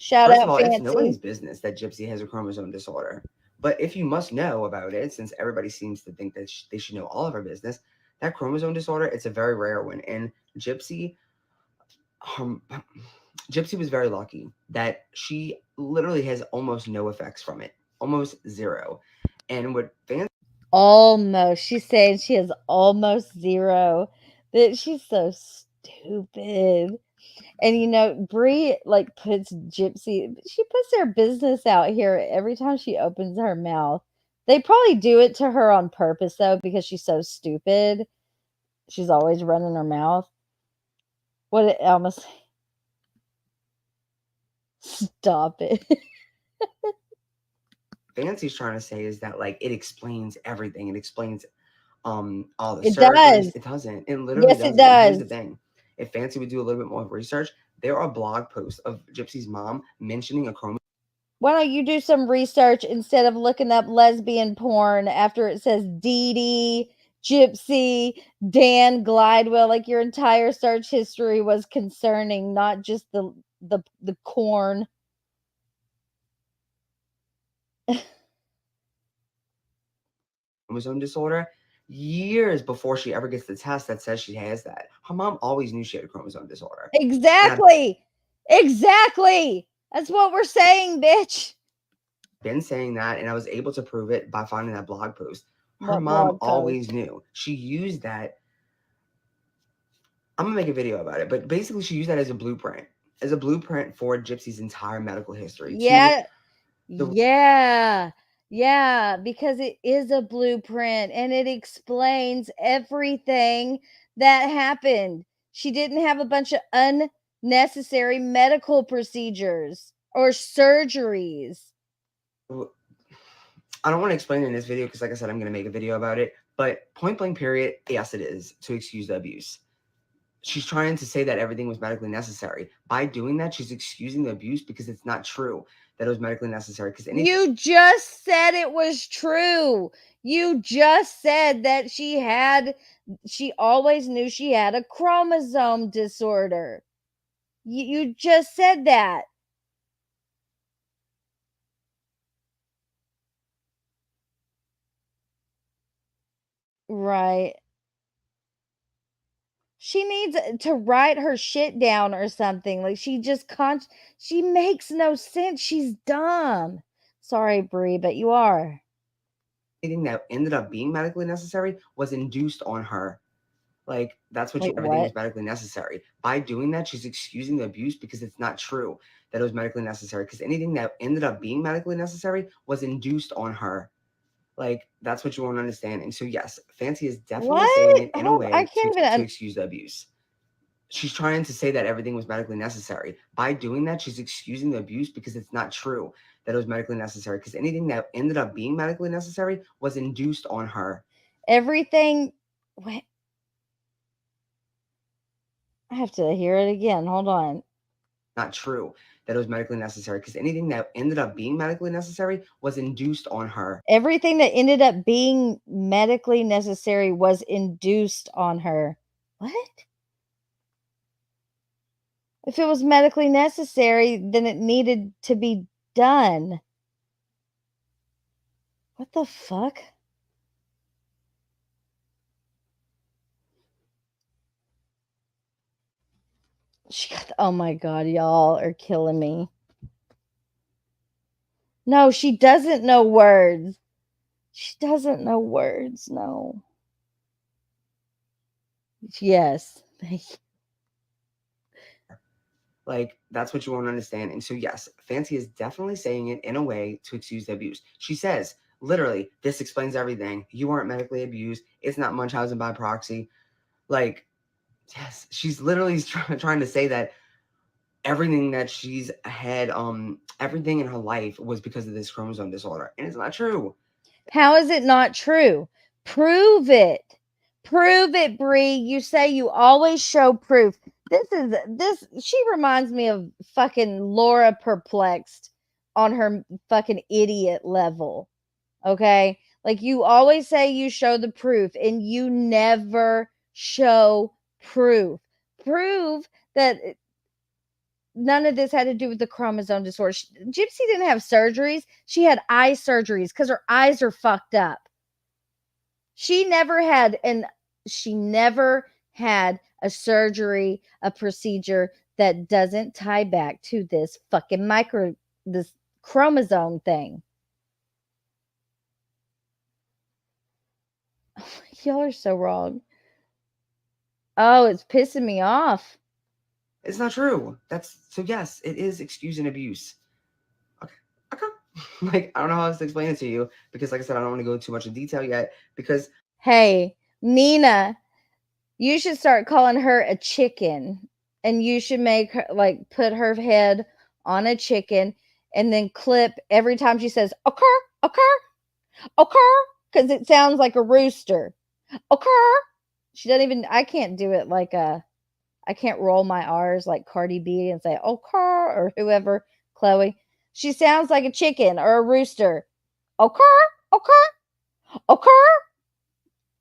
First of all, it's nobody's business that Gypsy has a chromosome disorder. But if you must know about it, since everybody seems to think that they should know all of our business, that chromosome disorder, it's a very rare one. And Gypsy, Gypsy was very lucky that she literally has almost no effects from it, almost zero. And what fans Almost. She's saying she has almost zero. That she's so stupid. And Brie like puts Gypsy. She puts their business out here every time she opens her mouth. They probably do it to her on purpose though, because she's so stupid. She's always running her mouth. What did Alma say? Stop it. Fancy's trying to say is that like it explains everything. It explains all the It surgeries. does. It doesn't. It literally Yes, it doesn't. And here's the does. thing. If Fancy would do a little bit more research, there are blog posts of Gypsy's mom mentioning a chromosome. Why don't you do some research instead of looking up lesbian porn after it says Dee Dee, Gypsy, Dan Glidewell? Like your entire search history was concerning, not just the corn. Chromosome disorder years before she ever gets the test that says she has that. Her mom always knew she had a chromosome disorder. Exactly. Exactly. That's what we're saying, bitch. Been saying that, and I was able to prove it by finding that blog post. Her What mom blog post? always knew. She used that. I'm gonna make a video about it, but basically she used that as a blueprint for Gypsy's entire medical history. Yeah. Yeah, because it is a blueprint and it explains everything that happened. She didn't have a bunch of unnecessary medical procedures or surgeries. I don't want to explain it in this video because, like I said, I'm going to make a video about it. But point blank period, yes, it is to excuse the abuse. She's trying to say that everything was medically necessary. By doing that, she's excusing the abuse because it's not true that it was medically necessary. Because You just said it was true. You just said that she always knew she had a chromosome disorder. You just said that. Right. She needs to write her shit down or something. Like she just she makes no sense. She's dumb. Sorry, Brie, but you are. anything that ended up being medically necessary was induced on her. Like that's what Wait, everything was what? medically necessary. By doing that, she's excusing the abuse because it's not true that it was medically necessary. Because anything that ended up being medically necessary was induced on her. Like that's what you want to understand. And so yes, Fancy is definitely saying it in a way to excuse the abuse. She's trying to say that everything was medically necessary. By doing that, she's excusing the abuse because it's not true that it was medically necessary. Because anything that ended up being medically necessary was induced on her. Everything. Wait. I have to hear it again. Hold on. Not true that it was medically necessary. Because anything that ended up being medically necessary was induced on her. Everything that ended up being medically necessary was induced on her. What? If it was medically necessary, then it needed to be done. What the fuck? Oh my god, y'all are killing me. No, she doesn't know words. She doesn't know words. No. Yes. Like, that's what you want to understand. And so, yes, Fancy is definitely saying it in a way to excuse the abuse. She says, literally, this explains everything. You weren't medically abused. It's not Munchausen by proxy. Like, yes, she's literally trying to say that everything that she's had, everything in her life was because of this chromosome disorder. And it's not true. How is it not true? Prove it. Prove it, Brie. You say you always show proof. She reminds me of fucking Laura Perplexed on her fucking idiot level. Okay? Like you always say you show the proof and you never show proof. Prove that none of this had to do with the chromosome disorder. Gypsy didn't have surgeries. She had eye surgeries because her eyes are fucked up. She never had a surgery, a procedure that doesn't tie back to this fucking this chromosome thing. Y'all are so wrong. Oh, it's pissing me off. It's not true. So yes, it is excuse and abuse. Okay. Like, I don't know how else to explain it to you because, like I said, I don't want to go too much in detail yet because. Hey, Nina, you should start calling her a chicken, and you should make her put her head on a chicken and then clip every time she says occur, because it sounds like a rooster. Occur. She doesn't even. I can't do it I can't roll my R's like Cardi B and say occur or whoever, Chloe. She sounds like a chicken or a rooster. Occur.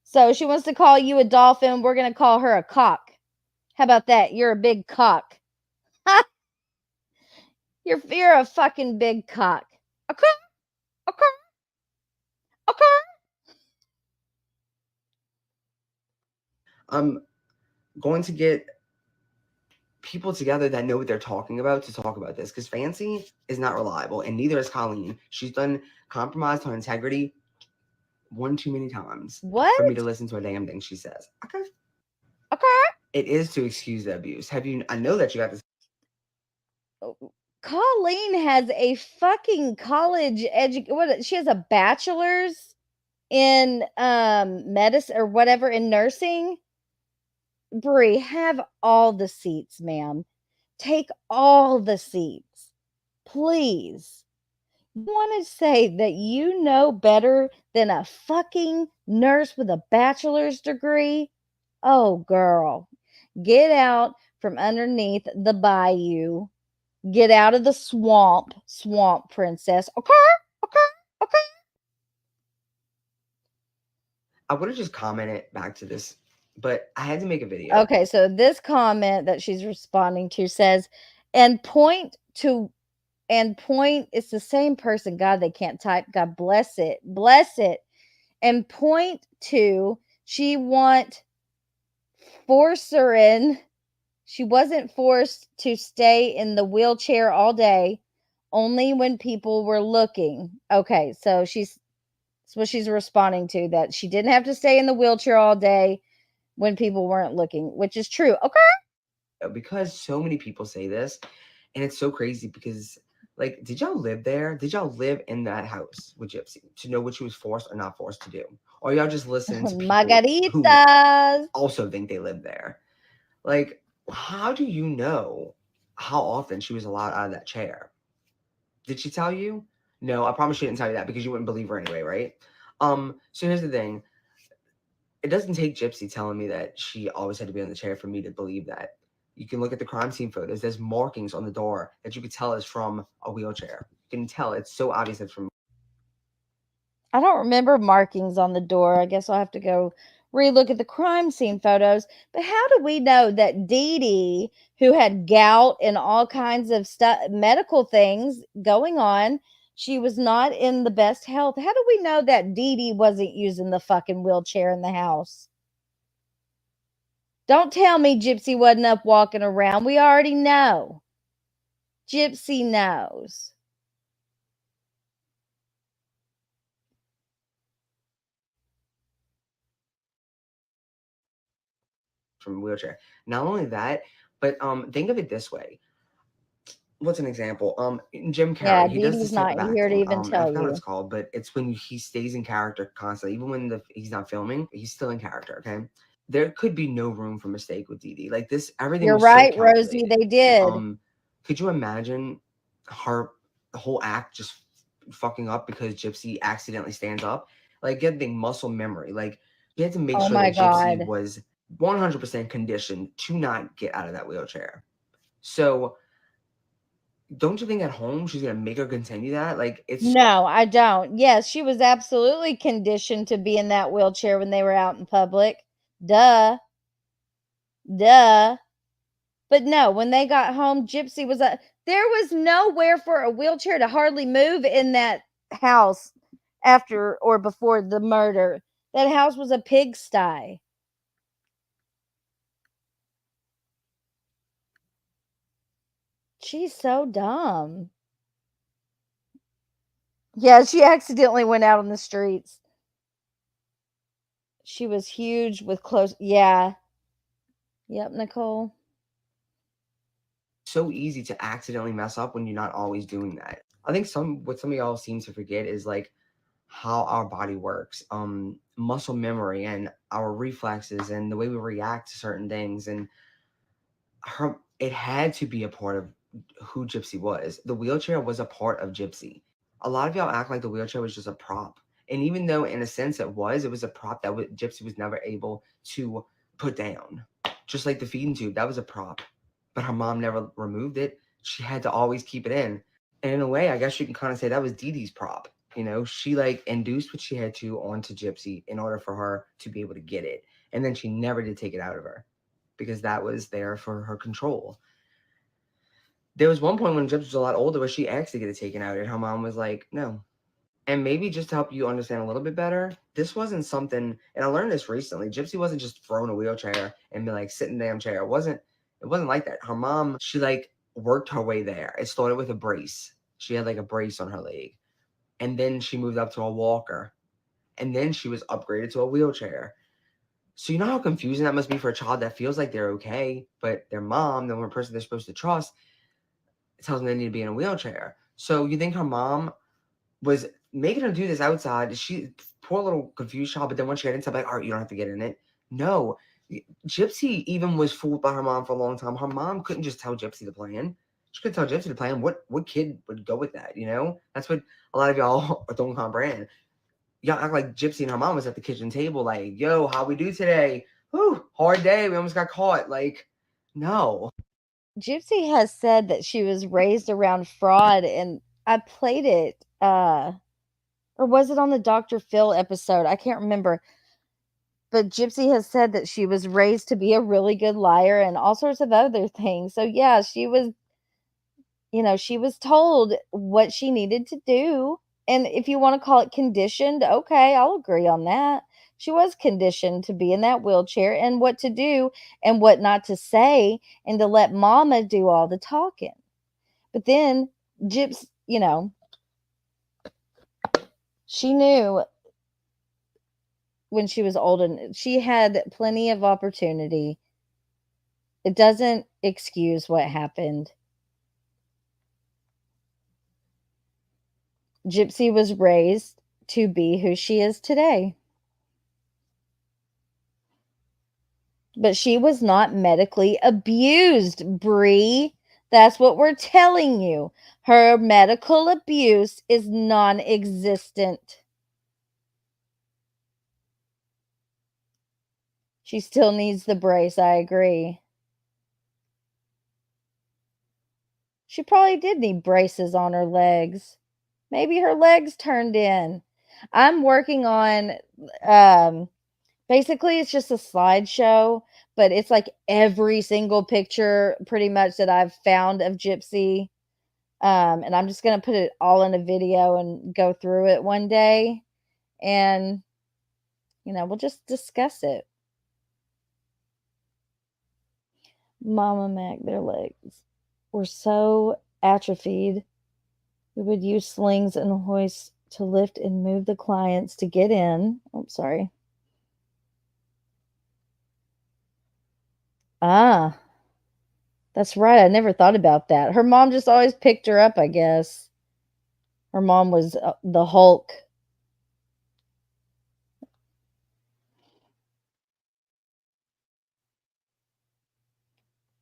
So she wants to call you a dolphin. We're going to call her a cock. How about that? You're a big cock. You're a fucking big cock. Okay. I'm going to get people together that know what they're talking about to talk about this because Fancy is not reliable and neither is Colleen. She's done compromised her integrity one too many times for me to listen to a damn thing she says. Okay. It is to excuse the abuse. I know that you have to. Colleen has a fucking college she has a bachelor's in medicine or whatever, in nursing. Brie, have all the seats, ma'am. Take all the seats, please. You want to say that you know better than a fucking nurse with a bachelor's degree? Oh, girl, get out from underneath the bayou. Get out of the swamp, princess. Okay. I would have just commented back to this, but I had to make a video. Okay, so this comment that she's responding to says, and point, it's the same person. God, they can't type. God bless it. And point to, she wasn't forced to stay in the wheelchair all day, only when people were looking. Okay, so that's what she's responding to, that she didn't have to stay in the wheelchair all day when people weren't looking, which is true. Okay. Because so many people say this, and it's so crazy because, like, did y'all live there? Did y'all live in that house with Gypsy to know what she was forced or not forced to do? Or y'all just listening to people Margaritas who also think they live there? Like, how do you know how often she was allowed out of that chair? Did she tell you? No, I promise she didn't tell you that because you wouldn't believe her anyway, right? So here's the thing. It doesn't take Gypsy telling me that she always had to be on the chair for me to believe that. You can look at the crime scene photos. There's markings on the door that you could tell is from a wheelchair. You can tell. It's so obvious it's from. I don't remember markings on the door. I guess I'll have to go relook at the crime scene photos. But how do we know that Dee Dee, who had gout and all kinds of medical things going on, she was not in the best health? How do we know that Dee Dee wasn't using the fucking wheelchair in the house? Don't tell me Gypsy wasn't up walking around. We already know. Gypsy knows. From a wheelchair. Not only that, but think of it this way. What's an example? Jim Carrey, Yeah, he does Dee this Dee's type not of here to acting. even I tell forgot what you. it's called, but it's when he stays in character constantly, even when he's not filming, he's still in character. Okay, there could be no room for mistake with Dee Dee. Like this, everything. You're was right, so Rosie. They did. Could you imagine the whole act just fucking up because Gypsy accidentally stands up? Like getting muscle memory. Like you had to make Oh sure my that Gypsy God. was 100% conditioned to not get out of that wheelchair. So don't you think at home she's gonna make her continue that? Like it's No, I don't. Yes, she was absolutely conditioned to be in that wheelchair when they were out in public. Duh. But no, when they got home, Gypsy was there was nowhere for a wheelchair to hardly move in that house after or before the murder. That house was a pigsty. She's so dumb. Yeah, she accidentally went out on the streets. She was huge with close. Yeah. Yep, Nicole. So easy to accidentally mess up when you're not always doing that. I think what some of y'all seem to forget is like how our body works, muscle memory and our reflexes and the way we react to certain things. And it had to be a part of who Gypsy was. The wheelchair was a part of Gypsy. A lot of y'all act like the wheelchair was just a prop. And even though in a sense it was a prop that Gypsy was never able to put down. Just like the feeding tube, that was a prop. But her mom never removed it. She had to always keep it in. And in a way, I guess you can kind of say that was Dee Dee's prop. You know, she like induced what she had to onto Gypsy in order for her to be able to get it. And then she never did take it out of her because that was there for her control. There was one point when Gypsy was a lot older where she asked to get it taken out and her mom was like, no. And maybe just to help you understand a little bit better, this wasn't something, and I learned this recently, Gypsy wasn't just throwing a wheelchair and be like, sit in the damn chair. It wasn't like that. Her mom, she like worked her way there. It started with a brace. She had like a brace on her leg. And then she moved up to a walker. And then she was upgraded to a wheelchair. So you know how confusing that must be for a child that feels like they're okay, but their mom, the one person they're supposed to trust, tells them they need to be in a wheelchair. So you think her mom was making her do this outside? She, poor little confused child, but then once she got inside, like, all right, you don't have to get in it. No. Gypsy even was fooled by her mom for a long time. Her mom couldn't just tell Gypsy the plan. She could tell Gypsy the plan. What kid would go with that, you know? That's what a lot of y'all don't comprehend. Y'all act like Gypsy and her mom was at the kitchen table like, yo, how we do today? Whew, hard day. We almost got caught. Like, no. Gypsy has said that she was raised around fraud, and I played it, or was it on the Dr. Phil episode? I can't remember. But Gypsy has said that she was raised to be a really good liar and all sorts of other things. So yeah, she was, she was told what she needed to do. And if you want to call it conditioned, okay, I'll agree on that. She was conditioned to be in that wheelchair and what to do and what not to say and to let mama do all the talking. But then Gyps, she knew when she was old and she had plenty of opportunity. It doesn't excuse what happened. Gypsy was raised to be who she is today. But she was not medically abused, Brie. That's what we're telling you. Her medical abuse is non-existent. She still needs the brace, I agree. She probably did need braces on her legs. Maybe her legs turned in. I'm working on, basically it's just a slideshow, but it's like every single picture pretty much that I've found of Gypsy. And I'm just going to put it all in a video and go through it one day. And, we'll just discuss it. Mama Mac, their legs were so atrophied. We would use slings and hoists to lift and move the clients to get in. Oh, sorry. Ah, that's right. I never thought about that. Her mom just always picked her up, I guess. Her mom was the Hulk.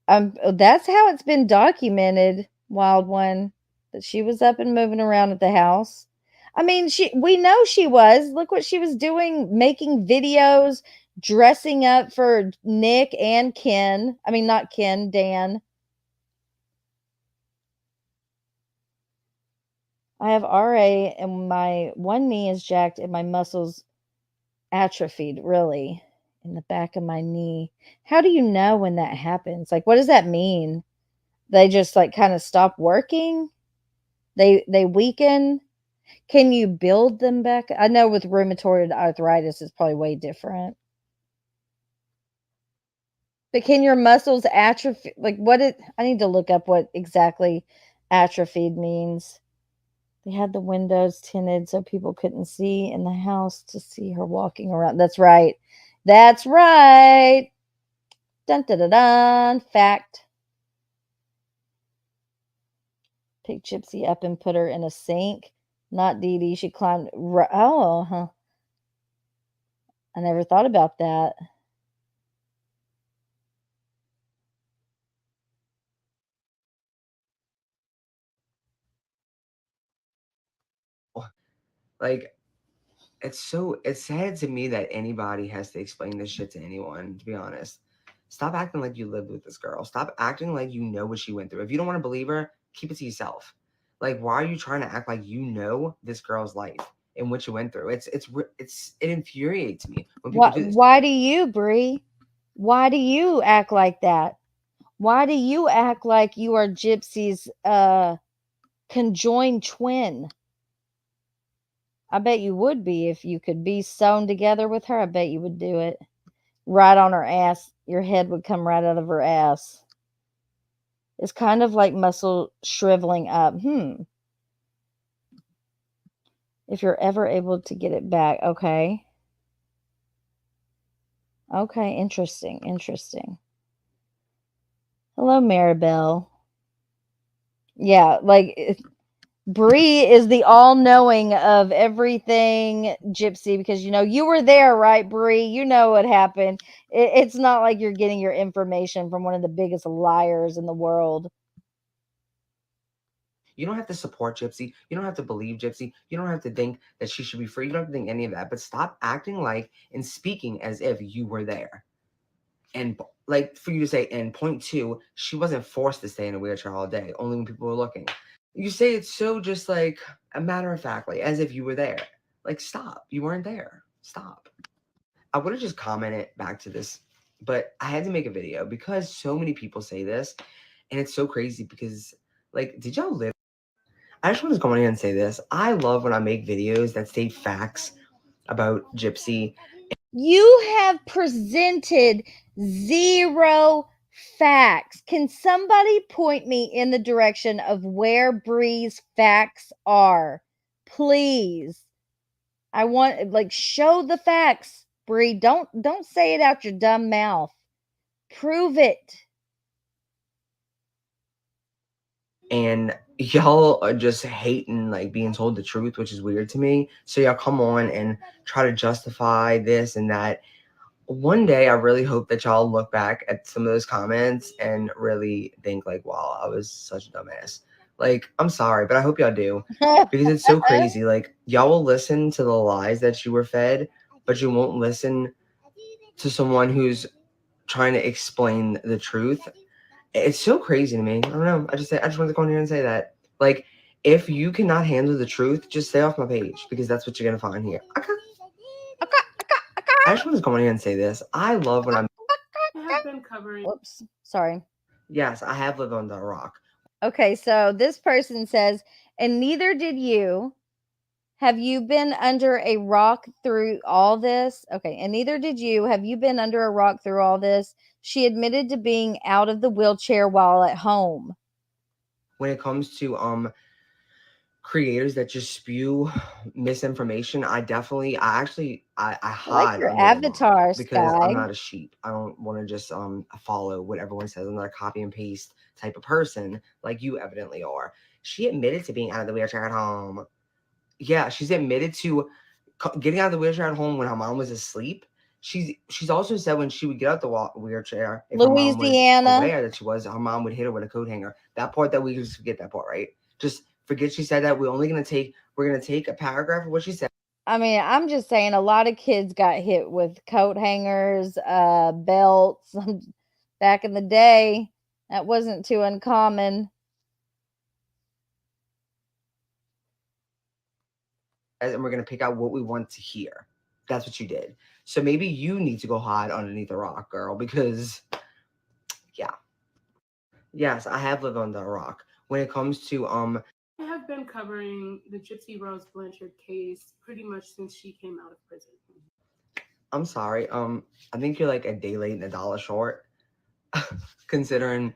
That's how it's been documented, Wild One, that she was up and moving around at the house. I mean, we know she was. Look what she was doing, making videos, dressing up for Nick and Ken. I mean, not Ken, Dan. I have RA and my one knee is jacked and my muscles atrophied, really, in the back of my knee. How do you know when that happens? Like, what does that mean? They just like kind of stop working? They weaken? Can you build them back? I know with rheumatoid arthritis, it's probably way different. But can your muscles atrophy? Like I need to look up what exactly atrophied means. They had the windows tinted so people couldn't see in the house to see her walking around. That's right. That's right. Dun dun dun dun. Fact. Pick Gypsy up and put her in a sink. Not Dee Dee. She climbed. Oh, huh. I never thought about that. Like, it's sad to me that anybody has to explain this shit to anyone, to be honest. Stop acting like you lived with this girl. Stop acting like you know what she went through. If you don't want to believe her, keep it to yourself. Like, why are you trying to act like you know this girl's life and what you went through? It infuriates me when people do this. Why do you, Brie? Why do you act like that? Why do you act like you are Gypsy's conjoined twin? I bet you would be if you could be sewn together with her. I bet you would do it. Right on her ass. Your head would come right out of her ass. It's kind of like muscle shriveling up. If you're ever able to get it back. Okay. Okay, interesting. Hello, Maribel. Yeah, like Brie is the all-knowing of everything Gypsy, because you were there, right, Brie? You know what happened. It's not like you're getting your information from one of the biggest liars in the world. You don't have to support Gypsy. You don't have to believe Gypsy. You don't have to think that she should be free. You don't have to think any of that. But stop acting like and speaking as if you were there. And like for you to say, and point two, she wasn't forced to stay in a wheelchair all day, only when people were looking. You say it so just like a matter of factly, as if you were there. Like, stop. You weren't there. Stop. I would have just commented back to this, but I had to make a video because so many people say this, and it's so crazy because, like, did y'all live? I just want to go in here and say this. I love when I make videos that state facts about Gypsy. You have presented 0 facts. Can somebody point me in the direction of where Brie's facts are? Please. I want, show the facts, Brie. Don't say it out your dumb mouth. Prove it. And y'all are just hating like being told the truth, which is weird to me. So y'all come on and try to justify this and that. One day I really hope that y'all look back at some of those comments and really think like, wow, I was such a dumbass. Like, I'm sorry, but I hope y'all do. Because it's so crazy. Like, y'all will listen to the lies that you were fed, but you won't listen to someone who's trying to explain the truth. It's so crazy to me. I don't know. I just wanted to go in here and say that. Like, if you cannot handle the truth, just stay off my page because that's what you're gonna find here. I just want to go in here and say this. I love when I'm. I have been covering. Whoops. Sorry. Yes, I have lived under a rock. Okay, so this person says, and neither did you. Have you been under a rock through all this? Okay, and neither did you. Have you been under a rock through all this? She admitted to being out of the wheelchair while at home. When it comes to creators that just spew misinformation, I actually hide like your under avatar, because Sky. I'm not a sheep. I don't want to just follow what everyone says. I'm not a copy and paste type of person like you evidently are. She admitted to being out of the wheelchair at home. Yeah, she's admitted to getting out of the wheelchair at home when her mom was asleep. She's also said when she would get out the wheelchair, if her mom was aware that she was, her mom would hit her with a coat hanger. That part that we just forget that part, right? Just forget she said that. We're gonna take a paragraph of what she said. I mean, I'm just saying a lot of kids got hit with coat hangers, belts back in the day. That wasn't too uncommon. And we're gonna pick out what we want to hear. That's what you did. So maybe you need to go hide underneath a rock, girl, because yeah. Yes, I have lived under a rock. When it comes to I have been covering the Gypsy Rose Blanchard case pretty much since she came out of prison. I'm sorry. I think you're like a day late and a dollar short. considering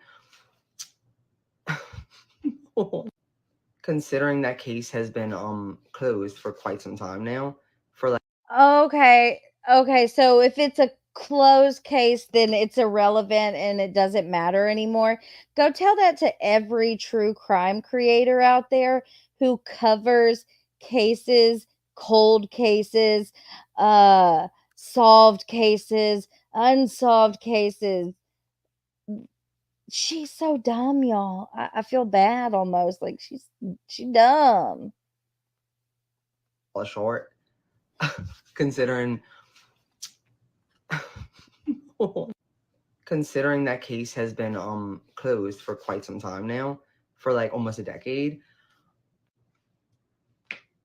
that case has been closed for quite some time now. For like Okay. Okay. So if it's a closed case, then it's irrelevant and it doesn't matter anymore. Go tell that to every true crime creator out there who covers cases, cold cases, solved cases, unsolved cases. She's so dumb, y'all. I feel bad almost. Like she's dumb. short, considering that case has been closed for quite some time now, for like almost a decade.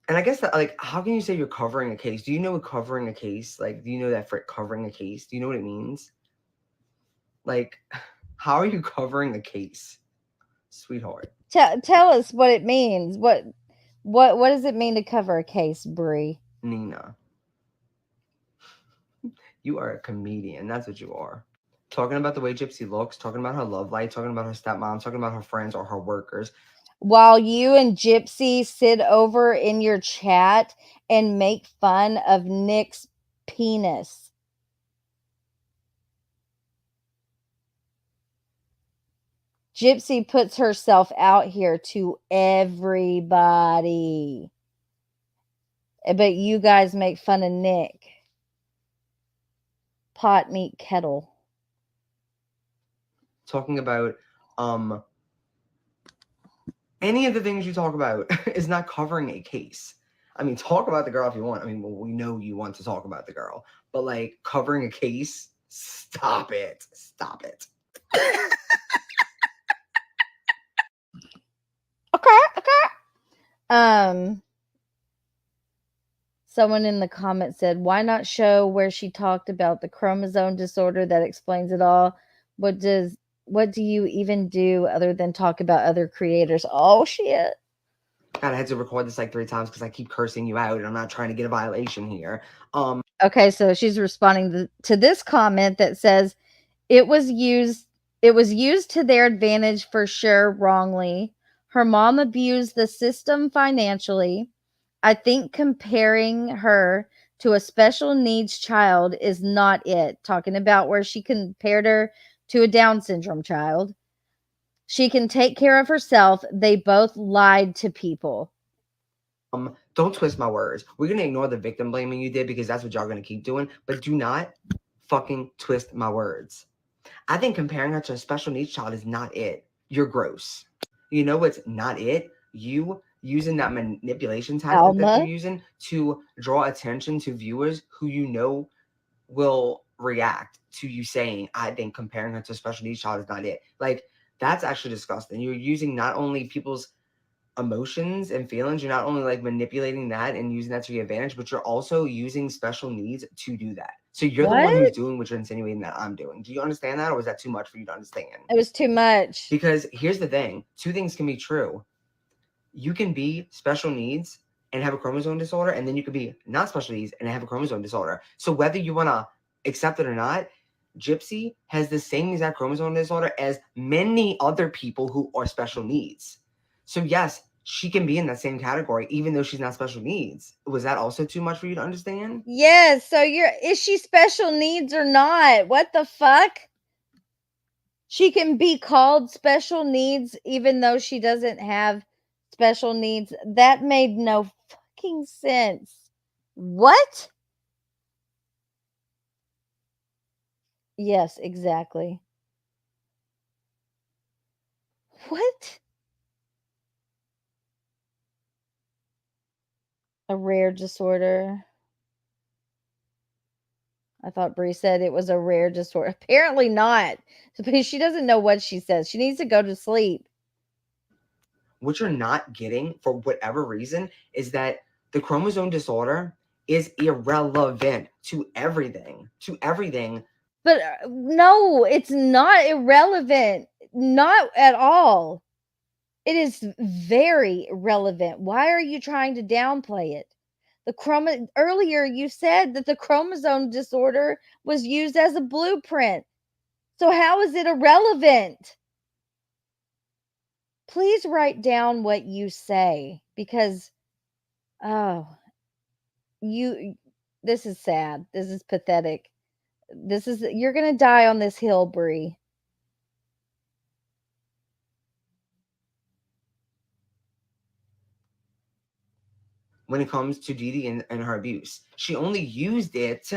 And I guess that, like, how can you say you're covering a case? Do you know what covering a case, like, do you know that for covering a case? Do you know what it means? Like, how are you covering a case, sweetheart? Tell us what it means. What does it mean to cover a case, Brie? Nina, you are a comedian. That's what you are. Talking about the way Gypsy looks, talking about her love life, talking about her stepmom, talking about her friends or her workers. While you and Gypsy sit over in your chat and make fun of Nick's penis. Gypsy puts herself out here to everybody. But you guys make fun of Nick. Pot meat kettle. Talking about any of the things you talk about is not covering a case. I mean, talk about the girl if you want. I mean, well, we know you want to talk about the girl, but like covering a case, stop it. Stop it. Okay. Someone in the comments said, why not show where she talked about the chromosome disorder? That explains it all. What do you even do other than talk about other creators? Oh, shit. God, I had to record this like 3 times because I keep cursing you out and I'm not trying to get a violation here. Okay, so she's responding to this comment that says, it was used to their advantage for sure, wrongly. Her mom abused the system financially. I think comparing her to a special needs child is not it. Talking about where she compared her to a Down syndrome child. She can take care of herself. They both lied to people. Don't twist my words. We're going to ignore the victim blaming you did because that's what y'all going to keep doing. But do not fucking twist my words. I think comparing her to a special needs child is not it. You're gross. You know what's not it? You using that manipulation tactic that you're using to draw attention to viewers who you know will react to you saying, I think comparing her to a special needs child is not it. Like, that's actually disgusting. You're using not only people's emotions and feelings, you're not only like manipulating that and using that to your advantage, but you're also using special needs to do that. So you're the one who's doing what you're insinuating that I'm doing. Do you understand that, or was that too much for you to understand? It was too much. Because here's the thing. 2 things can be true. You can be special needs and have a chromosome disorder, and then you could be not special needs and have a chromosome disorder. So whether you want to accept it or not, Gypsy has the same exact chromosome disorder as many other people who are special needs. So yes, she can be in that same category, even though she's not special needs. Was that also too much for you to understand? Yes. So is she special needs or not? What the fuck? She can be called special needs even though she doesn't have special needs. That made no fucking sense. What? Yes, exactly. What? A rare disorder. I thought Brie said it was a rare disorder. Apparently not. Because she doesn't know what she says. She needs to go to sleep. What you're not getting, for whatever reason, is that the chromosome disorder is irrelevant to everything. To everything. But no, it's not irrelevant. Not at all. It is very relevant. Why are you trying to downplay it? Earlier you said that the chromosome disorder was used as a blueprint. So how is it irrelevant? Please write down what you say because, oh, this is sad. This is pathetic. You're going to die on this hill, Brie. When it comes to Dee Dee and her abuse, she only used it.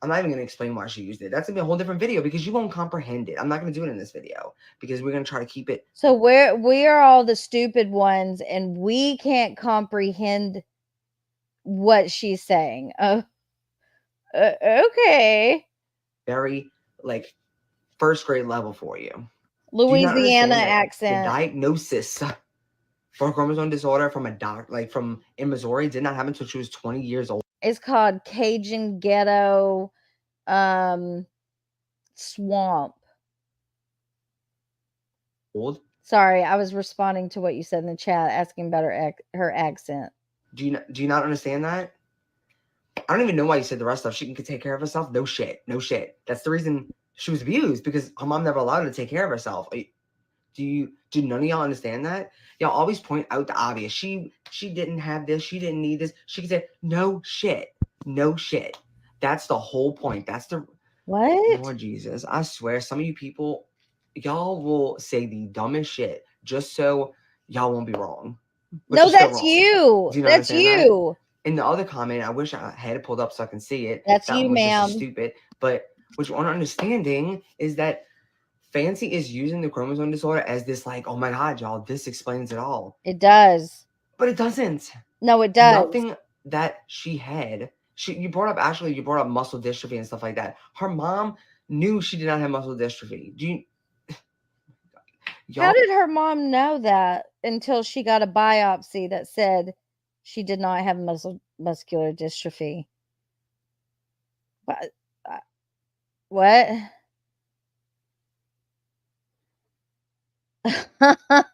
I'm not even going to explain why she used it. That's going to be a whole different video because you won't comprehend it. I'm not going to do it in this video because we're going to try to keep it. So we are all the stupid ones and we can't comprehend what she's saying. Oh, okay. Very, like, first grade level for you. Louisiana accent. The diagnosis for chromosome disorder from a doc, like from in Missouri, did not happen until she was 20 years old. It's called Cajun Ghetto Swamp. Sorry, I was responding to what you said in the chat, asking about her accent. Do you not understand that? I don't even know why you said the rest of she can take care of herself. No shit. That's the reason she was abused, because her mom never allowed her to take care of herself. Do none of y'all understand that? Y'all always point out the obvious. She didn't have this. She didn't need this. She could say no shit. That's the whole point. That's the what? Lord Jesus, I swear, some of you people, y'all will say the dumbest shit just so y'all won't be wrong. No, that's you. That's you. In the other comment, I wish I had it pulled up so I can see it. That's that you, one was just ma'am. stupid. But what you aren't understanding is that Fancy is using the chromosome disorder as this, like, oh my God, y'all, this explains it all. It does. But it doesn't. No, it does. Nothing that she had. You brought up muscle dystrophy and stuff like that. Her mom knew she did not have muscle dystrophy. How did her mom know that until she got a biopsy that said she did not have muscular dystrophy? What?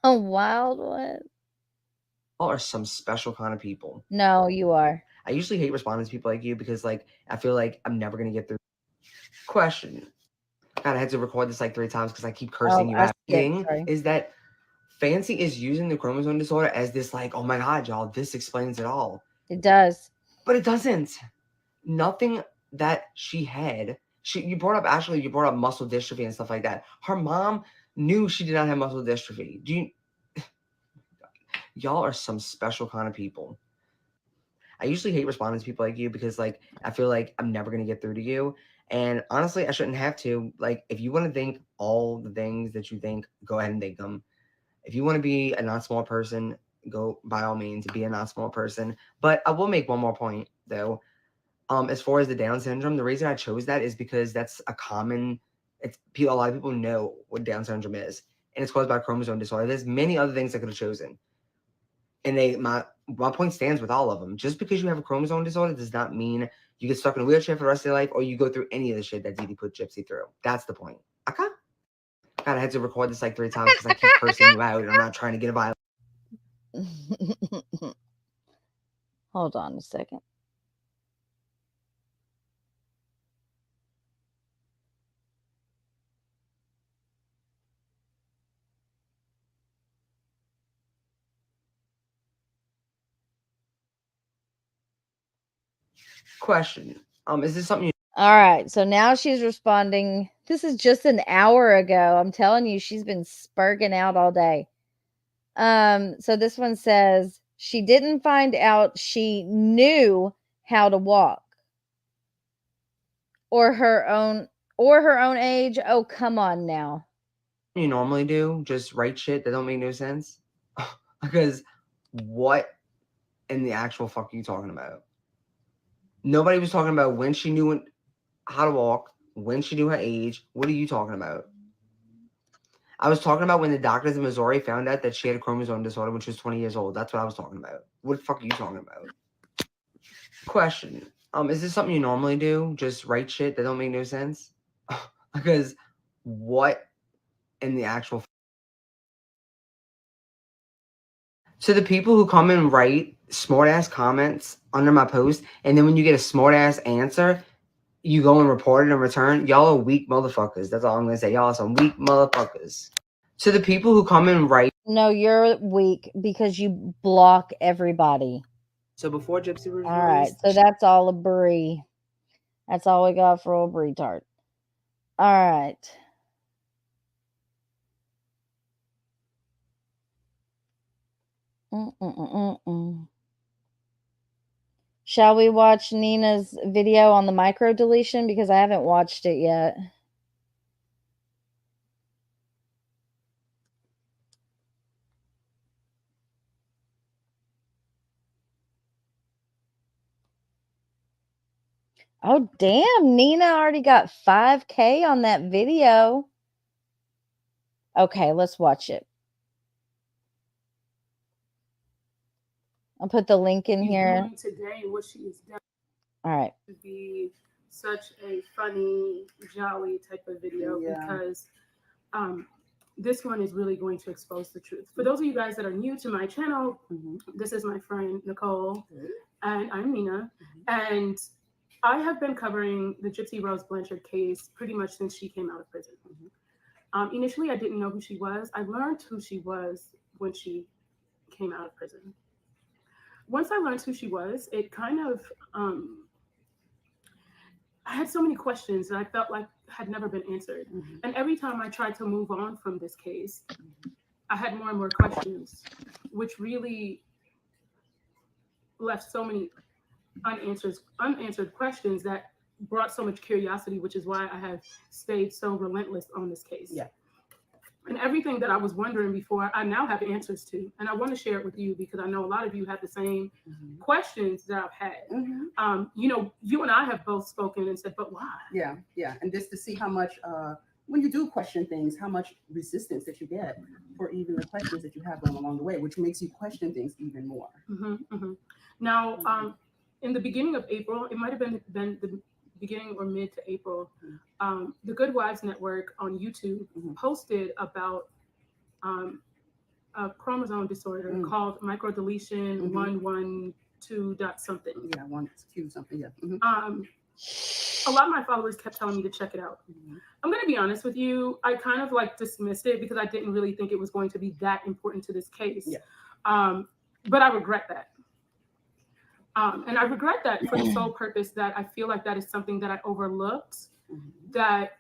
Wild what? Y'all are some special kind of people. No, you are. I usually hate responding to people like you because, like, I feel like I'm never going to get through. Question. God, I had to record this like 3 times because I keep cursing you out. Is that Fancy is using the chromosome disorder as this, like, oh my God, y'all, this explains it all. It does. But it doesn't. Nothing that she had. You brought up muscle dystrophy and stuff like that. Her mom knew she did not have muscle dystrophy. Y'all are some special kind of people. I usually hate responding to people like you because, like, I feel like I'm never going to get through to you. And honestly, I shouldn't have to. Like, if you want to think all the things that you think, go ahead and think them. If you want to be a non-small person, go by all means be a non-small person. But I will make one more point, though. As far as the Down syndrome, the reason I chose that is because that's a lot of people know what Down syndrome is, and it's caused by chromosome disorder. There's many other things I could have chosen, and my point stands with all of them. Just because you have a chromosome disorder does not mean you get stuck in a wheelchair for the rest of your life, or you go through any of the shit that Dee Dee put Gypsy through. That's the point. Okay. God, I had to record this like 3 times because I keep cursing you out, and I'm not trying to get a violent. Hold on a second. Question. Is this something you... All right, so now she's responding. This is just an hour ago. I'm telling you, she's been spurging out all day. So this one says she didn't find out she knew how to walk or her own age. Oh, come on now. You normally do just write shit that don't make no sense. Because what in the actual fuck are you talking about? Nobody was talking about when she knew how to walk, when she knew her age. What are you talking about? I was talking about when the doctors in Missouri found out that she had a chromosome disorder when she was 20 years old. That's what I was talking about. What the fuck are you talking about? Question. Is this something you normally do? Just write shit that don't make no sense? Because what in the actual... So the people who come and write smart ass comments under my post, and then when you get a smart ass answer, you go and report it in return, y'all are weak motherfuckers. That's all I'm gonna say. Y'all are some weak motherfuckers. To the people who come and write. No, you're weak because you block everybody. So before Gypsy was All right, released, so that's all a Brie. That's all we got for old Brie Tart. All right. Shall we watch Nina's video on the micro deletion? Because I haven't watched it yet. Oh, damn. Nina already got 5K on that video. Okay, let's watch it. I'll put the link in here. Doing today and what she has done. All right. To be such a funny, jolly type of video because this one is really going to expose the truth. For those of you guys that are new to my channel, this is my friend Nicole, and I'm Nina, and I have been covering the Gypsy Rose Blanchard case pretty much since she came out of prison. Initially, I didn't know who she was. I learned who she was when she came out of prison. Once I learned who she was, it kind of, I had so many questions that I felt like had never been answered. And every time I tried to move on from this case, I had more and more questions, which really left so many unanswered questions that brought so much curiosity, which is why I have stayed so relentless on this case. Yeah. And everything that I was wondering before, I now have answers to. And I want to share it with you because I know a lot of you have the same questions that I've had. You know, you and I have both spoken and said, but why? Yeah. And just to see how much, when you do question things, how much resistance that you get for even the questions that you have going along the way, which makes you question things even more. Now, in the beginning of April, it might have been the beginning or mid to April, the Good Wives Network on YouTube posted about a chromosome disorder called microdeletion 112 dot something. Yeah, 1Q something. Yeah. A lot of my followers kept telling me to check it out. I'm going to be honest with you. I kind of like dismissed it because I didn't really think it was going to be that important to this case. But I regret that. And I regret that for the sole purpose that I feel like that is something that I overlooked that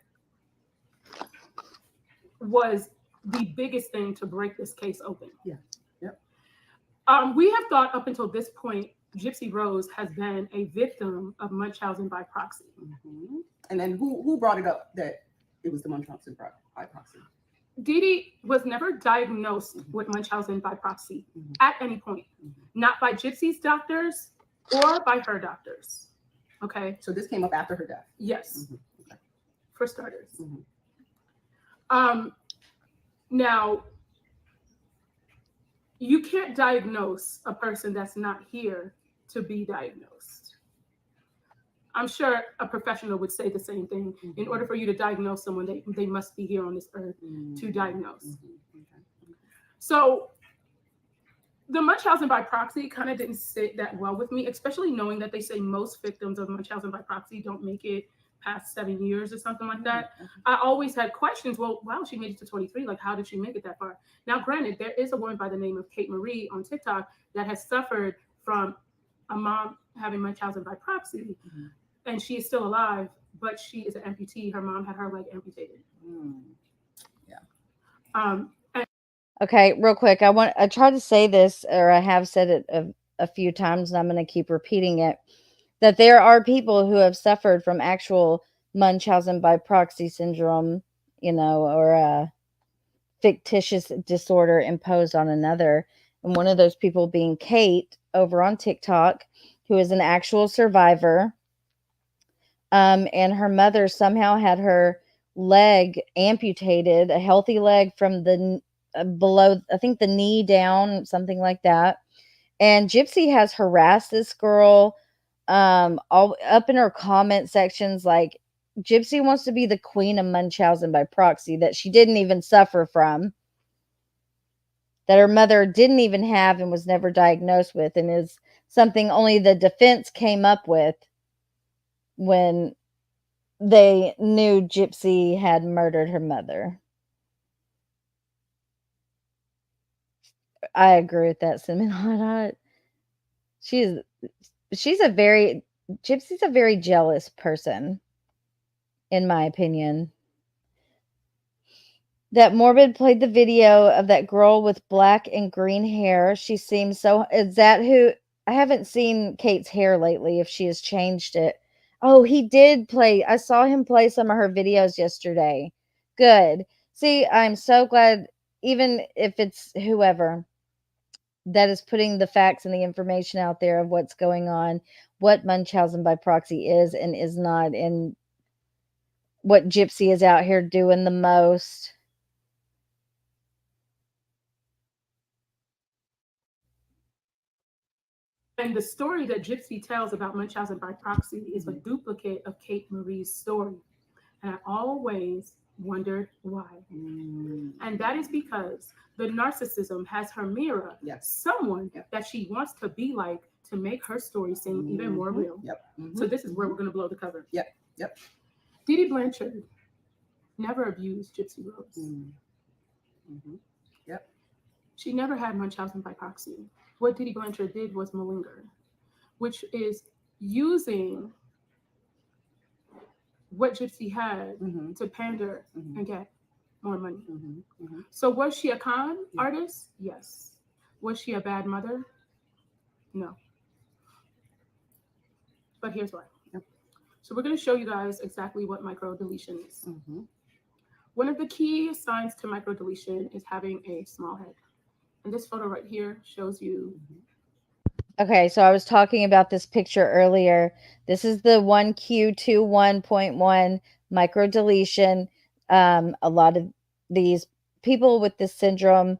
was the biggest thing to break this case open. We have thought up until this point, Gypsy Rose has been a victim of Munchausen by proxy. And then who brought it up that it was the Munchausen by proxy? Dee Dee was never diagnosed with Munchausen by proxy at any point, not by Gypsy's doctors or by her doctors. Okay. So this came up after her death? Yes. For starters. Now, you can't diagnose a person that's not here to be diagnosed. I'm sure a professional would say the same thing. In order for you to diagnose someone, they must be here on this earth to diagnose. So the Munchausen by proxy kind of didn't sit that well with me, especially knowing that they say most victims of Munchausen by proxy don't make it past 7 years or something like that. I always had questions. Well, wow, she made it to 23. Like, how did she make it that far? Now, granted, there is a woman by the name of Kate Marie on TikTok that has suffered from a mom having Munchausen by proxy, and she is still alive, but she is an amputee. Her mom had her leg amputated. Okay, real quick. I tried to say this, or I have said it a few times, and I'm going to keep repeating it, that there are people who have suffered from actual Munchausen by proxy syndrome, you know, or a fictitious disorder imposed on another. And one of those people being Kate over on TikTok, who is an actual survivor. And her mother somehow had her leg amputated, a healthy leg from the below, I think the knee down, something like that. And Gypsy has harassed this girl all up in her comment sections, like Gypsy wants to be the queen of Munchausen by proxy that she didn't even suffer from, that her mother didn't even have and was never diagnosed with, and is something only the defense came up with when they knew Gypsy had murdered her mother. I agree with that, Cinnamon Hot Hot. Gypsy's a very jealous person, in my opinion. That Morbid played the video of that girl with black and green hair. She seems so. Is that who? I haven't seen Kate's hair lately, if she has changed it. Oh, he did play. I saw him play some of her videos yesterday. Good. See, I'm so glad, even if it's whoever that is putting the facts and the information out there of what's going on, what Munchausen by proxy is and is not, and what Gypsy is out here doing the most. And the story that Gypsy tells about Munchausen by proxy is a duplicate of Kate Marie's story. And I always wondered why. And that is because the narcissism has her mirror someone that she wants to be like to make her story seem even more real. So this is where we're going to blow the cover. Dee Blanchard never abused Gypsy Rose. She never had Munchausen by proxy. What Dee Blanchard did was malinger, which is using what Gypsy had to pander and get more money. So was she a con artist? Yes. Was she a bad mother? No. But here's why. So we're going to show you guys exactly what microdeletion is. One of the key signs to microdeletion is having a small head. And this photo right here shows you. Okay, so I was talking about this picture earlier. This is the 1Q21.1 microdeletion. A lot of these people with this syndrome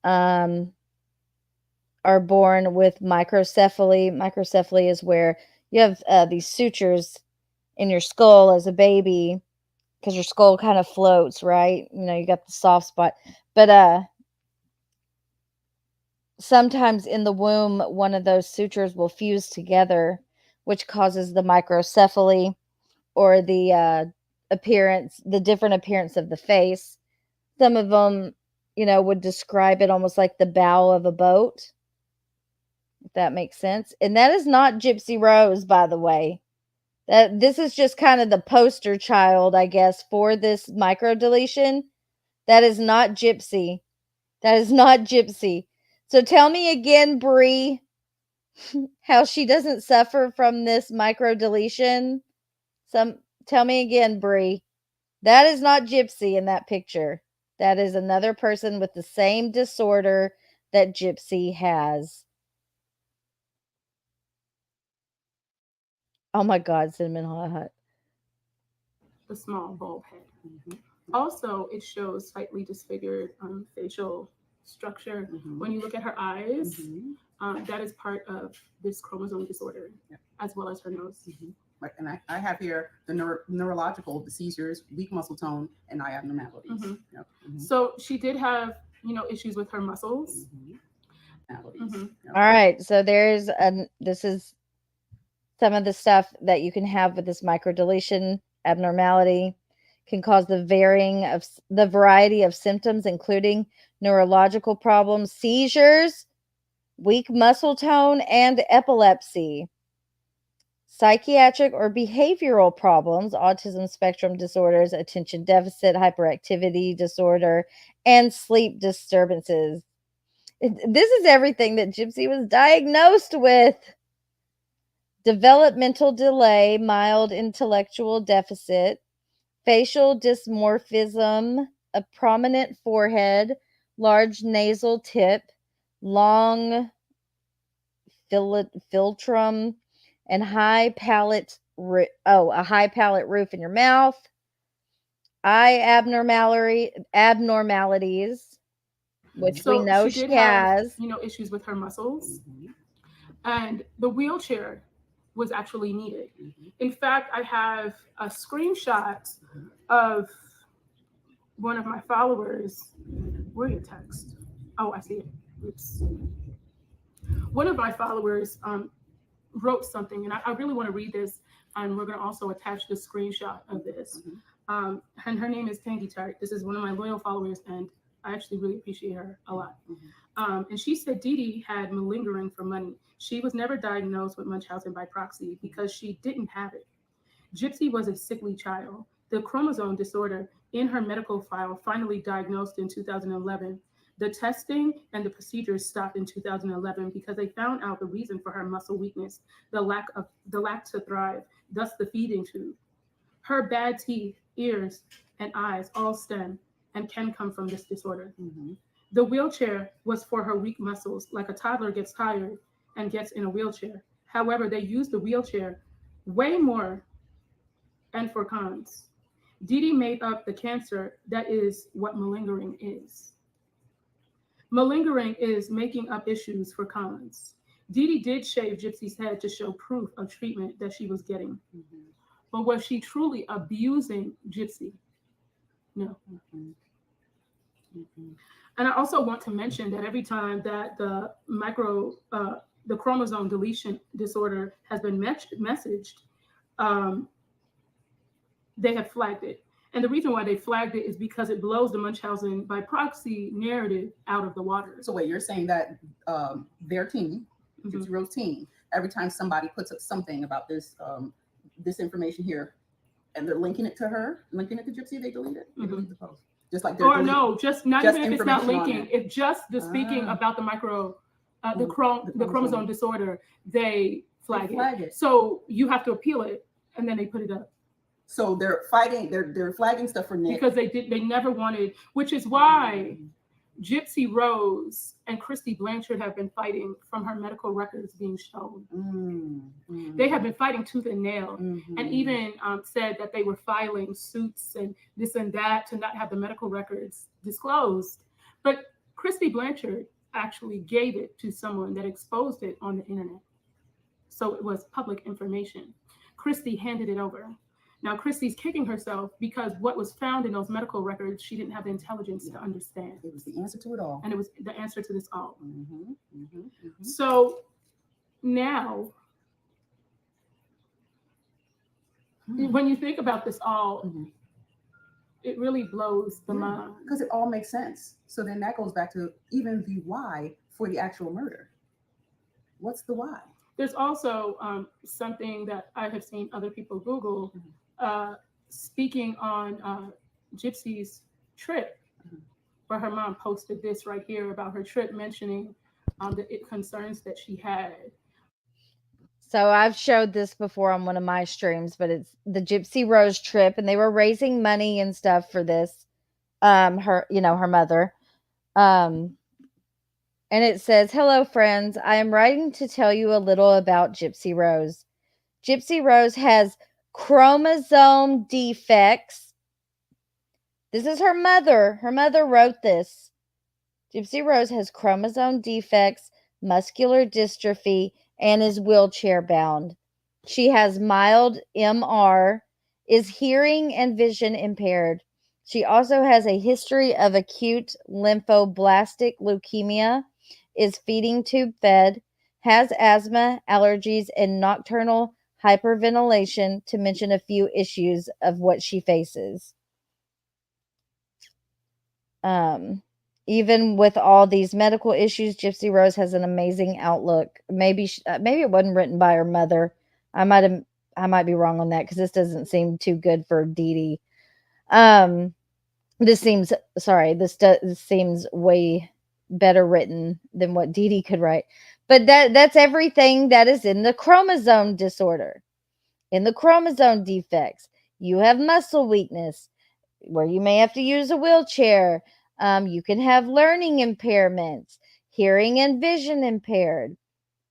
are born with microcephaly. Microcephaly is where you have these sutures in your skull as a baby, because your skull kind of floats, right? You know, you got the soft spot. But sometimes in the womb, one of those sutures will fuse together, which causes the microcephaly, or the different appearance of the face. Some of them, would describe it almost like the bow of a boat, if that makes sense. And that is not Gypsy Rose, by the way. This is just kind of the poster child, I guess, for this microdeletion. That is not Gypsy. That is not Gypsy. So tell me again, Brie, how she doesn't suffer from this microdeletion. Tell me again, Brie. That is not Gypsy in that picture. That is another person with the same disorder that Gypsy has. Oh my God, Cinnamon Hot Hot. The small bulb head. Also, it shows slightly disfigured facial structure. When you look at her eyes, that is part of this chromosome disorder, as well as her nose. Right, and I have here the neurological, the seizures, weak muscle tone, and eye abnormalities. So she did have, issues with her muscles. All right, so this is some of the stuff that you can have with this microdeletion abnormality. Can cause the variety of symptoms, including neurological problems, seizures, weak muscle tone, and epilepsy. Psychiatric or behavioral problems, autism spectrum disorders, attention deficit hyperactivity disorder, and sleep disturbances. This is everything that Gypsy was diagnosed with. Developmental delay, mild intellectual deficit, facial dysmorphism, a prominent forehead, large nasal tip, long philtrum, and a high palate roof in your mouth. Eye abnormalities, which we know she has. Issues with her muscles, and the wheelchair was actually needed. In fact, I have a screenshot of one of my followers. Where your text? Oh, I see it. Oops. One of my followers wrote something, and I really want to read this and we're going to also attach the screenshot of this. And her name is Tangy Tart. This is one of my loyal followers, and I actually really appreciate her a lot. And she said Dee Dee had malingering for money. She was never diagnosed with Munchausen by proxy because she didn't have it. Gypsy was a sickly child. The chromosome disorder in her medical file finally diagnosed in 2011. The testing and the procedures stopped in 2011 because they found out the reason for her muscle weakness, the lack to thrive, thus the feeding tube. Her bad teeth, ears, and eyes all stem and can come from this disorder. The wheelchair was for her weak muscles, like a toddler gets tired and gets in a wheelchair. However, they used the wheelchair way more and for cons. Dee Dee made up the cancer that is what malingering is. Malingering is making up issues for cons. Dee Dee did shave Gypsy's head to show proof of treatment that she was getting. But was she truly abusing Gypsy? No. And I also want to mention that every time that the chromosome deletion disorder has been messaged, they have flagged it. And the reason why they flagged it is because it blows the Munchausen by proxy narrative out of the water. So wait, you're saying that their team, Gypsy Rose team, every time somebody puts up something about this this information here, and they're linking it to her, linking it to Gypsy, they delete it. They delete the post. Just like or no, just not even if it's not linking. If just the speaking about the chromosome disorder, they flag it. So you have to appeal it, and then they put it up. So they're fighting. They're flagging stuff for Nick because they never wanted, which is why Gypsy Rose and Christy Blanchard have been fighting from her medical records being shown. They have been fighting tooth and nail, and even said that they were filing suits and this and that to not have the medical records disclosed. But Christy Blanchard actually gave it to someone that exposed it on the internet. So it was public information. Christy handed it over. Now, Christy's kicking herself because what was found in those medical records, she didn't have the intelligence to understand. It was the answer to it all. And it was the answer to this all. So now, when you think about this all, it really blows the mind. Because it all makes sense. So then that goes back to even the why for the actual murder. What's the why? There's also something that I have seen other people Google speaking on Gypsy's trip, where her mom posted this right here about her trip, mentioning the concerns that she had. So I've showed this before on one of my streams, but it's the Gypsy Rose trip, and they were raising money and stuff for this. Her mother. And it says, "Hello, friends. I am writing to tell you a little about Gypsy Rose. Gypsy Rose has chromosome defects." This is her mother. Her mother wrote this. Gypsy Rose has chromosome defects, muscular dystrophy, and is wheelchair bound. She has mild MR, is hearing and vision impaired. She also has a history of acute lymphoblastic leukemia, is feeding tube fed, has asthma, allergies, and nocturnal hyperventilation, to mention a few issues of what she faces. Even with all these medical issues, Gypsy Rose has an amazing outlook. Maybe it wasn't written by her mother. I might be wrong on that, because this doesn't seem too good for Dee Dee. This seems way better written than what Dee Dee could write. But that's everything that is in the chromosome disorder. In the chromosome defects, you have muscle weakness, where you may have to use a wheelchair. You can have learning impairments, hearing and vision impaired.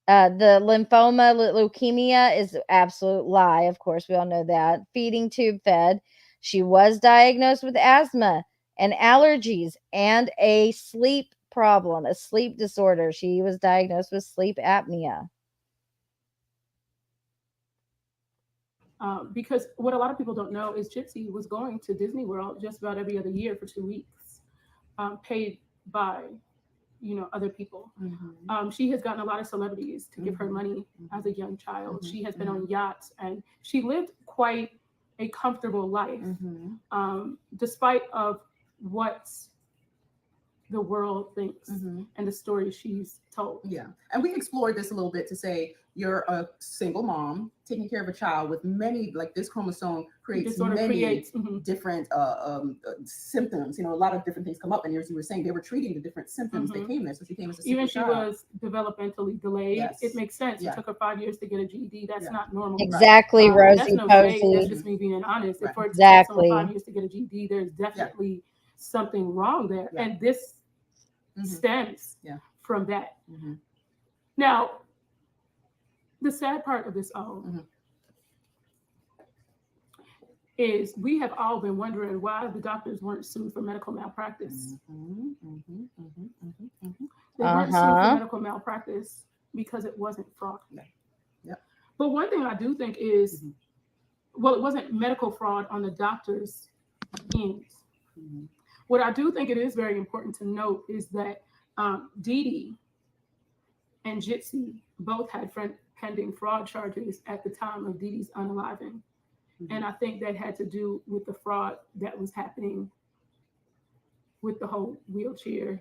The lymphoma, leukemia is an absolute lie. Of course, we all know that. Feeding tube fed. She was diagnosed with asthma and allergies and a sleep problem, a sleep disorder. She was diagnosed with sleep apnea. Because what a lot of people don't know is Gypsy was going to Disney World just about every other year for 2 weeks, paid by other people. Mhm. She has gotten a lot of celebrities to give her money as a young child. She has been on yachts, and she lived quite a comfortable life, despite of what the world thinks and the stories she's told. Yeah. And we explored this a little bit to say you're a single mom taking care of a child with many, like this chromosome creates Disorder many creates, different symptoms. A lot of different things come up. And as you were saying, they were treating the different symptoms that came there. So she came as a Even single she child. was developmentally delayed. Yes. It makes sense. Yeah. It took her 5 years to get a GED. That's Yeah. not normal. Exactly, That's Rosie no shade. Posey. That's just me being honest. Right. If for it to take someone Exactly. 5 years to get a GED, there's definitely something wrong there. Yeah. And this stems from that. Now, the sad part of this all is we have all been wondering why the doctors weren't sued for medical malpractice. They weren't sued for medical malpractice because it wasn't fraud. But one thing I do think is, well, it wasn't medical fraud on the doctor's end. What I do think it is very important to note is that Dee Dee and Gypsy both had pending fraud charges at the time of Dee Dee's unaliving. And I think that had to do with the fraud that was happening with the whole wheelchair.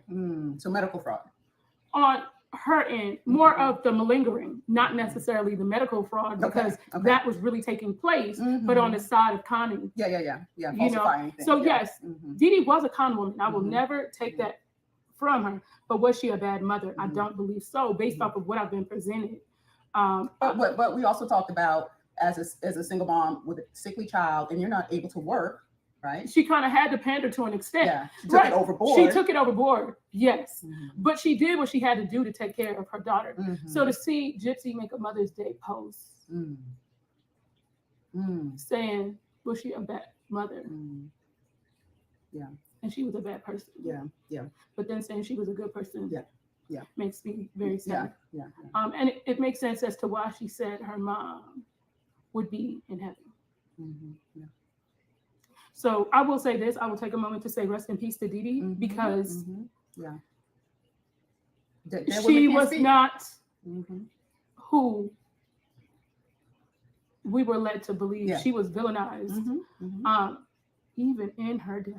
So medical fraud. On her end, more of the malingering, not necessarily the medical fraud, because that was really taking place, but on the side of conning. Yeah. Falsifying things. So yes, Dee Dee was a con woman. I will never take that from her. But was she a bad mother? I don't believe so, based off of what I've been presented. But we also talked about as a single mom with a sickly child, and you're not able to work, right? She kind of had to pander to an extent. Yeah, she took it overboard. She took it overboard, yes. But she did what she had to do to take care of her daughter. So to see Gypsy make a Mother's Day post saying, was she a bad mother? Yeah. And she was a bad person. Yeah. But then saying she was a good person makes me very sad. Yeah. And it makes sense as to why she said her mom would be in heaven. So I will say this, I will take a moment to say rest in peace to Dee Dee, because she was not who we were led to believe. She was villainized, even in her death.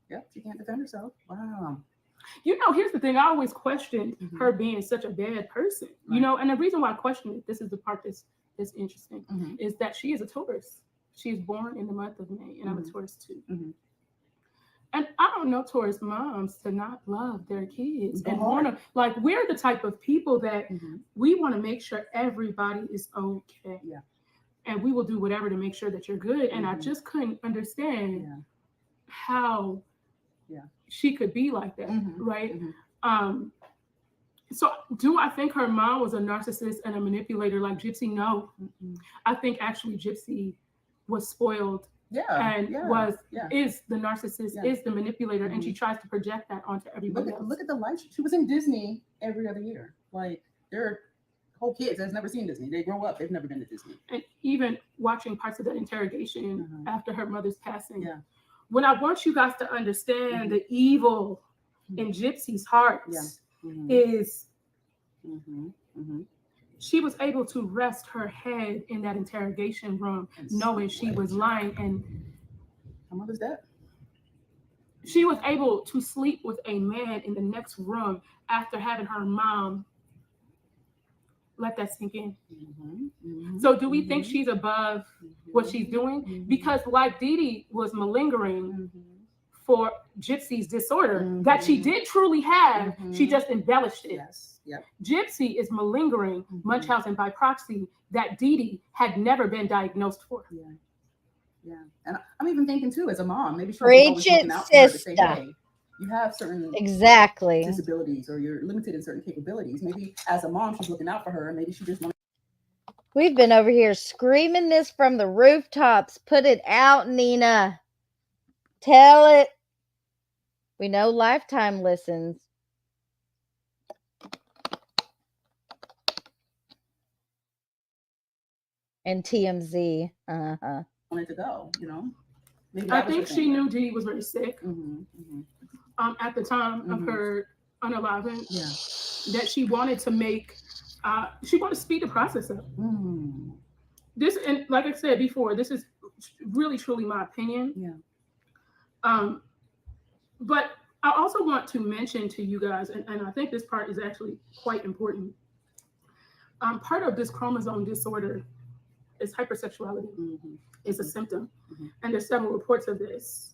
Yep, she can't defend herself. Wow. Here's the thing. I always questioned her being such a bad person. And the reason why I question it, this is the part that's interesting, is that she is a Taurus. She is born in the month of May, and I'm a Taurus too. And I don't know Taurus moms to not love their kids and want to, like, we're the type of people that we want to make sure everybody is okay. Yeah. And we will do whatever to make sure that you're good. And I just couldn't understand how she could be like that, right? So do I think her mom was a narcissist and a manipulator like Gypsy? No. I think actually Gypsy was spoiled is the narcissist, is the manipulator, and she tries to project that onto everybody else. Look at the life. She was in Disney every other year. Like, their whole kids has never seen Disney. They grow up, they've never been to Disney. And even watching parts of the interrogation after her mother's passing. When I want you guys to understand the evil in Gypsy's heart is she was able to rest her head in that interrogation room, knowing she was lying, and her mother's dead. She was able to sleep with a man in the next room after having her mom let that sink in. So do we think she's above what she's doing? Because like Dee Dee was malingering for Gypsy's disorder that she did truly have, she just embellished it. Gypsy is malingering Munchausen by proxy that Dee Dee had never been diagnosed for. And I'm even thinking too, as a mom, maybe she was Preach always it, looking out for her to say, sister. hey, you have certain disabilities, or you're limited in certain capabilities. Maybe as a mom, she's looking out for her. Maybe she just wants. We've been over here screaming this from the rooftops. Put it out, Nina. Tell it. We know Lifetime listens. And TMZ. Wanted to go, Maybe I think she knew Dee Dee was very sick at the time of her unalive, Yeah. that she wanted to make, she wanted to speed the process up. This, and like I said before, this is really truly my opinion. Yeah. But I also want to mention to you guys, and I think this part is actually quite important. Part of this chromosome disorder is hypersexuality. It's a symptom, and there's several reports of this.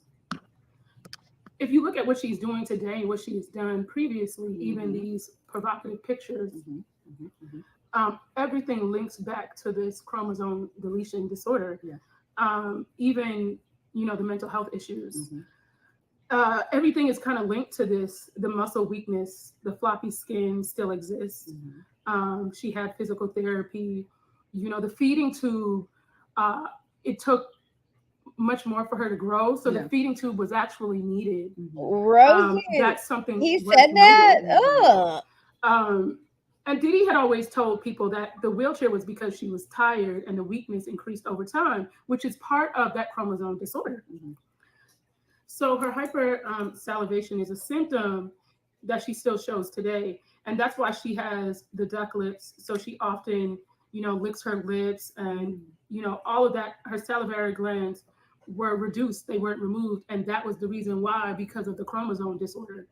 If you look at what she's doing today and what she's done previously, even these provocative pictures, everything links back to this chromosome deletion disorder. Even, you know, the mental health issues. Everything is kind of linked to this. The muscle weakness, the floppy skin still exists. She had physical therapy. You know, the feeding tube, it took much more for her to grow. So the feeding tube was actually needed. Rosie, that's something he worth said that. noting. Ugh. And Didi had always told people that the wheelchair was because she was tired and the weakness increased over time, which is part of that chromosome disorder. So her hypersalivation is a symptom that she still shows today. And that's why she has the duck lips. So she often, you know, licks her lips and, you know, all of that. Her salivary glands were reduced. They weren't removed. And that was the reason why, because of the chromosome disorder.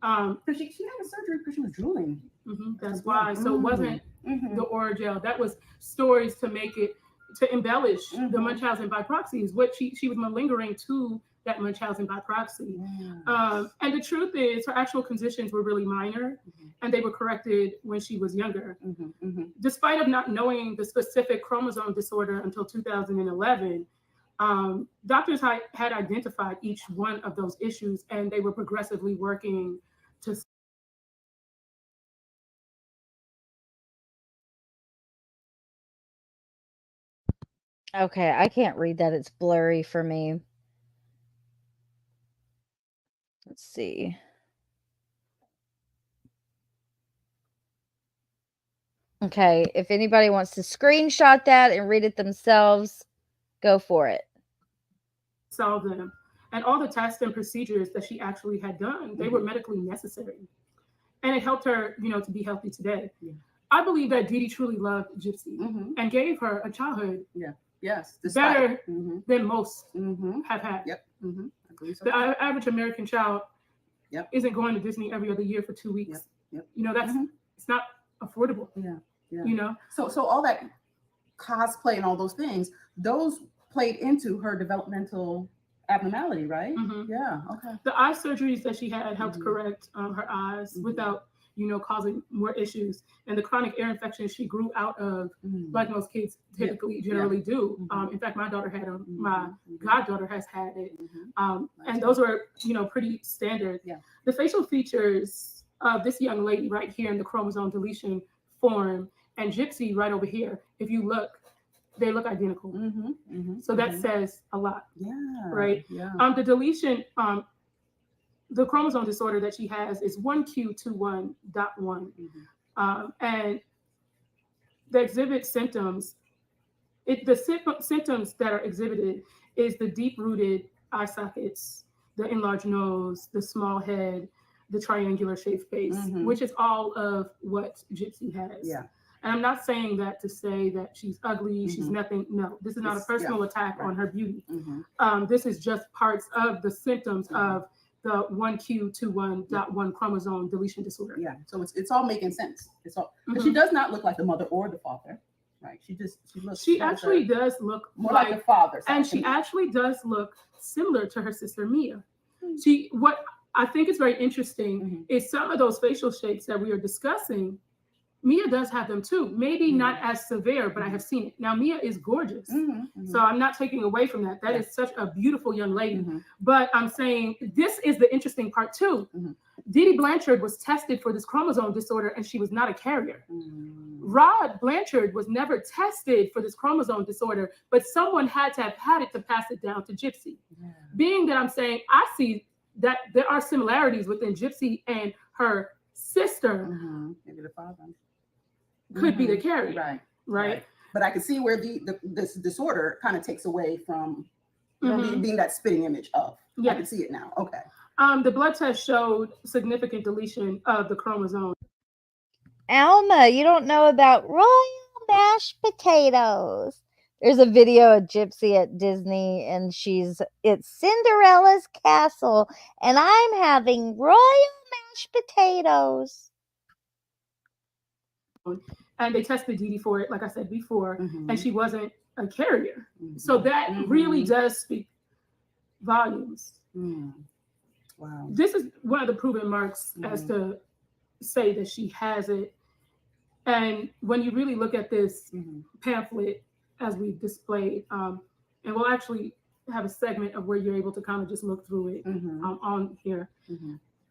Because she had a surgery because she was drooling. That's why. So it wasn't the Oragel. That was stories to make it, to embellish the Munchausen by proxy, is what she was malingering to that Munchausen by proxy. And the truth is, her actual conditions were really minor, and they were corrected when she was younger. Despite of not knowing the specific chromosome disorder until 2011, doctors had identified each one of those issues, and they were progressively working to. Okay, I can't read that. It's blurry for me. Let's see. Okay, if anybody wants to screenshot that and read it themselves, go for it. Solve them. And all the tests and procedures that she actually had done, they were medically necessary. And it helped her, you know, to be healthy today. I believe that Didi truly loved Gypsy and gave her a childhood better than most have had. The average American child isn't going to Disney every other year for 2 weeks. You know, that's it's not affordable. You know, so all that cosplay and all those things, those played into her developmental abnormality, right? Yeah. Okay. The eye surgeries that she had helped correct her eyes without, you know, causing more issues. And the chronic ear infections she grew out of, like most kids typically generally do. In fact, my daughter had them. My goddaughter has had it. And those were, you know, pretty standard. The facial features of this young lady right here in the chromosome deletion form and Gypsy right over here, if you look, they look identical. So that says a lot. Right? The deletion, the chromosome disorder that she has is 1q21.1. And the exhibit symptoms, the symptoms that are exhibited is the deep-rooted eye sockets, the enlarged nose, the small head, the triangular shaped face, which is all of what Gypsy has. And I'm not saying that to say that she's ugly, she's nothing. No, this is not a personal attack on her beauty. This is just parts of the symptoms of the 1q21.1 chromosome deletion disorder. So it's all making sense. It's all, but she does not look like the mother or the father, right? She actually does look more like the father, and she actually does look similar to her sister Mia. What I think is very interesting is some of those facial shapes that we are discussing. Mia does have them too. Maybe not as severe, but I have seen it. Now, Mia is gorgeous. So I'm not taking away from that. That is such a beautiful young lady. But I'm saying this is the interesting part too. Didi Blanchard was tested for this chromosome disorder and she was not a carrier. Rod Blanchard was never tested for this chromosome disorder, but someone had to have had it to pass it down to Gypsy. Being that I'm saying I see that there are similarities within Gypsy and her sister. Maybe the father could be the carrier, right? But I can see where this disorder kind of takes away from being that spitting image of. I can see it now. Okay. The blood test showed significant deletion of the chromosome. Alma, you don't know about royal mashed potatoes. There's a video of Gypsy at Disney, and it's Cinderella's castle, and I'm having royal mashed potatoes. And they tested Dee Dee for it, like I said before, Mhm. and she wasn't a carrier. Mhm. So that really Mhm. does speak volumes. Mm. Wow. This is one of the proven marks as to say that she has it. And when you really look at this pamphlet as we displayed, and we'll actually have a segment of where you're able to kind of just look through it on here.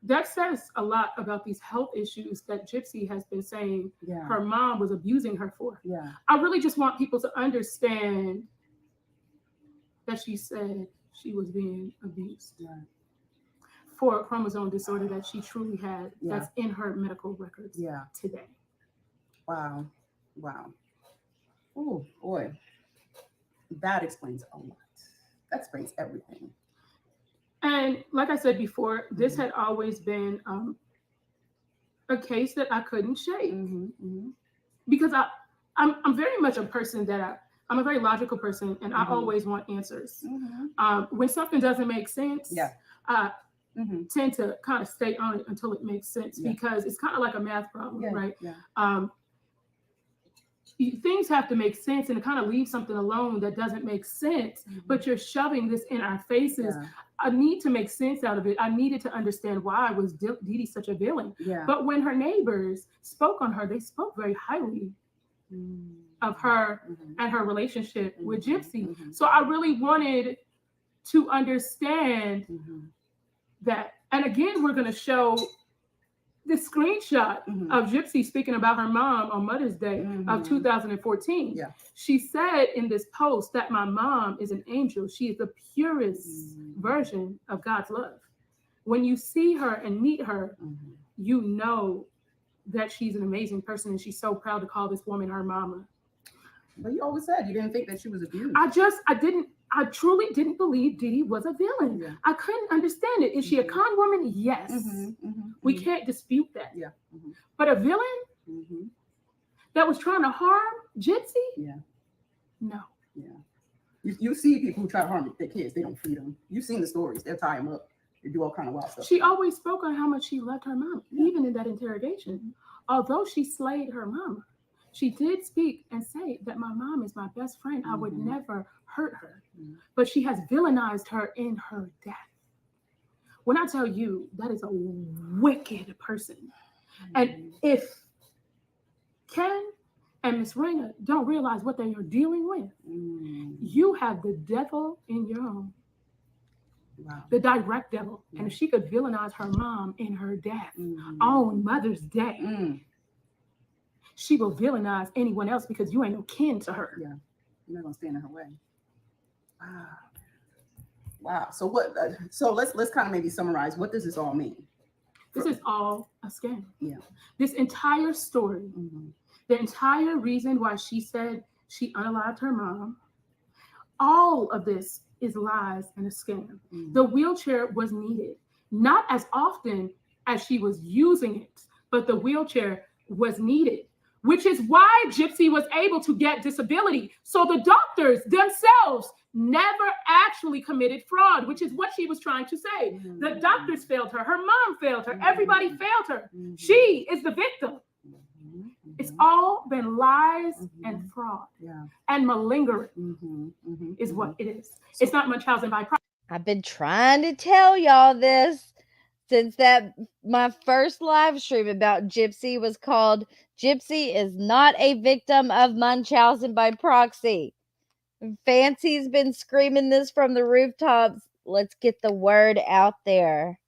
That says a lot about these health issues that Gypsy has been saying her mom was abusing her for. Yeah. I really just want people to understand that she said she was being abused for a chromosome disorder that she truly had that's in her medical records today. Wow. Wow. Oh, boy. That explains a lot. That explains everything. And like I said before, this had always been a case that I couldn't shake because I'm very much a person that I'm a very logical person, and I always want answers. When something doesn't make sense, I tend to kind of stay on it until it makes sense because it's kind of like a math problem, right? Things have to make sense, and to kind of leave something alone that doesn't make sense, but you're shoving this in our faces. I need to make sense out of it. I needed to understand why was Dee Dee such a villain. But when her neighbors spoke on her, they spoke very highly of her and her relationship with Gypsy. So I really wanted to understand that. And again, we're going to show this screenshot of Gypsy speaking about her mom on Mother's Day of 2014. She said in this post that my mom is an angel. She is the purest version of God's love. When you see her and meet her, you know that she's an amazing person, and she's so proud to call this woman her mama. But you always said you didn't think that she was abused. I truly didn't believe Dee Dee was a villain. I couldn't understand it. Is she a con woman? Yes. We can't dispute that. But a villain that was trying to harm Gypsy? No. You see people who try to harm their kids, they don't feed them. You've seen the stories. They'll tie them up. They do all kind of wild stuff. She always spoke on how much she loved her mom, even in that interrogation. Although she slayed her mama, she did speak and say that my mom is my best friend. I would never hurt her. But she has villainized her in her death. When I tell you that is a wicked person, and if Ken and Miss Rayna don't realize what they are dealing with, you have the devil in your home. The direct devil. And if she could villainize her mom in her death on Mother's Day, she will villainize anyone else because you ain't no kin to her. You're not gonna stand in her way. Wow. So what? So let's kind of maybe summarize. What does this all mean? This is all a scam. This entire story, the entire reason why she said she unalived her mom, all of this is lies and a scam. The wheelchair was needed, not as often as she was using it, but the wheelchair was needed, which is why Gypsy was able to get disability. So the doctors themselves never actually committed fraud, which is what she was trying to say. The doctors failed her. Her mom failed her. Everybody failed her. She is the victim. It's all been lies and fraud and malingering is what it is. It's not Munchausen by proxy. I've been trying to tell y'all this since my first live stream about Gypsy was called Gypsy is not a victim of Munchausen by proxy. Fancy's been screaming this from the rooftops. Let's get the word out there.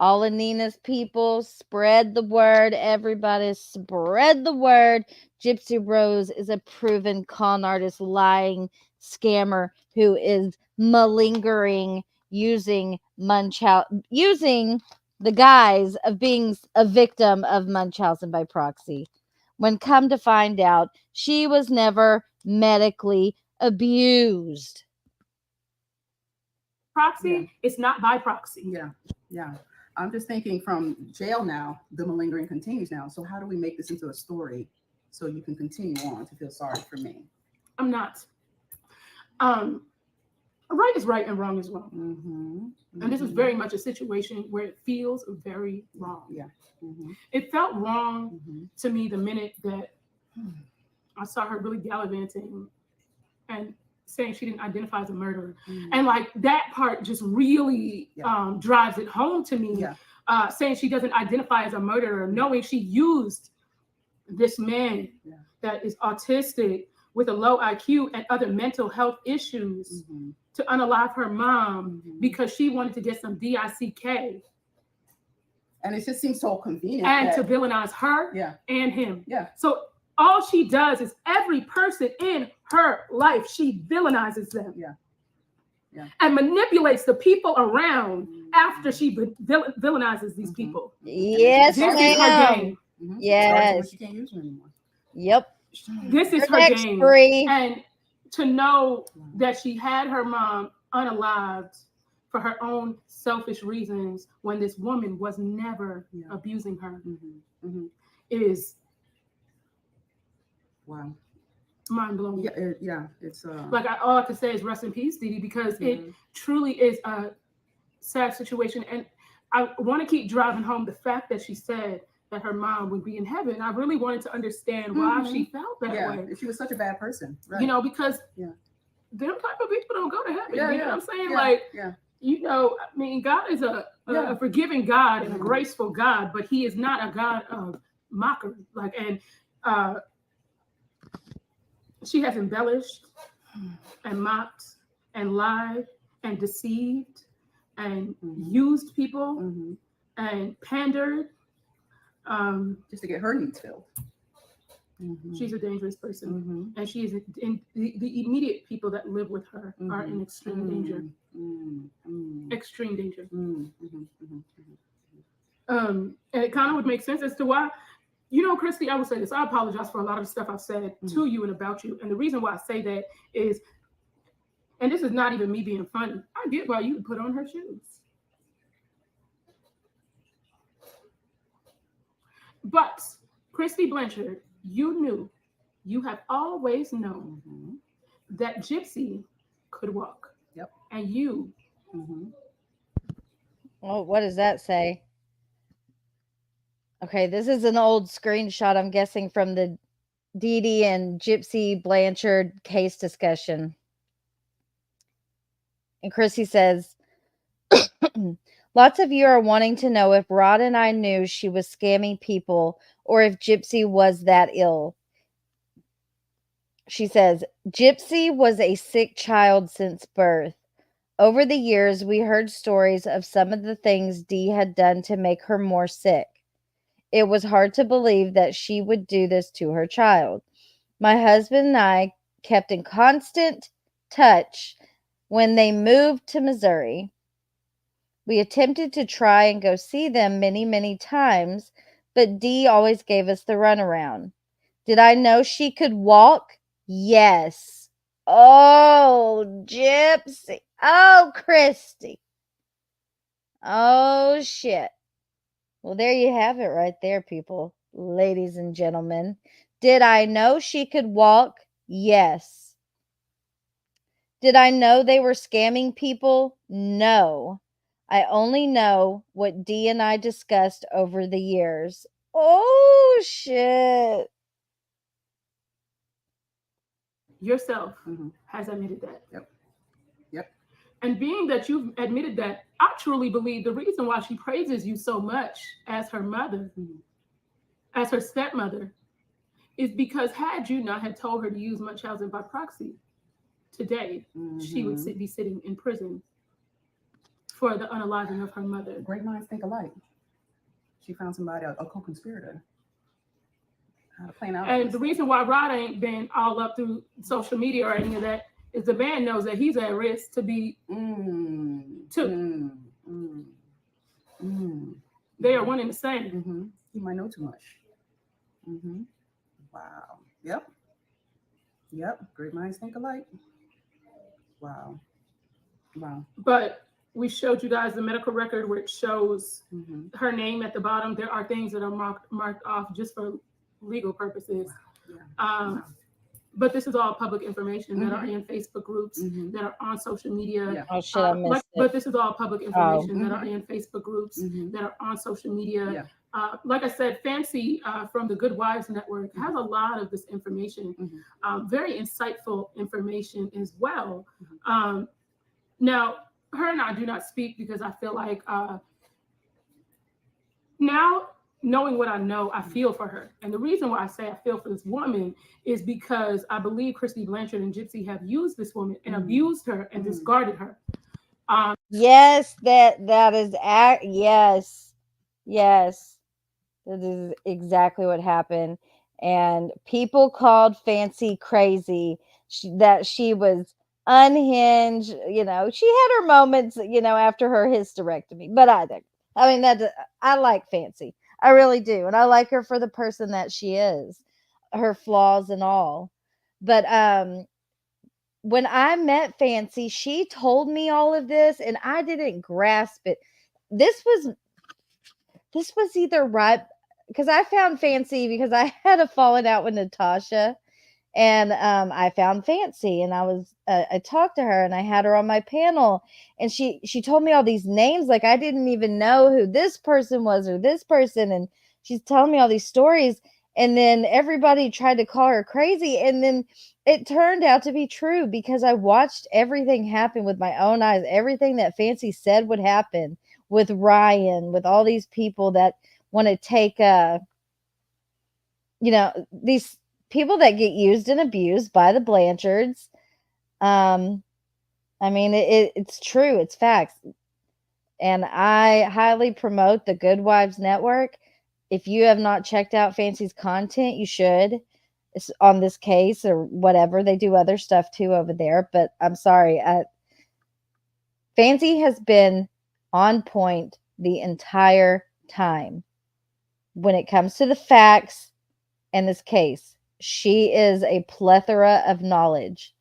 All of Nina's people, spread the word. Everybody spread the word. Gypsy Rose is a proven con artist, lying scammer who is malingering using the guise of being a victim of Munchausen by proxy. When come to find out, she was never medically abused. proxy, it's not by proxy. Yeah, yeah. I'm just thinking from jail now, the malingering continues now. So how do we make this into a story so you can continue on to feel sorry for me? I'm not. Right is right and wrong is wrong. And this is very much a situation where it feels very wrong. Yeah. It felt wrong to me the minute that I saw her really gallivanting and saying she didn't identify as a murderer. And like that part just really drives it home to me. Saying she doesn't identify as a murderer, knowing she used this man that is autistic with a low IQ and other mental health issues to unalive her mom because she wanted to get some DICK. And it just seems so convenient. And to villainize her and him. Yeah. So all she does is every person in her life, she villainizes them. And manipulates the people around after she villainizes these people. Yes, this is her game. Yes. She can't use her anymore. Yep. This is her Next, game. Brie. And to know that she had her mom unalived for her own selfish reasons when this woman was never abusing her is wow, mind-blowing. It's like all I can say is rest in peace, Dee Dee, because it truly is a sad situation. And I want to keep driving home the fact that she said that her mom would be in heaven. I really wanted to understand why she felt that way. She was such a bad person, right? You know, because them type of people don't go to heaven. You know what I'm saying? You know, I mean, God is a forgiving God and a graceful God, but he is not a God of mockery. Like, and she has embellished and mocked and lied and deceived and used people and pandered just to get her needs filled. She's a dangerous person, and she is in the immediate people that live with her are in extreme danger. Extreme danger. And it kind of would make sense as to why, you know, Christy, I would say this. I apologize for a lot of the stuff I've said to you and about you. And the reason why I say that is, and this is not even me being funny, I get why you would put on her shoes. But Christy Blanchard, you have always known that Gypsy could walk. Yep. And you. Oh, what does that say? Okay, this is an old screenshot, I'm guessing, from the Dee Dee and Gypsy Blanchard case discussion. And Chrissy says, lots of you are wanting to know if Rod and I knew she was scamming people or if Gypsy was that ill. She says, Gypsy was a sick child since birth. Over the years, we heard stories of some of the things Dee had done to make her more sick. It was hard to believe that she would do this to her child. My husband and I kept in constant touch when they moved to Missouri. We attempted to try and go see them many, many times, but Dee always gave us the runaround. Did I know she could walk? Yes. Oh, Gypsy. Oh, Christy. Oh, shit. Well, there you have it right there, people. Ladies and gentlemen. Did I know she could walk? Yes. Did I know they were scamming people? No. I only know what Dee and I discussed over the years. Oh, shit. Yourself has admitted that. Yep. And being that you've admitted that, I truly believe the reason why she praises you so much as her mother, as her stepmother, is because had you not had told her to use Munchausen by proxy, today she would be sitting in prison for the unaliving of her mother. Great minds think alike. She found somebody, a co-conspirator. How to plan out. And the reason why Rod ain't been all up through social media or any of that is the man knows that he's at risk to be They are one and the same. You might know too much. Wow. Yep. Great minds think alike. Wow. But we showed you guys the medical record where it shows her name at the bottom. There are things that are marked off just for legal purposes. But this is all public information that are in Facebook groups, that are on social media. Oh shit, I missed it. But this is all public information that are in Facebook groups, that are on social media. Like I said, Fancy from the Good Wives Network has a lot of this information, very insightful information as well. Now, her and I do not speak because I feel like now, knowing what I know, I feel for her. And the reason why I say I feel for this woman is because I believe Christy Blanchard and Gypsy have used this woman and abused her and discarded her. Yes, that is yes. That is exactly what happened. And people called Fancy crazy, that she was unhinged. You know, she had her moments, you know, after her hysterectomy. But I like Fancy. I really do. And I like her for the person that she is, her flaws and all. But when I met Fancy, she told me all of this and I didn't grasp it. This was either right, because I found Fancy because I had a falling out with Natasha, and I found Fancy, and I talked to her and I had her on my panel, and she told me all these names like I didn't even know who this person was or this person, and she's telling me all these stories, and then everybody tried to call her crazy, and then it turned out to be true because I watched everything happen with my own eyes. Everything that Fancy said would happen with Ryan, with all these people that want to take these people that get used and abused by the Blanchards. It's true. It's facts. And I highly promote the Good Wives Network. If you have not checked out Fancy's content, you should. It's on this case or whatever. They do other stuff too over there. But I'm sorry. Fancy has been on point the entire time when it comes to the facts in this case. She is a plethora of knowledge.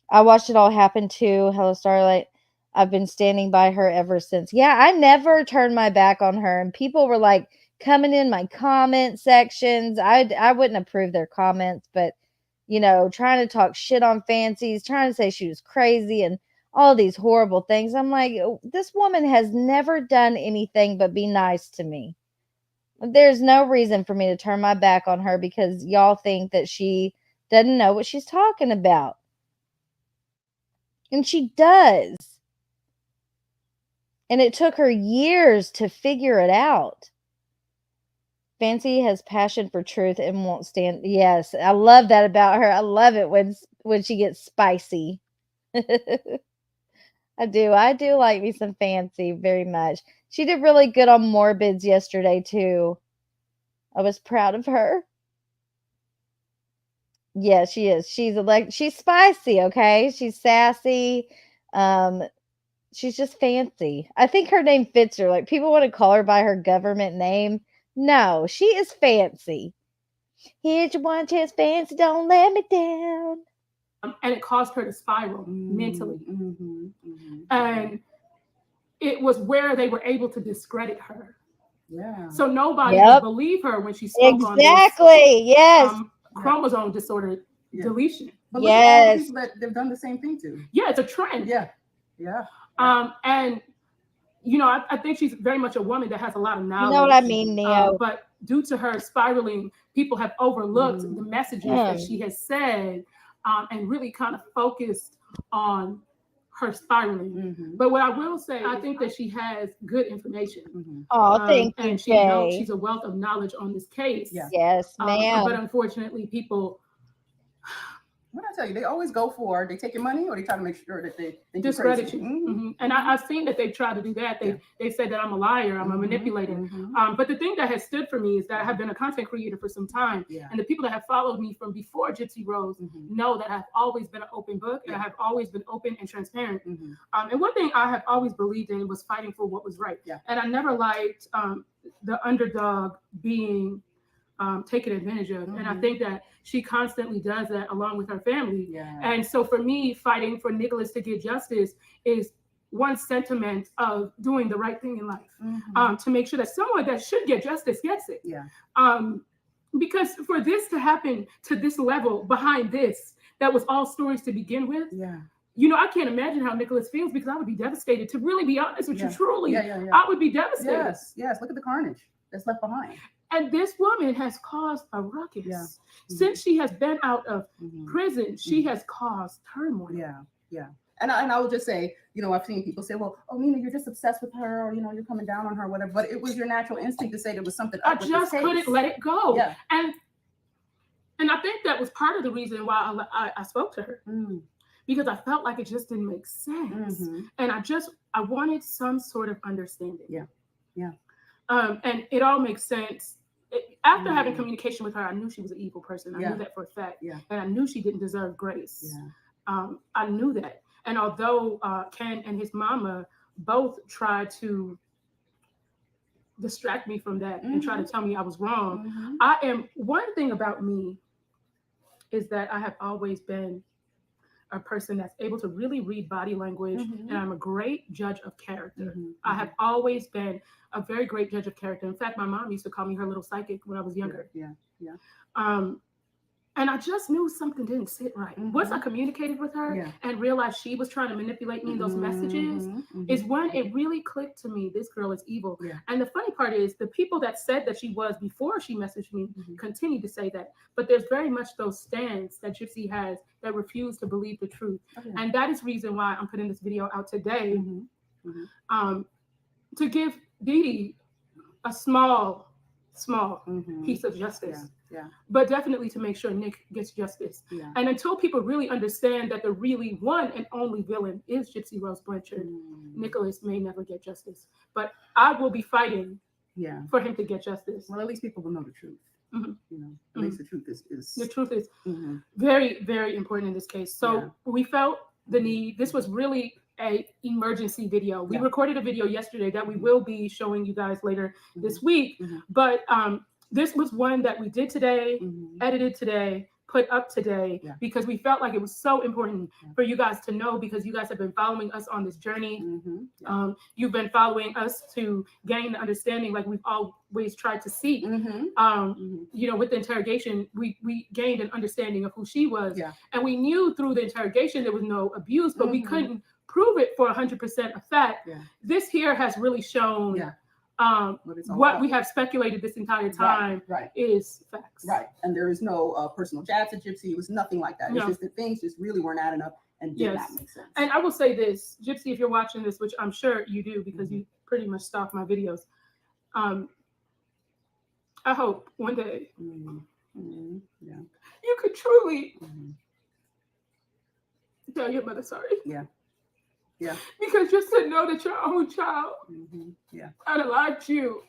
I watched it all happen too. Hello, Starlight. I've been standing by her ever since. Yeah, I never turned my back on her. And people were like coming in my comment sections. I wouldn't approve their comments, but, you know, trying to talk shit on Fancies, trying to say she was crazy and all these horrible things. I'm like, this woman has never done anything but be nice to me. There's no reason for me to turn my back on her because y'all think that she doesn't know what she's talking about. And she does. And it took her years to figure it out. Fancy has passion for truth and won't stand. Yes, I love that about her. I love it when she gets spicy. I do like me some Fancy very much. She did really good on Morbids yesterday too. I was proud of her. Yeah, she is. She's spicy, okay? She's sassy. She's just fancy. I think her name fits her. Like, people want to call her by her government name. No, she is fancy. Here's your one chance, Fancy. Don't let me down. And it caused her to spiral mentally. And it was where they were able to discredit her. Yeah. So nobody would believe her when she spoke on this. Exactly. Yes. Chromosome disorder deletion. But look at all the people that they've done the same thing to. Yeah, it's a trend. Yeah. And you know, I think she's very much a woman that has a lot of knowledge. You know what I mean, Neo? But due to her spiraling, people have overlooked the messages that she has said, and really kind of focused on her spiraling. But what I will say, I think that she has good information. Oh, thank you, and Jay. she's a wealth of knowledge on this case. Yes, ma'am. But unfortunately, people. What I tell you, they always go for, they take your money or they try to make sure that they discredit you. And I've seen that they've tried to do that. They said that I'm a liar, I'm a manipulator. But the thing that has stood for me is that I have been a content creator for some time. And the people that have followed me from before Gypsy Rose know that I've always been an open book and I have always been open and transparent. And one thing I have always believed in was fighting for what was right. And I never liked the underdog being taken advantage of. And I think that she constantly does that along with her family. And so for me, fighting for Nicholas to get justice is one sentiment of doing the right thing in life, Mhm. to make sure that someone that should get justice gets it. Yeah. Because for this to happen to this level behind this, that was all stories to begin with. Yeah. You know, I can't imagine how Nicholas feels, because I would be devastated. To really be honest with Yeah. you, truly, Yeah. I would be devastated. Yes. Yes. Look at the carnage that's left behind. And this woman has caused a ruckus. Yeah. Since she has been out of Mhm. prison, she has caused turmoil. Yeah. Yeah. And I will just say, you know, I've seen people say, well, oh, Nina, you're just obsessed with her, or, you know, you're coming down on her, whatever. But it was your natural instinct to say there was something I up with just this couldn't case. let it go. Yeah. And I think that was part of the reason why I spoke to her, because I felt like it just didn't make sense. Mhm. And I wanted some sort of understanding. Yeah. Yeah. And it all makes sense. After having communication with her, I knew she was an evil person. I Yeah. knew that for a fact. Yeah. And I knew she didn't deserve grace. Yeah. I knew that. And although Ken and his mama both tried to distract me from that and try to tell me I was wrong, one thing about me is that I have always been a person that's able to really read body language, and I'm a great judge of character. I have always been a very great judge of character. In fact, my mom used to call me her little psychic when I was younger. Yeah. Yeah. And I just knew something didn't sit right. Once I communicated with her and realized she was trying to manipulate me in those messages, is when it really clicked to me, this girl is evil. Yeah. And the funny part is, the people that said that she was before she messaged me continue to say that. But there's very much those stands that Gypsy has that refuse to believe the truth. And that is reason why I'm putting this video out today, to give Dee Dee a small piece of justice. Yeah. But definitely to make sure Nick gets justice. Yeah. And until people really understand that the really one and only villain is Gypsy Rose Blanchard, Nicholas may never get justice. But I will be fighting for him to get justice. Well, at least people will know the truth. You know, at least the truth is the truth is very, very important in this case. So we felt the need. This was really a emergency video. We recorded a video yesterday that we will be showing you guys later this week. But this was one that we did today, edited today, put up today, because we felt like it was so important for you guys to know, because you guys have been following us on this journey. You've been following us to gain the understanding like we've always tried to seek. You know, with the interrogation, we gained an understanding of who she was. And we knew through the interrogation there was no abuse, but we couldn't prove it for 100% effect. This here has really shown what we have speculated this entire time is facts. Right. And there is no personal jabs at Gypsy. It was nothing like that. It's just that things just really weren't adding up and did not make sense. And I will say this, Gypsy, if you're watching this, which I'm sure you do because you pretty much stalk my videos, I hope one day you could truly tell your mother sorry. Yeah. Because just to know that your own child idolized you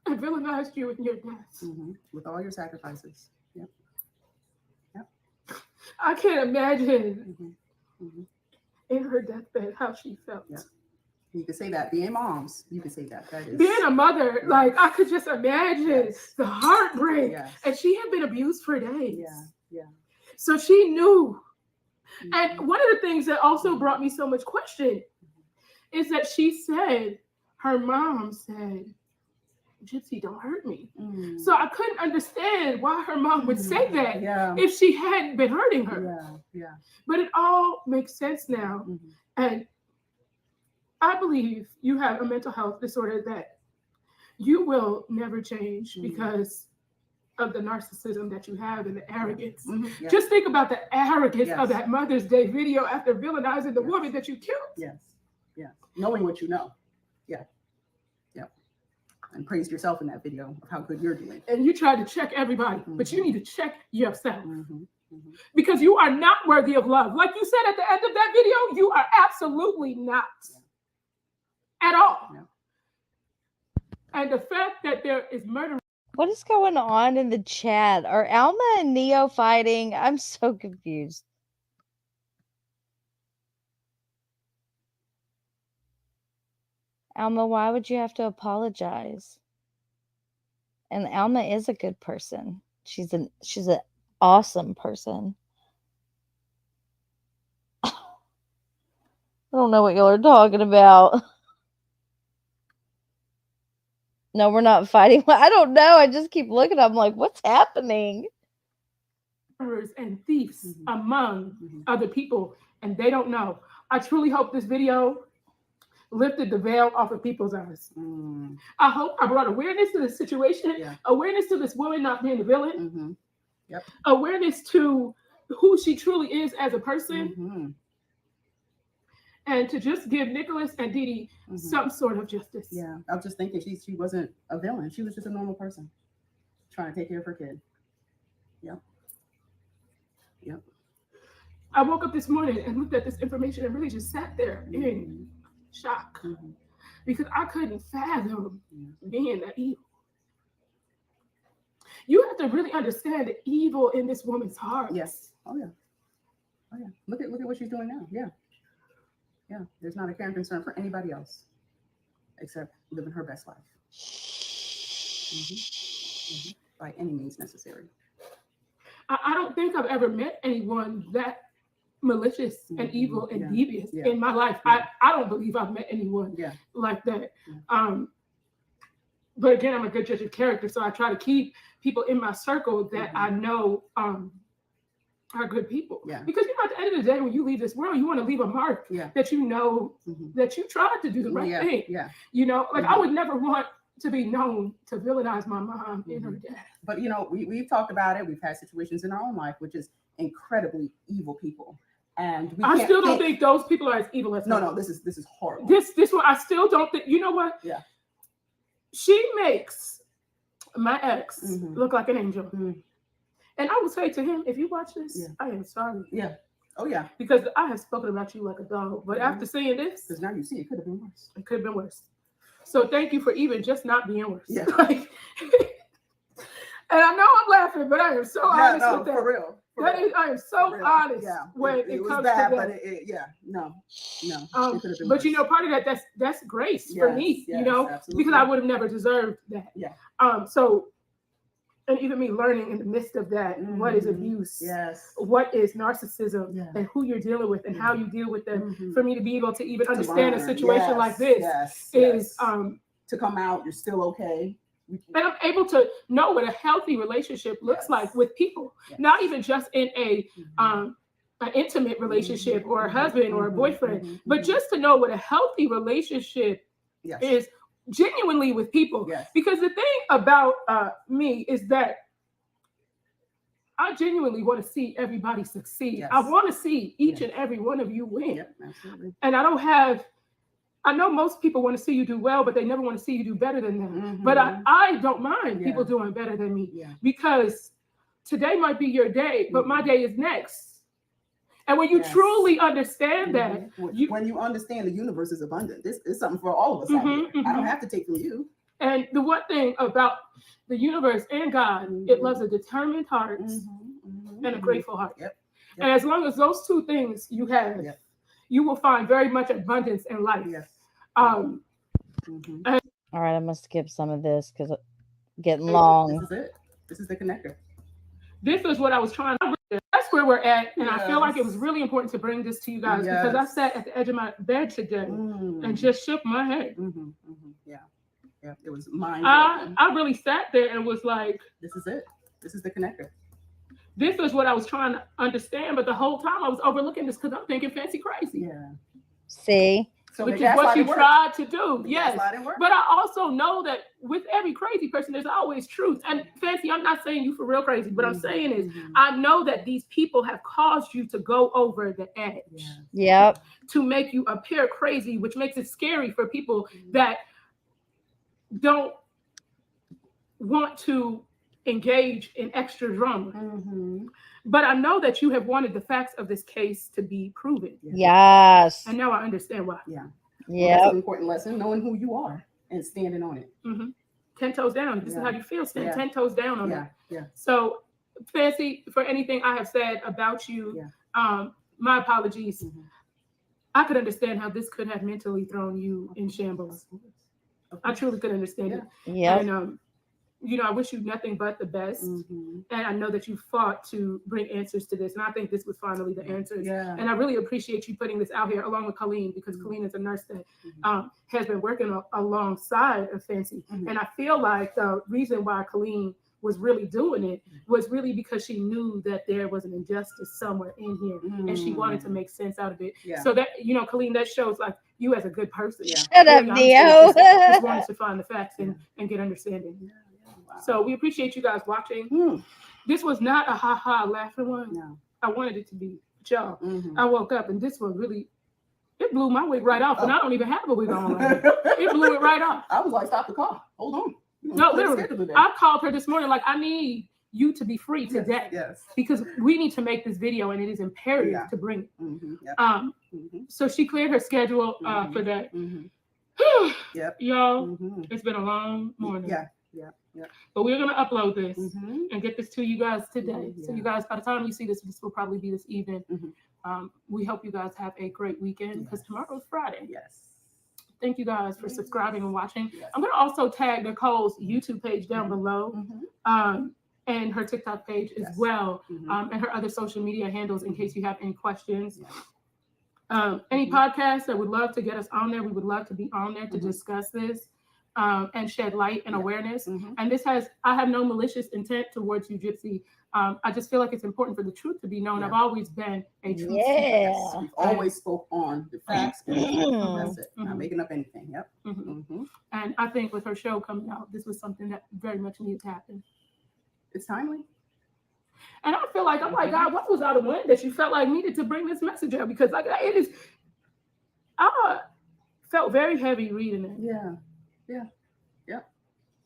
and villainized you in your death. With all your sacrifices. I can't imagine in her deathbed how she felt. You could say that. Being moms, you could say that. That is being a mother, like I could just imagine the heartbreak. And she had been abused for days. So she knew. And one of the things that also brought me so much question is that she said, her mom said, Gypsy, don't hurt me. So I couldn't understand why her mom would say that if she hadn't been hurting her. But it all makes sense now. And I believe you have a mental health disorder that you will never change because of the narcissism that you have and the arrogance. Just think about the arrogance of that Mother's Day video after villainizing the woman that you killed. Knowing what you know. And praised yourself in that video of how good you're doing. And you tried to check everybody, but you need to check yourself. Because you are not worthy of love. Like you said at the end of that video, you are absolutely not. At all. And the fact that there is murder. What is going on in the chat? Are Alma and Neo fighting? I'm so confused. Alma, why would you have to apologize? And Alma is a good person. She's an awesome person. I don't know what y'all are talking about. No, we're not fighting. I don't know. I just keep looking. I'm like, what's happening? And thieves among other people, and they don't know. I truly hope this video lifted the veil off of people's eyes. I hope I brought awareness to the situation, awareness to this woman not being the villain, awareness to who she truly is as a person, and to just give Nicholas and Dee Dee some sort of justice. Yeah, I was just thinking she wasn't a villain. She was just a normal person trying to take care of her kid. Yep. Yep. I woke up this morning and looked at this information and really just sat there in shock because I couldn't fathom being that evil. You have to really understand the evil in this woman's heart. Yes. Oh yeah. Oh yeah. Look at what she's doing now. Yeah. Yeah. There's not a care and concern for anybody else except living her best life. By any means necessary. I don't think I've ever met anyone that malicious and evil and devious in my life. I don't believe I've met anyone like that. But again, I'm a good judge of character, so I try to keep people in my circle that I know are good people. Because at the end of the day, when you leave this world, you want to leave a mark that you know that you tried to do the right thing. You know, like I would never want to be known to villainize my mom in her death. But you know, we've talked about it. We've had situations in our own life, which is incredibly evil people. And I still don't think those people are as evil as no, this is horrible. This one, I still don't think. You know what? Yeah. She makes my ex look like an angel. And I will say to him, if you watch this, I am sorry. Yeah. Oh yeah. Because I have spoken about you like a dog. But after seeing this, because now you see it could have been worse. It could have been worse. So thank you for even just not being worse. Yeah. And I know I'm laughing, but I am so honest with that. For real. I am so honest when it was comes bad, to but that. No. But you know, part of that that's grace for me, you know, absolutely. because I would have never deserved that. Yeah. So, and even me learning in the midst of that, what is abuse? Yes. What is narcissism? And who you're dealing with and how you deal with them. For me to be able to even understand a situation like this is to come out, you're still okay. And I'm able to know what a healthy relationship looks like with people, not even just in an intimate relationship or a husband or a boyfriend, but just to know what a healthy relationship is genuinely with people. Because the thing about me is that I genuinely want to see everybody succeed. I want to see each and every one of you win. And I know most people want to see you do well, but they never want to see you do better than them. But I don't mind people doing better than me because today might be your day, but my day is next. And when you truly understand that, when you understand the universe is abundant, this is something for all of us out here. I don't have to take from you. And the one thing about the universe and God, it loves a determined heart and a grateful heart. And as long as those two things you have, you will find very much abundance in life. All right, I'm gonna skip some of this because it's getting long. This is it. This is the connector. This is what I was trying to bring. That's where we're at. And I feel like it was really important to bring this to you guys because I sat at the edge of my bed today and just shook my head. Yeah, it was mind. I really sat there and was like, this is it. This is the connector. This is what I was trying to understand, but the whole time I was overlooking this because I'm thinking fancy crazy. Yeah. See? So which is what you tried to do. Yes. But I also know that with every crazy person, there's always truth. And Fancy, I'm not saying you for real crazy. What I'm saying is I know that these people have caused you to go over the edge. Yep. To make you appear crazy, which makes it scary for people that don't want to engage in extra drama. But I know that you have wanted the facts of this case to be proven. Yes. And now I understand why. Yeah. Yeah. That's an important lesson, knowing who you are and standing on it. 10 toes down. This is how you feel. Stand 10 toes down on it. Yeah. So, Fancy, for anything I have said about you, my apologies. I could understand how this could have mentally thrown you in shambles. I truly could understand it. Yeah. And I wish you nothing but the best. Mm-hmm. And I know that you fought to bring answers to this. And I think this was finally the answers. Yeah. And I really appreciate you putting this out here along with Colleen, because Colleen is a nurse that has been working alongside of Fancy. And I feel like the reason why Colleen was really doing it was really because she knew that there was an injustice somewhere in here and she wanted to make sense out of it. Yeah. So that, Colleen, that shows like you as a good person. Yeah. Shut up, Neo. Just wanted to find the facts and get understanding. Wow. So we appreciate you guys watching. This was not a ha-ha laughing one. No. I wanted it to be. But y'all, I woke up and this one really, it blew my wig right off. And I don't even have a wig on right now. It blew it right off. I was like, stop the car. Hold on. No, literally. I called her this morning, like, I need you to be free today. Yes. Because we need to make this video and it is imperative to bring it. So she cleared her schedule for that. Yep. Y'all, it's been a long morning. Yeah. But we're gonna upload this and get this to you guys today. So you guys, by the time you see this, this will probably be this evening. We hope you guys have a great weekend because tomorrow's Friday. Yes. Thank you guys for subscribing and watching. I'm going to also tag Nicole's YouTube page down below and her TikTok page as well, and her other social media handles in case you have any questions. Any podcasts that would love to get us on there, we would love to be on there to discuss this and shed light and awareness. And I have no malicious intent towards you, Gypsy. I just feel like it's important for the truth to be known. I've always been a truth seeker. We've always spoke on the facts. And that's it. Not making up anything. Yep. And I think with her show coming out, this was something that very much needed to happen. It's timely. And I feel like, I'm like, God, what was out of wind that you felt like needed to bring this message out? Because like it is, I felt very heavy reading it. Yeah.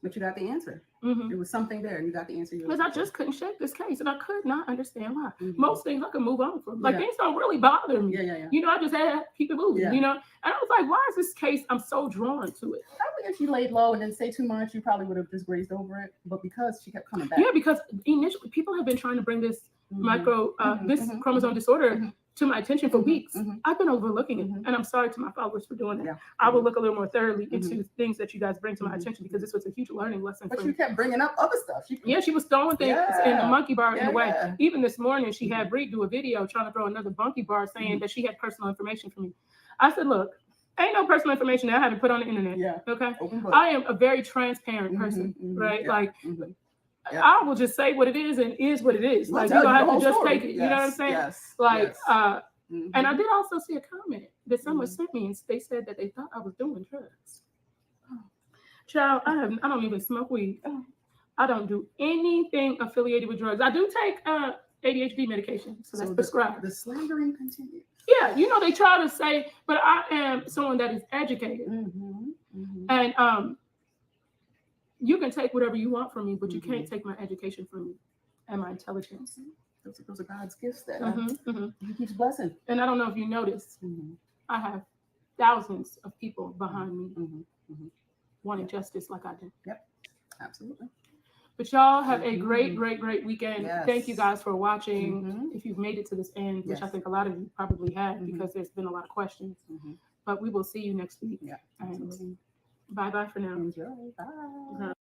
But you got the answer. There was something there, and you got the answer. Because I just couldn't shake this case, and I could not understand why. Most things I could move on from. Like things don't really bother me. I just had to keep it moving. And I was like, why is this case? I'm so drawn to it. Probably if you laid low and didn't say too much, you probably would have just grazed over it. But because she kept coming back. Yeah, because initially people have been trying to bring this this chromosome disorder to my attention for weeks. I've been overlooking it, and I'm sorry to my followers for doing that. I will look a little more thoroughly into things that you guys bring to my attention because this was a huge learning lesson. But you kept bringing up other stuff. She was throwing things in a monkey bar in a way. Even this morning, she had Brie do a video trying to throw another monkey bar saying that she had personal information for me. I said, look, ain't no personal information that I haven't put on the internet. Okay, I am a very transparent person, right? Like. I will just say what it is and is what it is. Like, you don't have to just take it. You know what I'm saying? And I did also see a comment that someone sent me, and they said that they thought I was doing drugs. Child, I don't even smoke weed. I don't do anything affiliated with drugs. I do take ADHD medication, so that's prescribed. The slandering continues. Yeah, they try to say, but I am someone that is educated. And you can take whatever you want from me, but you can't take my education from me and my intelligence. Those are God's gifts that He keeps blessing. And I don't know if you noticed, I have thousands of people behind me wanting justice like I do. Yep, absolutely. But y'all have a great, great, great weekend. Thank you guys for watching. If you've made it to this end, which I think a lot of you probably have because there's been a lot of questions. But we will see you next week. Yeah, and bye-bye for now. Enjoy. Bye.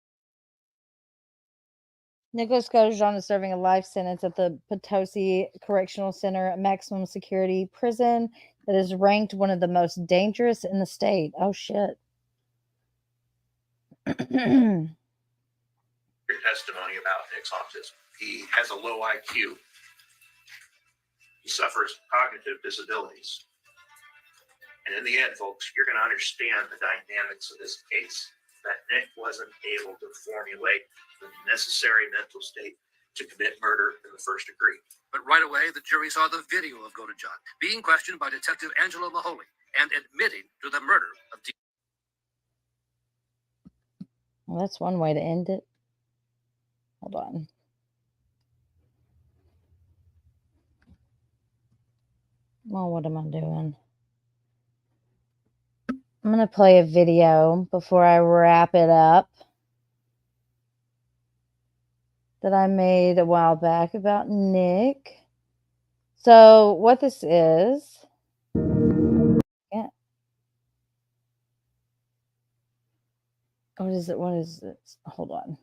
Nicholas Godejohn is serving a life sentence at the Potosi Correctional Center, a maximum security prison that is ranked one of the most dangerous in the state. Oh, shit. Your testimony about Nick's autism. He has a low IQ. He suffers cognitive disabilities. And in the end, folks, you're going to understand the dynamics of this case, that Nick wasn't able to formulate the necessary mental state to commit murder in the first degree. But right away, the jury saw the video of Godejohn being questioned by Detective Angela Mahoney and admitting to the murder of Well, that's one way to end it. Hold on. Well, what am I doing? I'm going to play a video before I wrap it up that I made a while back about Nick. So what this is, What is it? Hold on.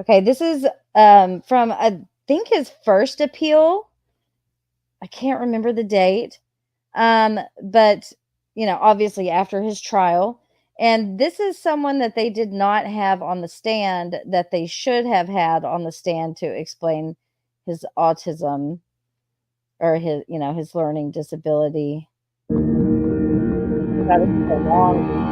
Okay, this is from, I think, his first appeal. I can't remember the date. But, obviously after his trial. And this is someone that they did not have on the stand that they should have had on the stand to explain his autism or his learning disability. That was so long.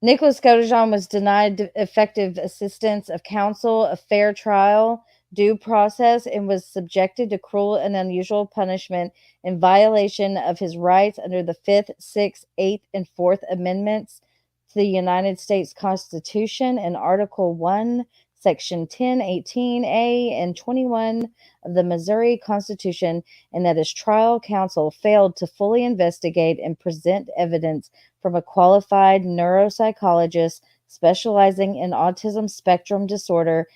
Nicholas Godejohn was denied effective assistance of counsel, a fair trial, due process, and was subjected to cruel and unusual punishment in violation of his rights under the 5th, 6th, 8th, and 4th Amendments to the United States Constitution and Article 1, Section 10, 18A, and 21 of the Missouri Constitution, and that his trial counsel failed to fully investigate and present evidence from a qualified neuropsychologist specializing in autism spectrum disorder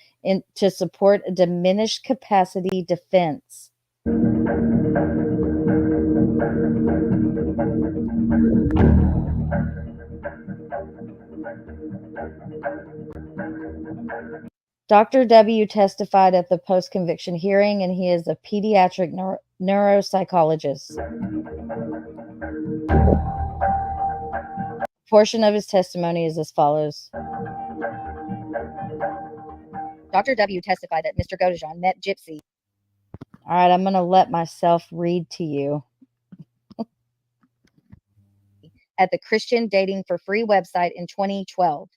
to support a diminished capacity defense. Dr. W testified at the post-conviction hearing, and he is a pediatric neuropsychologist. Portion of his testimony is as follows. Dr. W testified that Mr. Godejohn met Gypsy. All right, I'm going to let myself read to you. At the Christian Dating for Free website in 2012.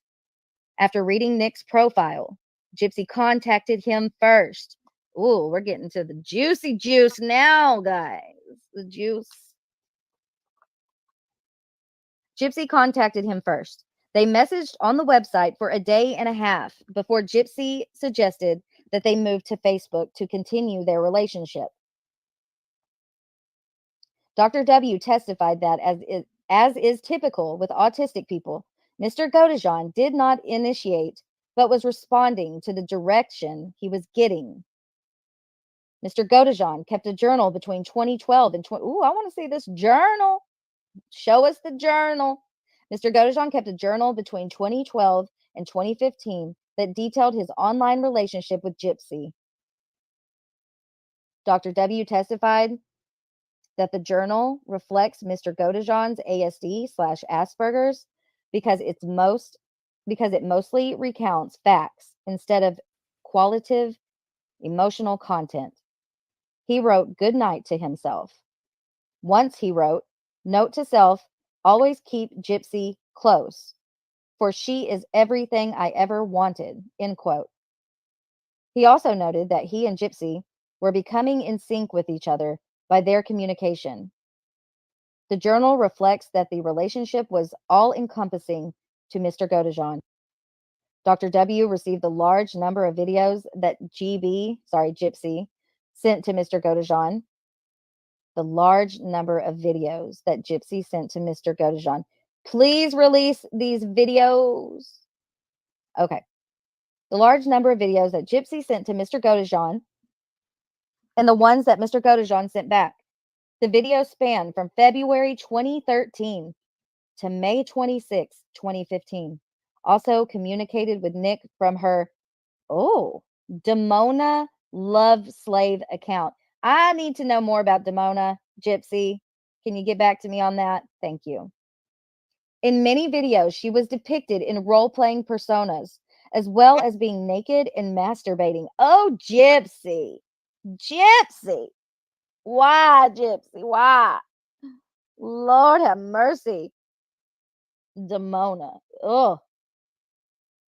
After reading Nick's profile, Gypsy contacted him first. Ooh, we're getting to the juicy juice now, guys. The juice. Gypsy contacted him first. They messaged on the website for a day and a half before Gypsy suggested that they move to Facebook to continue their relationship. Dr. W testified that, as is typical with autistic people, Mr. Godejohn did not initiate, but was responding to the direction he was getting. Mr. Godejohn kept a journal between 2012 and ooh, I want to see this journal. Show us the journal. Mr. Godejohn kept a journal between 2012 and 2015 that detailed his online relationship with Gypsy. Dr. W testified that the journal reflects Mr. Godejohn's ASD/Asperger's because it mostly recounts facts instead of qualitative emotional content. He wrote good night to himself. Once he wrote, note to self, always keep Gypsy close, for she is everything I ever wanted, end quote. He also noted that he and Gypsy were becoming in sync with each other by their communication. The journal reflects that the relationship was all-encompassing to Mr. Godejohn. Dr. W received a large number of videos that Gypsy sent to Mr. Godejohn. The large number of videos that Gypsy sent to Mr. Godejohn. Please release these videos. Okay. The large number of videos that Gypsy sent to Mr. Godejohn and the ones that Mr. Godejohn sent back. The videos span from February 2013 to May 26, 2015. Also communicated with Nick from her, Demona Love Slave account. I need to know more about Demona, Gypsy. Can you get back to me on that? Thank you. In many videos, she was depicted in role-playing personas, as well as being naked and masturbating. Oh, Gypsy. Gypsy. Why, Gypsy? Why? Lord have mercy. Demona. Ugh.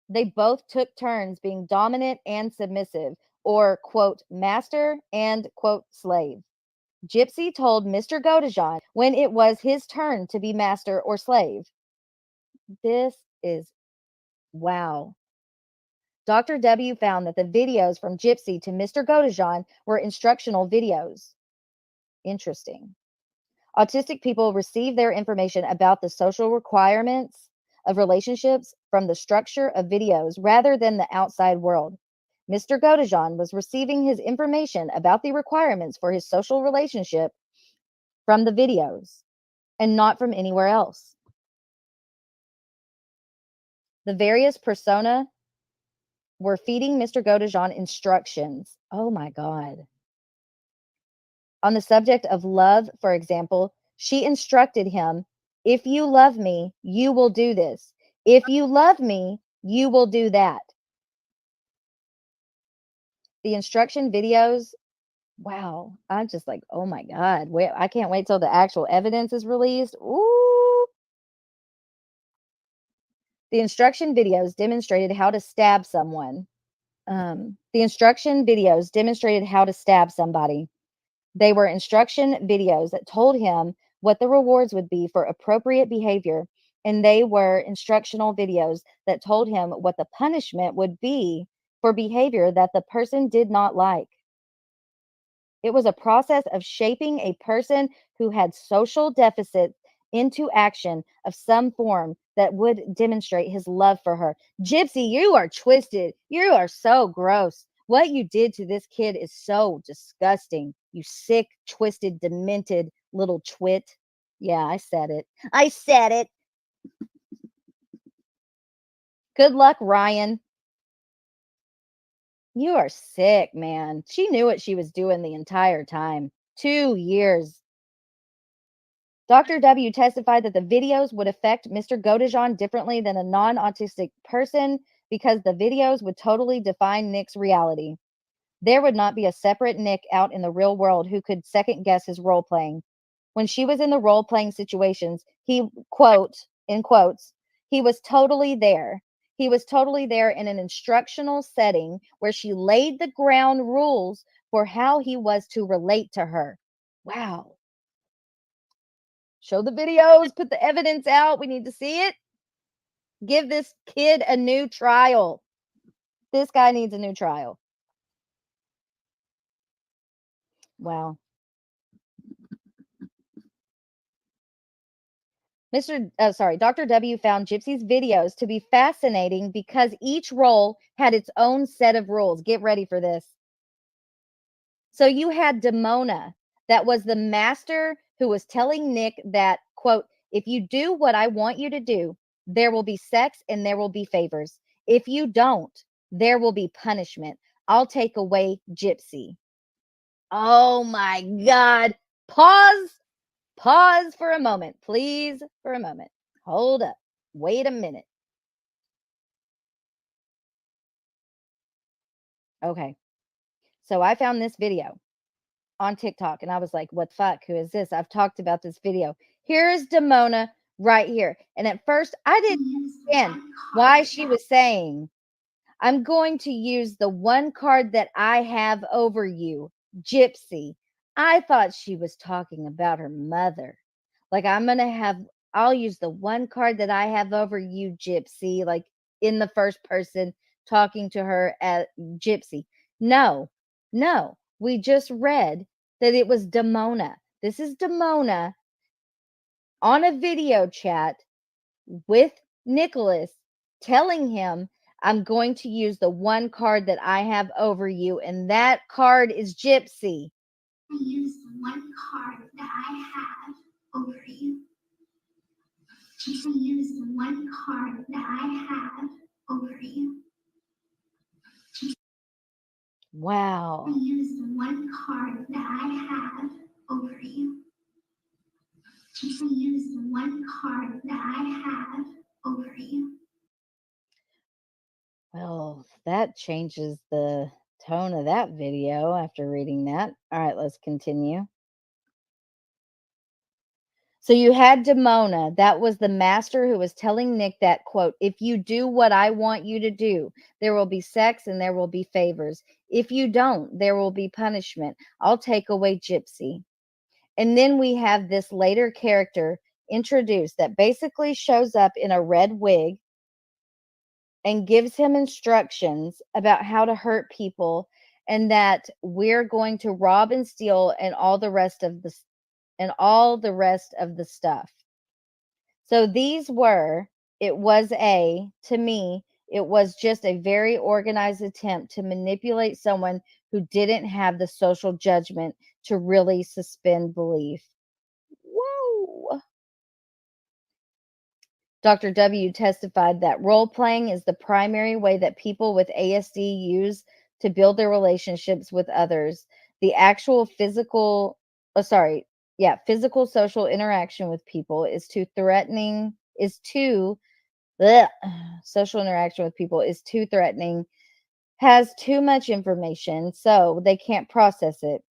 They both took turns being dominant and submissive, or, quote, master and, quote, slave. Gypsy told Mr. Godejohn when it was his turn to be master or slave. This is wow. Dr. W found that the videos from Gypsy to Mr. Godejohn were instructional videos. Interesting. Autistic people receive their information about the social requirements of relationships from the structure of videos rather than the outside world. Mr. Godejohn was receiving his information about the requirements for his social relationship from the videos and not from anywhere else. The various persona were feeding Mr. Godejohn instructions. Oh my God. On the subject of love, for example, she instructed him, if you love me, you will do this. If you love me, you will do that. The instruction videos, wow. I'm just like, oh my God. I can't wait till the actual evidence is released. Ooh. The instruction videos demonstrated how to stab someone. The instruction videos demonstrated how to stab somebody. They were instruction videos that told him what the rewards would be for appropriate behavior, and they were instructional videos that told him what the punishment would be for behavior that the person did not like. It was a process of shaping a person who had social deficits into action of some form that would demonstrate his love for her. Gypsy, you are twisted. You are so gross. What you did to this kid is so disgusting. You sick, twisted, demented little twit. Yeah, I said it. I said it. Good luck, Ryan. You are sick, man. She knew what she was doing the entire time. 2 years. Dr. W testified that the videos would affect Mr. Godejohn differently than a non-autistic person because the videos would totally define Nick's reality. There would not be a separate Nick out in the real world who could second guess his role playing. When she was in the role playing situations, he, quote, in quotes, he was totally there. He was totally there in an instructional setting where she laid the ground rules for how he was to relate to her. Wow. Show the videos, put the evidence out. We need to see it. Give this kid a new trial. This guy needs a new trial. Wow. Dr. W found Gypsy's videos to be fascinating because each role had its own set of rules. Get ready for this. So you had Demona, that was the master who was telling Nick that, quote, if you do what I want you to do, there will be sex and there will be favors. If you don't, there will be punishment. I'll take away Gypsy. Oh my God. Pause for a moment, please, for a moment. Hold up. Wait a minute. Okay. So I found this video on TikTok and I was like, what the fuck? Who is this? I've talked about this video. Here's Demona right here. And at first I didn't understand why she was saying, I'm going to use the one card that I have over you, Gypsy. I thought she was talking about her mother. Like, I'll use the one card that I have over you, Gypsy, like in the first person talking to her as Gypsy. No, we just read that it was Demona. This is Demona on a video chat with Nicholas telling him, I'm going to use the one card that I have over you, and that card is Gypsy. I use the one card that I have over you. I use the one card that I have over you. Wow. I use the one card that I have over you. I use the one card that I have over you. Well, that changes the tone of that video after reading that. All right, let's continue. So you had Demona, that was the master who was telling Nick that, quote, if you do what I want you to do, there will be sex and there will be favors. If you don't, there will be punishment. I'll take away Gypsy. And then we have this later character introduced that basically shows up in a red wig and gives him instructions about how to hurt people, and that we're going to rob and steal and all the rest of the stuff. So to me, it was just a very organized attempt to manipulate someone who didn't have the social judgment to really suspend belief. Whoa. Dr. W testified that role playing is the primary way that people with ASD use to build their relationships with others. The actual physical social interaction with people is too threatening, social interaction with people is too threatening, has too much information, so they can't process it.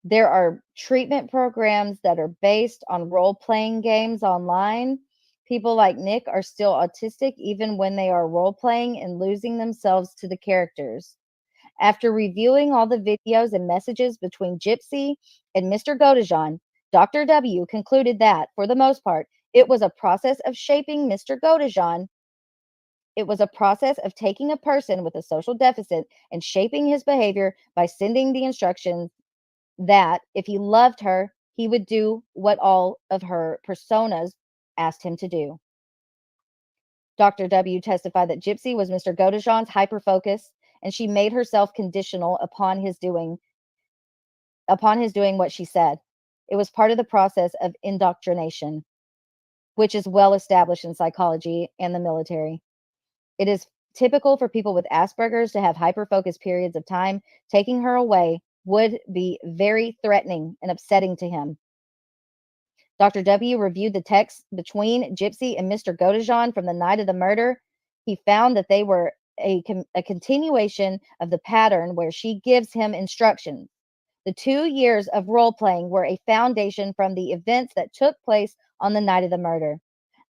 There are treatment programs that are based on role-playing games online. People like Nick are still autistic even when they are role-playing and losing themselves to the characters. After reviewing all the videos and messages between Gypsy and Mr. Godejohn, Dr. W concluded that, for the most part, it was a process of shaping Mr. Godejohn. It was a process of taking a person with a social deficit and shaping his behavior by sending the instructions that if he loved her, he would do what all of her personas asked him to do. Dr. W testified that Gypsy was Mr. Godejohn's hyperfocus, and she made herself conditional upon his doing what she said. It was part of the process of indoctrination, which is well established in psychology and the military. It is typical for people with Asperger's to have hyperfocus periods of time. Taking her away would be very threatening and upsetting to him. Dr. W reviewed the texts between Gypsy and Mr. Godejohn from the night of the murder. He found that they were a continuation of the pattern where she gives him instructions. The 2 years of role-playing were a foundation from the events that took place on the night of the murder.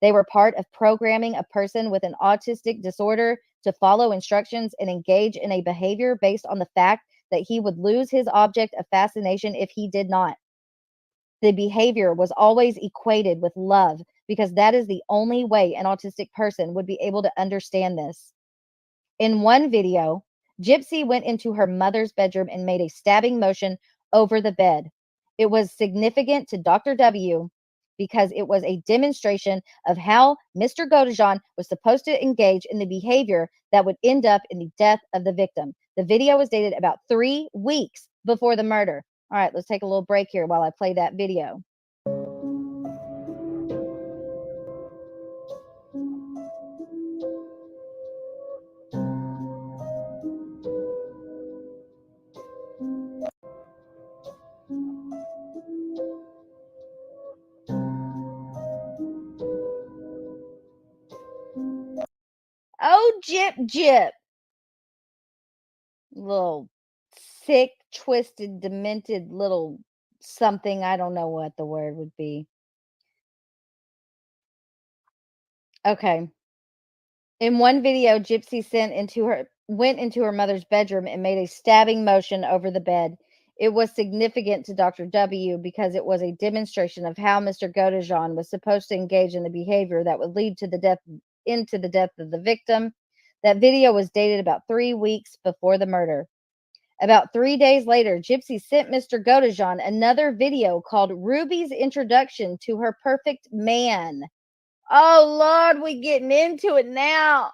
They were part of programming a person with an autistic disorder to follow instructions and engage in a behavior based on the fact that he would lose his object of fascination if he did not. The behavior was always equated with love because that is the only way an autistic person would be able to understand this. In one video, Gypsy went into her mother's bedroom and made a stabbing motion over the bed. It was significant to Dr. W because it was a demonstration of how Mr. Godejohn was supposed to engage in the behavior that would end up in the death of the victim. The video was dated about 3 weeks before the murder. All right, let's take a little break here while I play that video. Oh, Gyp. Little sick, twisted, demented little something. I don't know what the word would be. Okay. In one video, Gypsy went into her mother's bedroom and made a stabbing motion over the bed. It was significant to Dr. W because it was a demonstration of how Mr. Godejohn was supposed to engage in the behavior that would lead to the death of the victim. That video was dated about 3 weeks before the murder. About 3 days later, Gypsy sent Mr. Godejohn another video called Ruby's Introduction to Her Perfect Man. Oh, Lord, we getting into it now.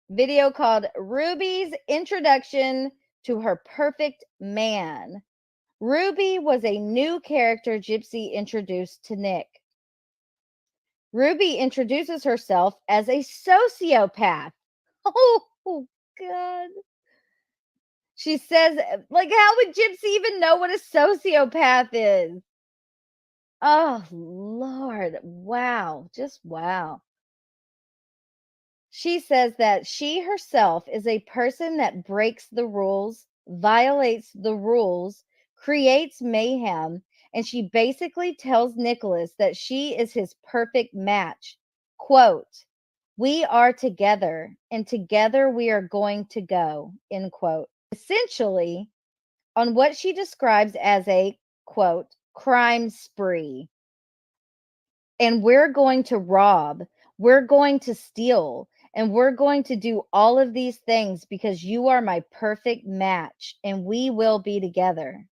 Video called Ruby's Introduction to Her Perfect Man. Ruby was a new character Gypsy introduced to Nick. Ruby introduces herself as a sociopath. Oh, God. She says, like, how would Gypsy even know what a sociopath is? Oh, Lord. Wow. Just wow. She says that she herself is a person that breaks the rules, violates the rules, creates mayhem, and she basically tells Nicholas that she is his perfect match. Quote, "We are together, and together we are going to go," end quote. Essentially, on what she describes as a, quote, crime spree. And we're going to rob, we're going to steal, and we're going to do all of these things because you are my perfect match and we will be together.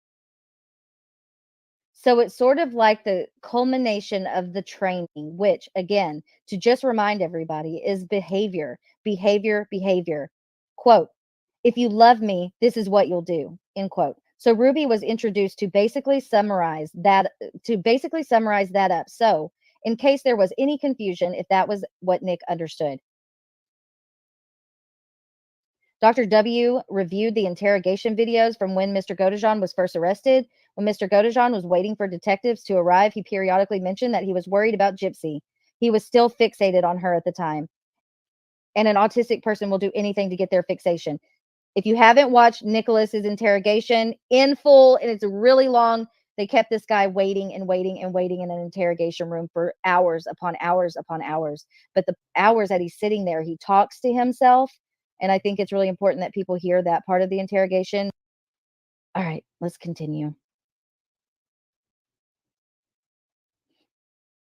So it's sort of like the culmination of the training, which, again, to just remind everybody, is behavior. Quote, "If you love me, this is what you'll do," end quote. So Ruby was introduced to basically summarize that up. So, in case there was any confusion, if that was what Nick understood. Dr. W reviewed the interrogation videos from when Mr. Godejohn was first arrested. When Mr. Godejohn was waiting for detectives to arrive, he periodically mentioned that he was worried about Gypsy. He was still fixated on her at the time. And an autistic person will do anything to get their fixation. If you haven't watched Nicholas's interrogation in full, and it's really long, they kept this guy waiting and waiting and waiting in an interrogation room for hours upon hours upon hours. But the hours that he's sitting there, he talks to himself. And I think it's really important that people hear that part of the interrogation. All right, let's continue.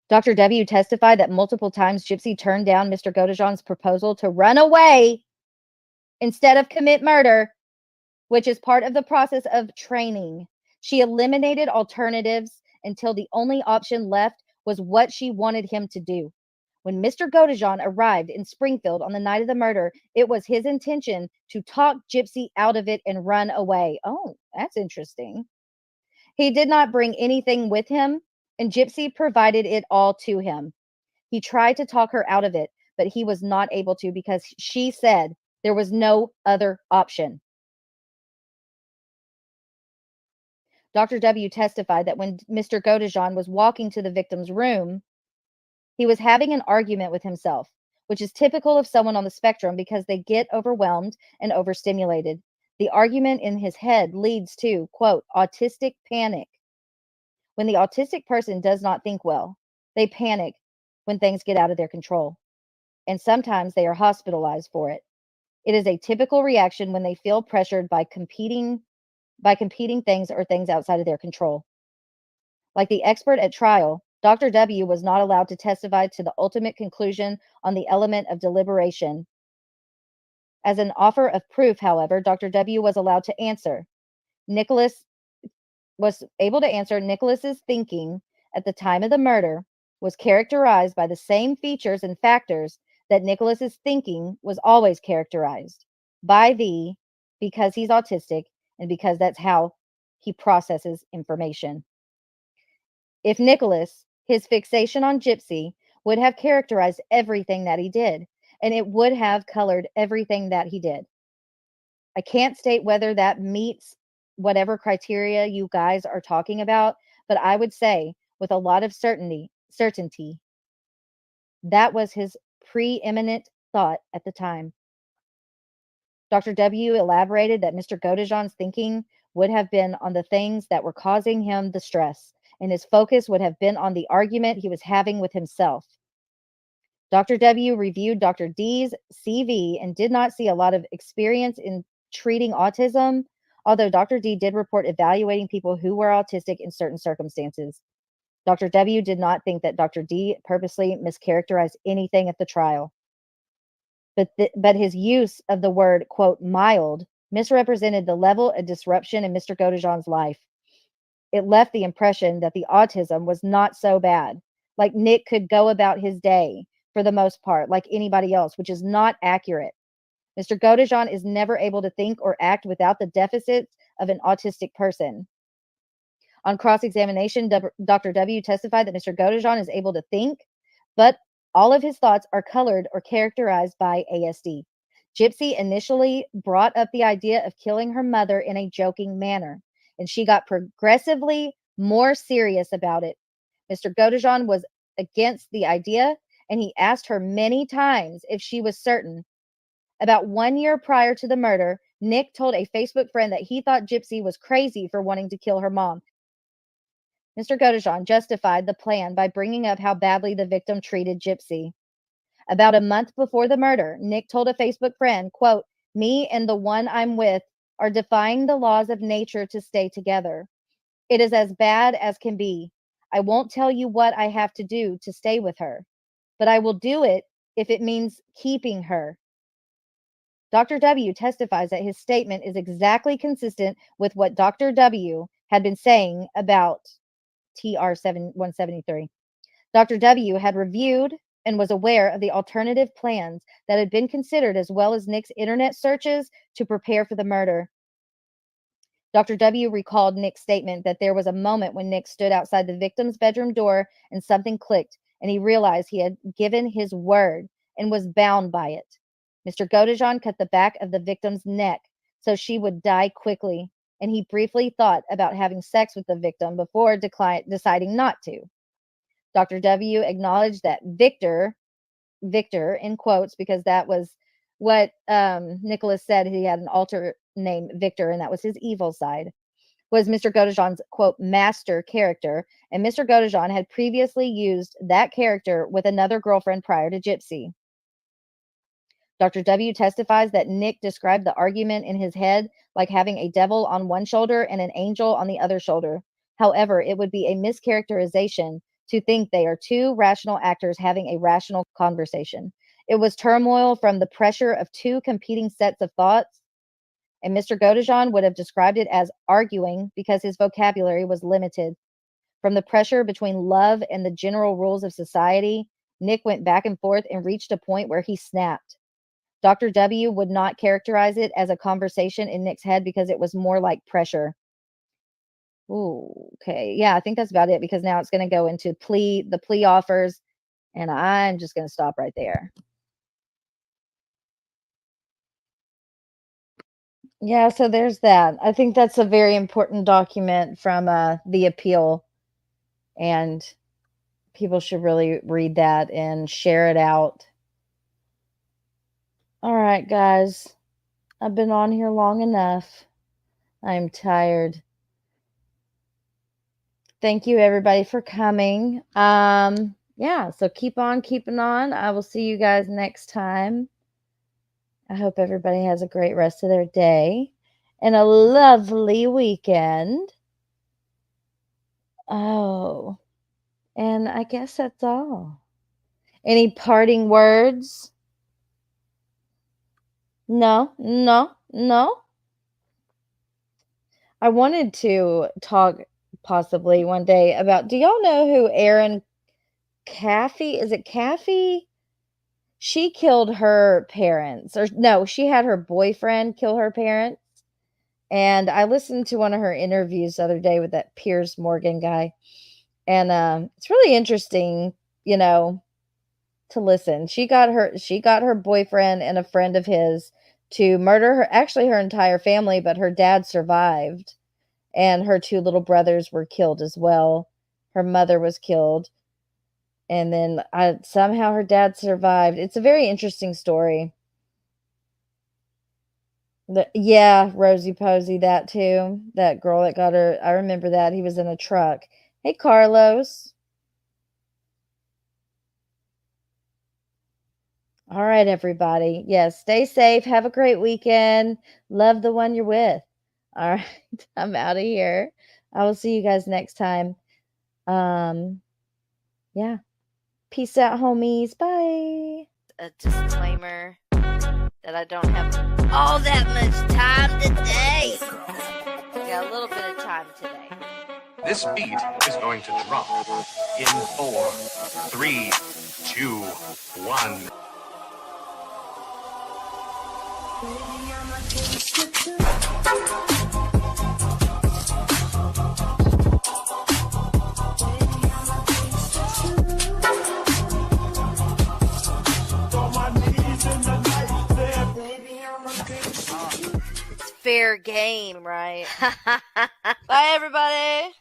Dr. W testified that multiple times Gypsy turned down Mr. Godejohn's proposal to run away instead of commit murder, which is part of the process of training. She eliminated alternatives until the only option left was what she wanted him to do. When Mr. Godejohn arrived in Springfield on the night of the murder, it was his intention to talk Gypsy out of it and run away. Oh, that's interesting. He did not bring anything with him, and Gypsy provided it all to him. He tried to talk her out of it, but he was not able to because she said there was no other option. Dr. W testified that when Mr. Godejohn was walking to the victim's room, he was having an argument with himself, which is typical of someone on the spectrum because they get overwhelmed and overstimulated. The argument in his head leads to, quote, autistic panic. When the autistic person does not think well, they panic when things get out of their control. And sometimes they are hospitalized for it. It is a typical reaction when they feel pressured by competing things or things outside of their control. Like the expert at trial, Dr. W was not allowed to testify to the ultimate conclusion on the element of deliberation. As an offer of proof, however, Dr. W was allowed to answer. Nicholas was able to answer Nicholas's thinking at the time of the murder was characterized by the same features and factors that Nicholas's thinking was always characterized by because he's autistic and because that's how he processes information. If Nicholas, his fixation on Gypsy, would have characterized everything that he did, and it would have colored everything that he did. I can't state whether that meets whatever criteria you guys are talking about, but I would say with a lot of certainty, that was his preeminent thought at the time. Dr. W elaborated that Mr. Godejohn's thinking would have been on the things that were causing him the stress, and his focus would have been on the argument he was having with himself. Dr. W reviewed Dr. D's CV and did not see a lot of experience in treating autism, although Dr. D did report evaluating people who were autistic in certain circumstances. Dr. W did not think that Dr. D purposely mischaracterized anything at the trial. But his use of the word, quote, mild, misrepresented the level of disruption in Mr. Godejohn's life. It left the impression that the autism was not so bad, like Nick could go about his day for the most part, like anybody else, which is not accurate. Mr. Godejohn is never able to think or act without the deficits of an autistic person. On cross-examination, Dr. W testified that Mr. Godejohn is able to think, but all of his thoughts are colored or characterized by ASD. Gypsy initially brought up the idea of killing her mother in a joking manner, and she got progressively more serious about it. Mr. Godejohn was against the idea, and he asked her many times if she was certain. About 1 year prior to the murder, Nick told a Facebook friend that he thought Gypsy was crazy for wanting to kill her mom. Mr. Godejohn justified the plan by bringing up how badly the victim treated Gypsy. About a month before the murder, Nick told a Facebook friend, quote, me and the one I'm with are defying the laws of nature to stay together. It is as bad as can be. I won't tell you what I have to do to stay with her, but I will do it if it means keeping her. Dr. W testifies that his statement is exactly consistent with what Dr. W had been saying about TR 173. Dr. W had reviewed and was aware of the alternative plans that had been considered, as well as Nick's internet searches to prepare for the murder. Dr. W recalled Nick's statement that there was a moment when Nick stood outside the victim's bedroom door and something clicked, and he realized he had given his word and was bound by it. Mr. Godejohn cut the back of the victim's neck so she would die quickly, and he briefly thought about having sex with the victim before deciding not to. Dr. W acknowledged that Victor, in quotes, because that was what Nicholas said, he had an alter name, Victor, and that was his evil side, was Mr. Godejohn's, quote, master character, and Mr. Godejohn had previously used that character with another girlfriend prior to Gypsy. Dr. W testifies that Nick described the argument in his head like having a devil on one shoulder and an angel on the other shoulder. However, it would be a mischaracterization to think they are two rational actors having a rational conversation. It was turmoil from the pressure of two competing sets of thoughts, and Mr. Godejohn would have described it as arguing because his vocabulary was limited. From the pressure between love and the general rules of society, Nick went back and forth and reached a point where he snapped. Dr. W would not characterize it as a conversation in Nick's head because it was more like pressure. Ooh, okay. Yeah, I think that's about it, because now it's going to go into the plea offers, and I'm just going to stop right there. Yeah, so there's that. I think that's a very important document from the appeal, and people should really read that and share it out. All right, guys. I've been on here long enough. I'm tired. Thank you, everybody, for coming. Yeah, so keep on keeping on. I will see you guys next time. I hope everybody has a great rest of their day and a lovely weekend. Oh, and I guess that's all. Any parting words? No. I wanted to talk possibly one day about, do y'all know who Erin Caffey? Is it Caffey? She killed her parents. Or no, she had her boyfriend kill her parents. And I listened to one of her interviews the other day with that Piers Morgan guy. And it's really interesting, to listen. She got her boyfriend and a friend of his to murder her entire family, but her dad survived. And her two little brothers were killed as well. Her mother was killed. And then somehow her dad survived. It's a very interesting story. Yeah, Rosie Posey, that too. That girl that got her. I remember that. He was in a truck. Hey, Carlos. All right, everybody. Yes, stay safe. Have a great weekend. Love the one you're with. All right, I'm out of here. I will see you guys next time. Yeah. Peace out, homies. Bye. A disclaimer that I don't have all that much time today. Got a little bit of time today. This beat is going to drop in 4, 3, 2, 1. It's fair game, right? Bye, everybody.